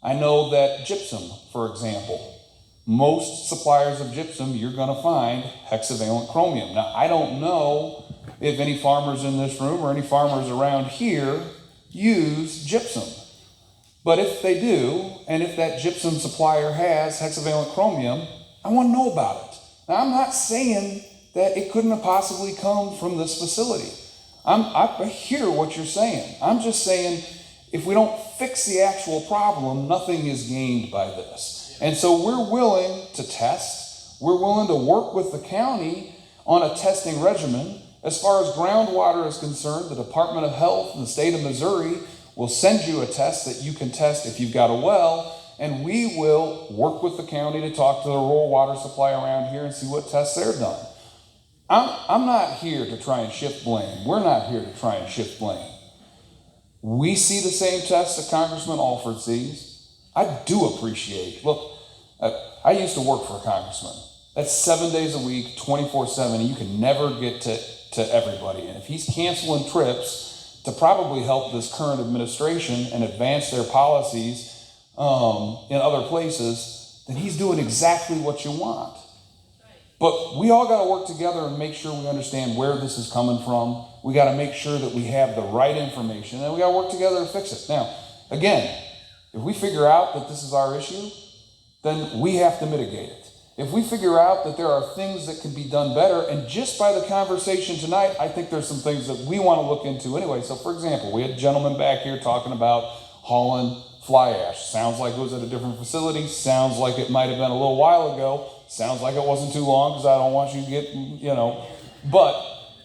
I know that gypsum, for example, most suppliers of gypsum, you're going to find hexavalent chromium. Now, I don't know if any farmers in this room or any farmers around here use gypsum. But if they do, and if that gypsum supplier has hexavalent chromium, I want to know about it. Now, I'm not saying that it couldn't have possibly come from this facility. I hear what you're saying. I'm just saying if we don't fix the actual problem, nothing is gained by this. And so we're willing to test. We're willing to work with the county on a testing regimen. As far as groundwater is concerned, the Department of Health in the state of Missouri will send you a test that you can test if you've got a well, and we will work with the county to talk to the rural water supply around here and see what tests they're done. I'm not here to try and shift blame. We're not here to try and shift blame. We see the same tests that Congressman Alford sees. I do appreciate, look, I used to work for a congressman. That's 7 days a week, 24/7, and you can never get to everybody. And if he's canceling trips to probably help this current administration and advance their policies in other places, then he's doing exactly what you want. But we all got to work together and make sure we understand where this is coming from. We got to make sure that we have the right information, and we got to work together to fix it. Now, again, if we figure out that this is our issue, then we have to mitigate it. If we figure out that there are things that can be done better, and just by the conversation tonight, I think there's some things that we want to look into anyway. So, for example, we had a gentleman back here talking about hauling fly ash. Sounds like it was at a different facility. Sounds like it might have been a little while ago. Sounds like it wasn't too long because I don't want you to get, But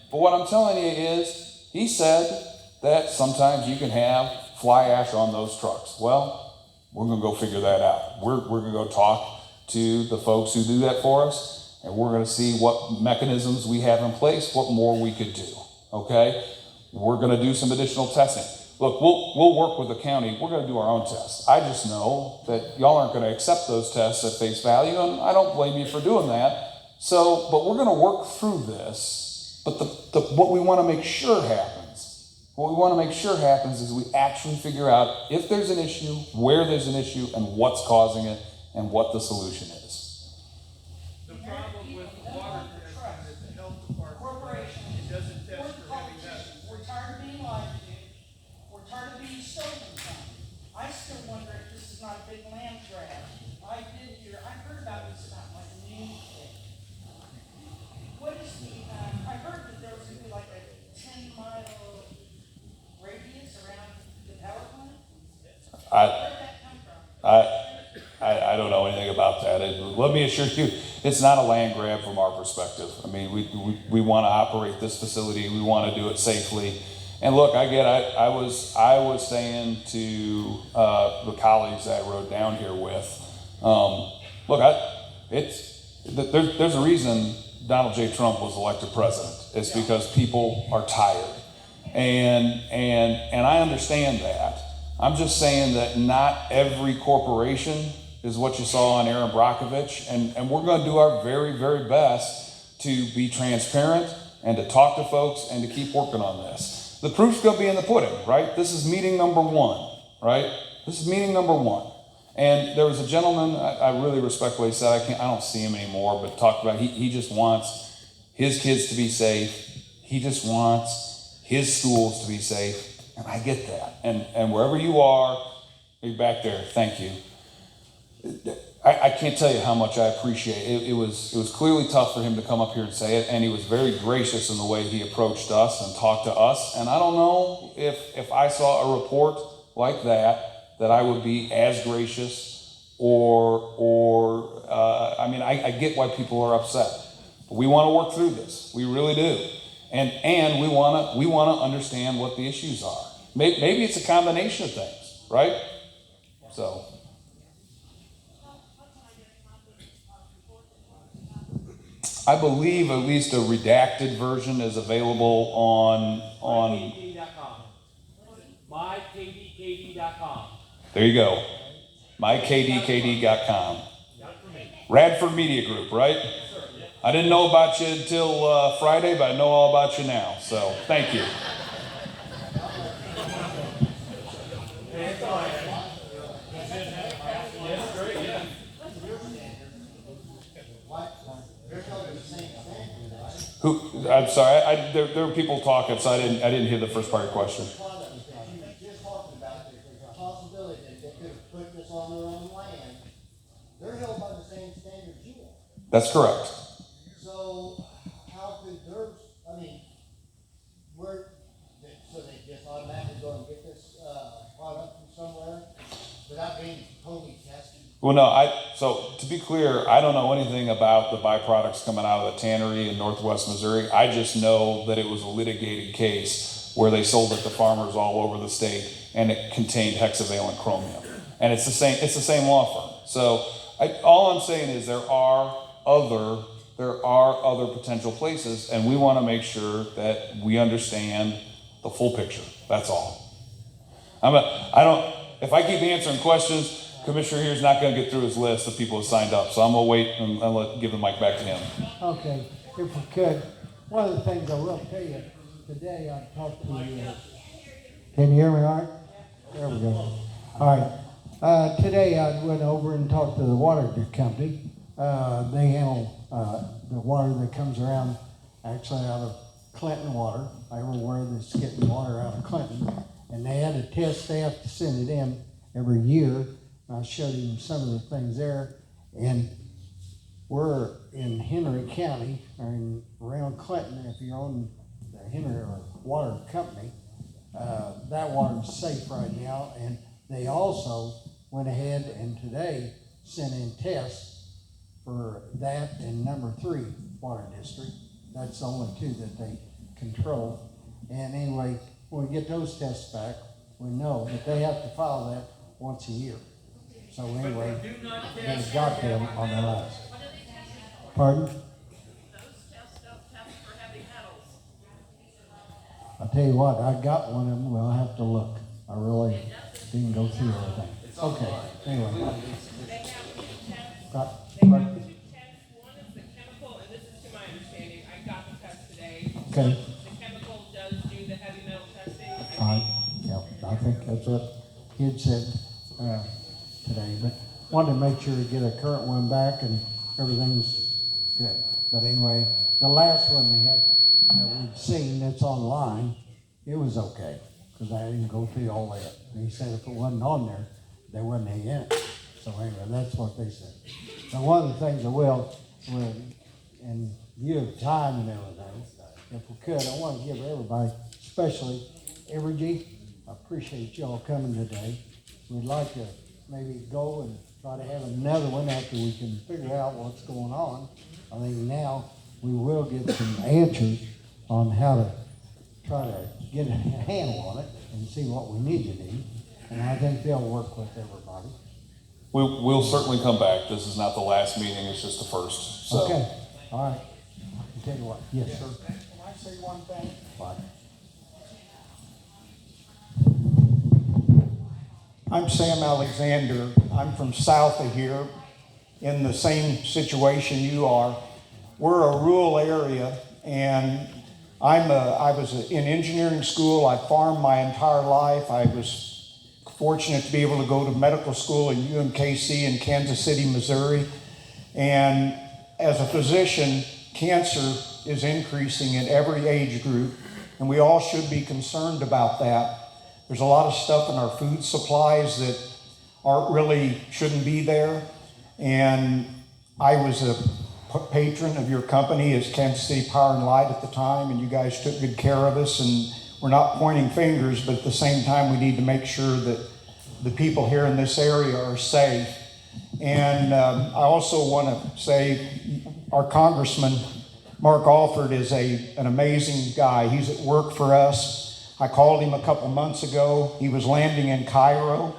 what I'm telling you is, he said that sometimes you can have fly ash on those trucks. Well, we're going to go figure that out. We're going to go talk to the folks who do that for us, and we're going to see what mechanisms we have in place, what more we could do, okay? We're going to do some additional testing. look, we'll work with the county. We're gonna do our own tests. I just know that y'all aren't gonna accept those tests at face value, and I don't blame you for doing that. So, but we're gonna work through this. But what we wanna make sure happens is we actually figure out if there's an issue, where there's an issue, and what's causing it, and what the solution is.
The problem with the water connection is the health department, it doesn't test for heavy metals.
We're tired of being lied to. We're tired of being stolen from. I still wonder if this is not a big land grab. I heard about this about like a news thing. What is I heard that there was gonna be like a 10-mile radius around the power plant. Where did that come from?
I don't know anything about that. Let me assure you, it's not a land grab from our perspective. I mean, we want to operate this facility. We want to do it safely. And look, I was saying to the colleagues that I rode down here with, look, there's a reason Donald J. Trump was elected president. It's because people are tired, and I understand that. I'm just saying that not every corporation is what you saw on Aaron Brockovich, and we're going to do our very, very best to be transparent and to talk to folks and to keep working on this. The proof's going to be in the pudding, right? This is meeting number 1, right? This is meeting number 1. And there was a gentleman, I really respect what he said. I don't see him anymore, but talked about he just wants his kids to be safe. He just wants his schools to be safe. And I get that. And wherever you are, be back there. Thank you. I can't tell you how much I appreciate it. It was clearly tough for him to come up here and say it, and he was very gracious in the way he approached us and talked to us. And I don't know if I saw a report like that I would be as gracious or I mean, I get why people are upset. But we want to work through this. We really do. And we want to understand what the issues are. Maybe it's a combination of things, right? So. I believe at least a redacted version is available on
MyKDKD.com. MyKDKD.com.
There you go. MyKDKD.com. Radford Media Group, right? I didn't know about you until Friday, but I know all about you now. So thank you. I'm sorry. There were people talking, so I didn't hear the first part of your question.
Just talking about this, there's a possibility that they could have put this on their own land. They're held by the same standards you are.
That's correct.
So how could theirs? I mean, so they just automatically go and get this product from somewhere without being totally tested?
Well, no, so to be clear, I don't know anything about the byproducts coming out of the tannery in Northwest Missouri. I just know that it was a litigated case where they sold it to farmers all over the state, and it contained hexavalent chromium. And it's the same law firm. So all I'm saying is there are other potential places, and we want to make sure that we understand the full picture. That's all. If I keep answering questions, Commissioner here is not going to get through his list of people who signed up, so I'm going to wait and give the mic back to him.
Okay, if we could, one of the things I will tell you, today I talked to can you hear me all right? There we go. All right. Today I went over and talked to the water company. They handle the water that comes around, actually out of Clinton water, everywhere that's getting water out of Clinton. And they had a test, they have to send it in every year. I showed him some of the things there, and we're in Henry County, or around Clinton. If you're on the Henry Water Company, that water's safe right now, and they also went ahead and today sent in tests for that and number 3 water district. That's the only 2 that they control. And anyway, when we get those tests back, we know that they have to file that once a year. So anyway, they got them on the last. Pardon? I'll tell you what, I got one of them. We'll have to look. I really didn't go through everything. Okay, anyway. Got,
One is the chemical, and this is to my understanding, I got the test today.
Okay.
The chemical does do the heavy metal testing.
I think that's what he had said today, but wanted to make sure to get a current one back and everything's good. But anyway, the last one they had that we'd seen that's online, it was okay because I didn't go through all that. And he said if it wasn't on there, there wasn't any in it. So anyway, that's what they said. Now one of the things I will, and you have time and everything, if we could, I want to give everybody, especially Evergy, I appreciate y'all coming today. We'd like to maybe go and try to have another one after we can figure out what's going on. I think now we will get some answers on how to try to get a handle on it and see what we need to do. And I think they'll work with everybody.
We'll certainly come back. This is not the last meeting, it's just the first, so.
Okay, all right. I'll tell you what, yes, sir.
Can I say one thing?
Fine.
I'm Sam Alexander. I'm from south of here, in the same situation you are. We're a rural area, and I was in engineering school. I farmed my entire life. I was fortunate to be able to go to medical school at UMKC in Kansas City, Missouri. And as a physician, cancer is increasing in every age group, and we all should be concerned about that. There's a lot of stuff in our food supplies that shouldn't be there. And I was a patron of your company as Kansas City Power and Light at the time, and you guys took good care of us, and we're not pointing fingers, but at the same time we need to make sure that the people here in this area are safe. And I also want to say our Congressman Mark Alford is an amazing guy. He's at work for us. I called him a couple months ago. He was landing in Cairo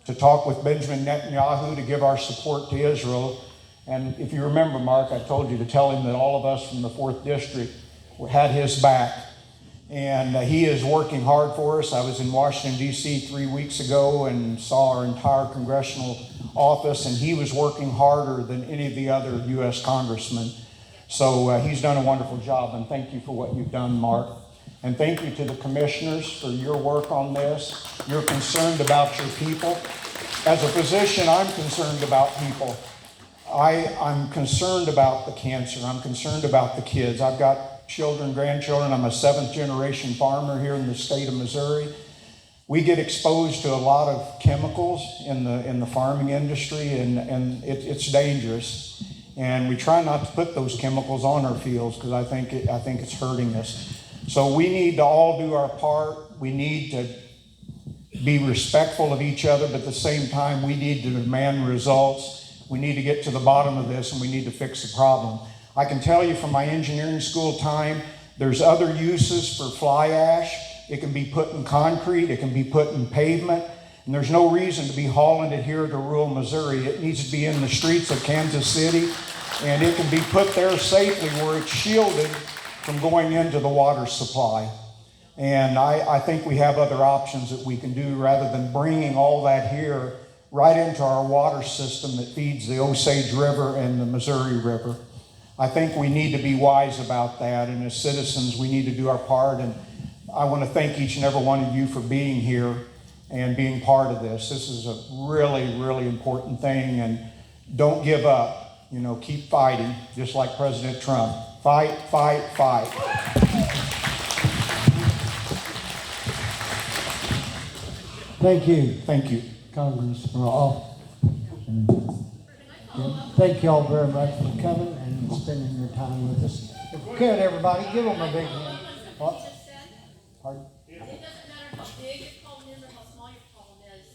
to talk with Benjamin Netanyahu to give our support to Israel. And if you remember, Mark, I told you to tell him that all of us from the 4th District had his back. And he is working hard for us. I was in Washington, D.C. 3 weeks ago and saw our entire congressional office, and he was working harder than any of the other U.S. congressmen. So he's done a wonderful job, and thank you for what you've done, Mark. And thank you to the commissioners for your work on this. You're concerned about your people. As a physician, I'm concerned about people. I'm concerned about the cancer. I'm concerned about the kids. I've got children, grandchildren. I'm a 7th generation farmer here in the state of Missouri. We get exposed to a lot of chemicals in the farming industry, and it's dangerous. And we try not to put those chemicals on our fields because I think it's hurting us. So we need to all do our part. We need to be respectful of each other, but at the same time, we need to demand results. We need to get to the bottom of this, and we need to fix the problem. I can tell you from my engineering school time, there's other uses for fly ash. It can be put in concrete, it can be put in pavement, and there's no reason to be hauling it here to rural Missouri. It needs to be in the streets of Kansas City, and it can be put there safely where it's shielded from going into the water supply. And I think we have other options that we can do rather than bringing all that here right into our water system that feeds the Osage River and the Missouri River. I think we need to be wise about that, and as citizens, we need to do our part. And I want to thank each and every one of you for being here and being part of this. This is a really, really important thing, and don't give up. You know, keep fighting, just like President Trump. Fight, fight, fight.
Thank you.
Thank you.
Congressman All. Thank you all very much for coming and spending your time with us. If you could, everybody, give them a big hand. What? Pardon?
It doesn't matter how big your problem is or how small your problem is.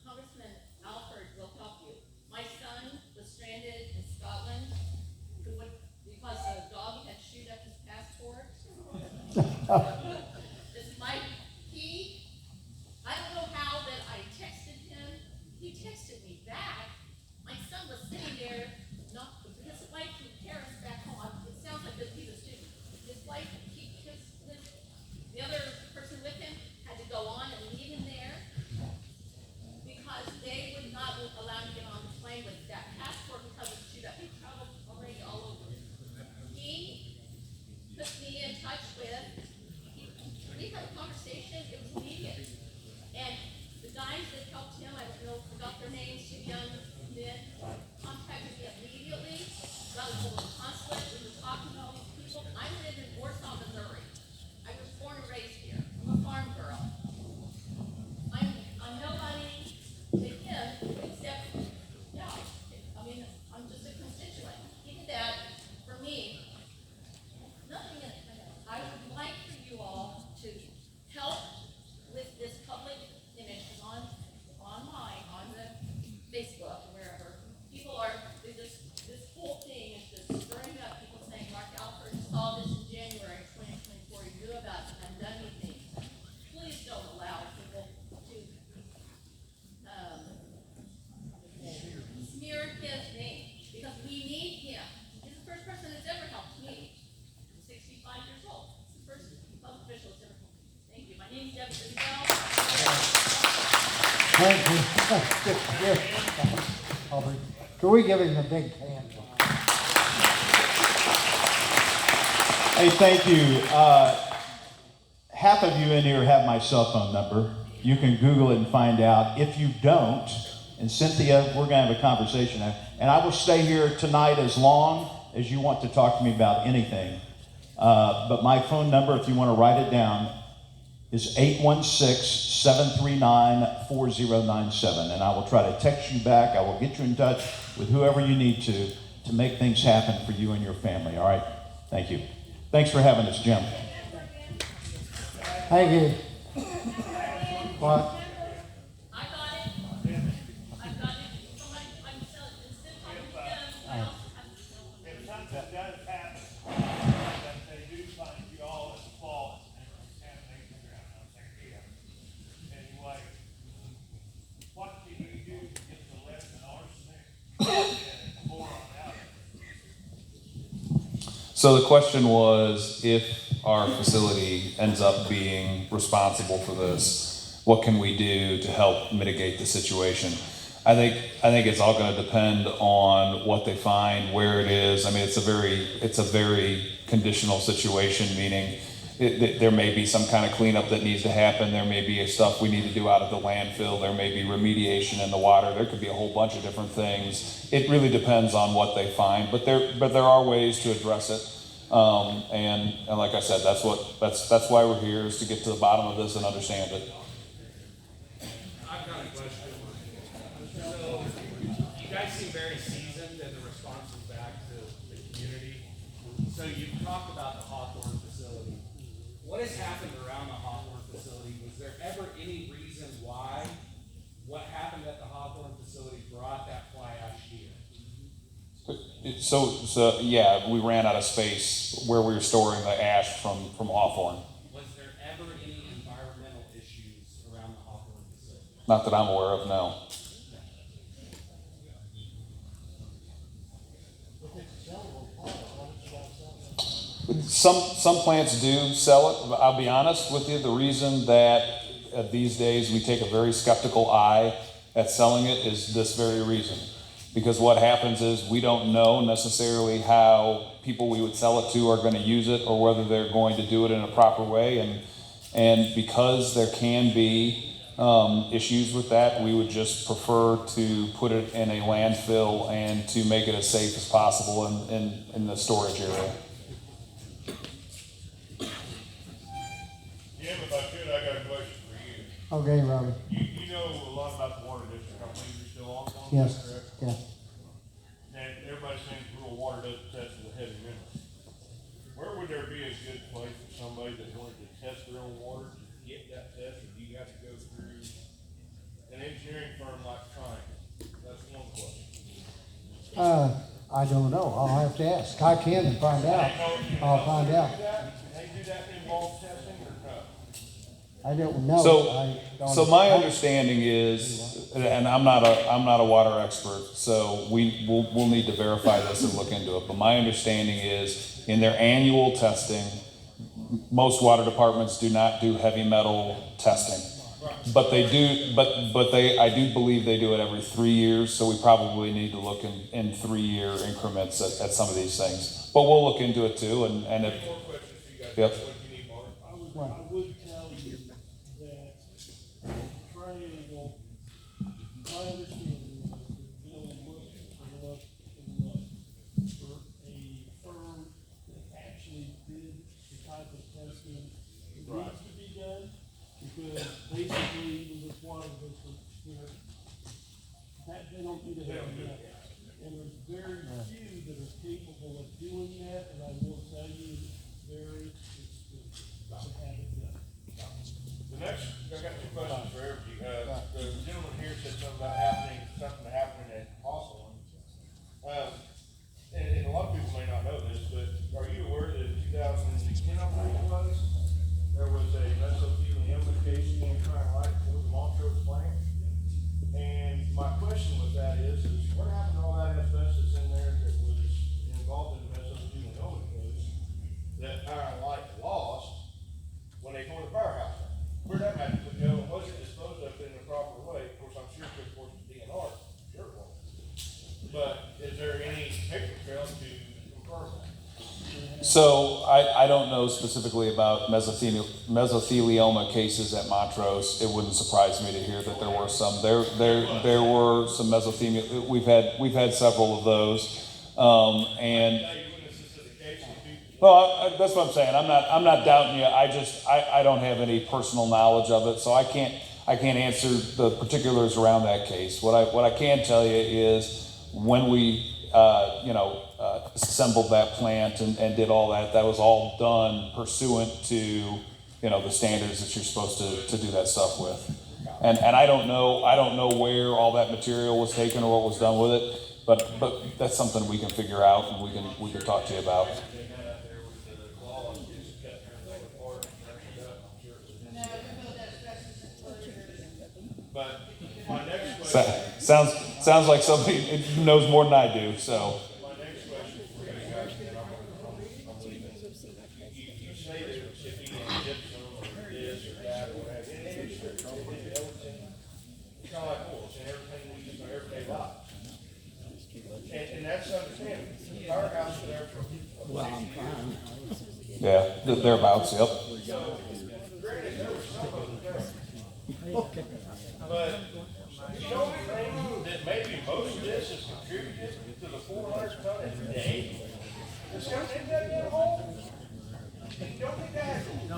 Congressman Alford will help you. My son was stranded in Scotland because a dog had chewed up his passport. I don't know how that I texted him. He texted me back. My son was sitting there, his wife from Paris back home. It sounds like he's a student. His wife, the other
Aubrey, can we give him a big hand?
Hey, thank you. Half of you in here have my cell phone number. You can Google it and find out. If you don't, and Cynthia, we're going to have a conversation. And I will stay here tonight as long as you want to talk to me about anything. But my phone number, if you want to write it down, is 816-739-4097. And I will try to text you back. I will get you in touch with whoever you need to make things happen for you and your family. All right? Thank you. Thanks for having us, Jim.
Thank you. What?
If something does happen, that they do find you all as flawless and contaminate the ground, I'm saying, yeah. Anyway, what can you do to get the lead and arsenic and boron out of it?
So the question was, if our facility ends up being responsible for this, what can we do to help mitigate the situation? I think it's all going to depend on what they find, where it is. I mean, it's a very conditional situation, meaning there may be some kind of cleanup that needs to happen. There may be stuff we need to do out of the landfill. There may be remediation in the water. There could be a whole bunch of different things. It really depends on what they find, but there are ways to address it. And like I said, that's why we're here, is to get to the bottom of this and understand it.
I've got a question. So, you guys seem very seasoned in the responses back to the community. So you've talked about the Hawthorne facility. What has happened around the Hawthorne facility? Was there ever any reason why what happened at the Hawthorne facility brought that fly ash here?
So yeah, we ran out of space where we were storing the ash from Hawthorne.
Was there ever any environmental issues around the Hawthorne facility?
Not that I'm aware of, no. Some plants do sell it. I'll be honest with you, the reason that these days we take a very skeptical eye at selling it is this very reason. Because what happens is we don't know necessarily how people we would sell it to are going to use it, or whether they're going to do it in a proper way. And because there can be issues with that, we would just prefer to put it in a landfill and to make it as safe as possible in the storage area.
Jim, if I could, I got a question for you.
Okay, Robbie.
You know a lot about the water district. I believe you're still on one,
Yes,
correct?
yeah.
And everybody's saying rural water doesn't test for the heavy minerals. Where would there be a good place for somebody that wanted to test their own water to get that test, or do you have to go through an engineering firm like Triangle? That's one question.
I don't know. I'll have to ask. I can find out. I'll find out.
Can they do that involved testing or no?
I don't know.
So my understanding is, and I'm not a water expert, so we'll need to verify this and look into it. But my understanding is, in their annual testing, most water departments do not do heavy metal testing, but they do. I do believe they do it every 3 years. So we probably need to look in 3-year increments at some of these things. But we'll look into it too. And if yep.
I would tell you that Triangle, my understanding is that they'll look for a firm that actually did the type of testing that needs to be done, because basically with this water district, that they don't do the heavy metal. And there's very few that are capable of doing that, and I will tell you, it's very expensive to have it done.
The next, I got 2 questions for everybody. The gentleman here said something about something happening at Hawthorne. And a lot of people may not know this, but are you aware that in 2010, I believe it was, there was a mesothelioma case in Triangle Heights, it was a Montrose plant. And my question with that is what happened to all that asbestos in there that was involved in
So I don't know specifically about mesothelioma cases at Montrose. It wouldn't surprise me to hear that there were some. There were some mesothelioma. We've had several of those, and well, that's what I'm saying. I'm not doubting you. I don't have any personal knowledge of it, so I can't answer the particulars around that case. What I can tell you is when we assembled that plant and did all that, that was all done pursuant to the standards that you're supposed to do that stuff with. And I don't know where all that material was taken or what was done with it, but that's something we can figure out and we can talk to you about.
But my next question.
Sounds like somebody who knows more than I do, so.
My next question for you guys, and you say that if you need gypsum or this or that or whatever, it's kind of like oil, it's in everything we use in our everyday lives. And that's understandable. Our house is there for 6 years.
Yeah, thereabouts, yep.
So, granted, there was some of it there. But you don't think that maybe most of this is contributed to the 400 ton a day? Is that that hole? You don't think that has no.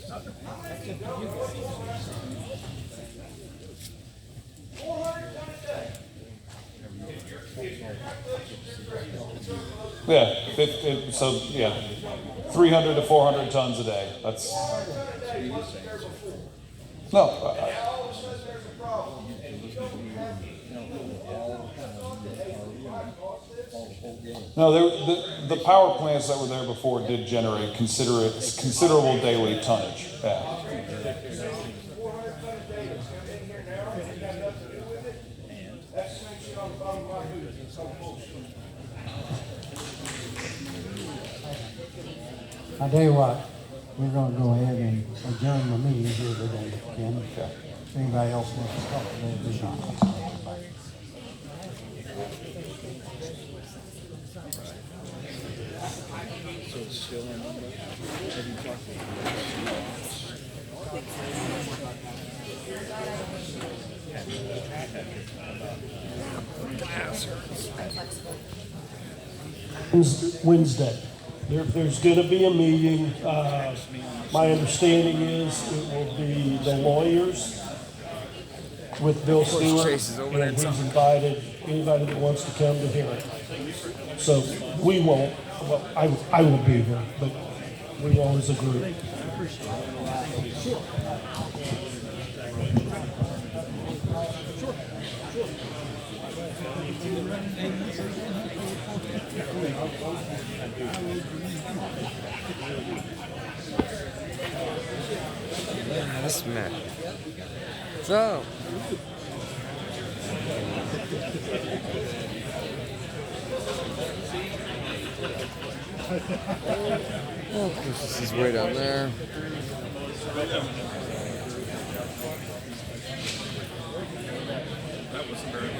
How many can go? 400 ton a day. If your calculations are correct.
Yeah, so 300 to 400 tons a day. That's.
400 ton a day wasn't there before.
No.
And now all of a sudden there's a problem, and you don't have
No, the power plants that were there before did generate considerable daily tonnage. Yeah.
I tell you what, we're gonna go ahead and adjourn the meeting here today, Ken. If anybody else wants to talk, they'll be on.
So it's still in, have you talked to
Wednesday. There's going to be a meeting. My understanding is it will be the lawyers with Bill Stewart, and he's invited anybody that wants to come to hear it. So we won't. Well, I will be here, but we won't as a group.
This man. So. Oh, this is way down there. That was very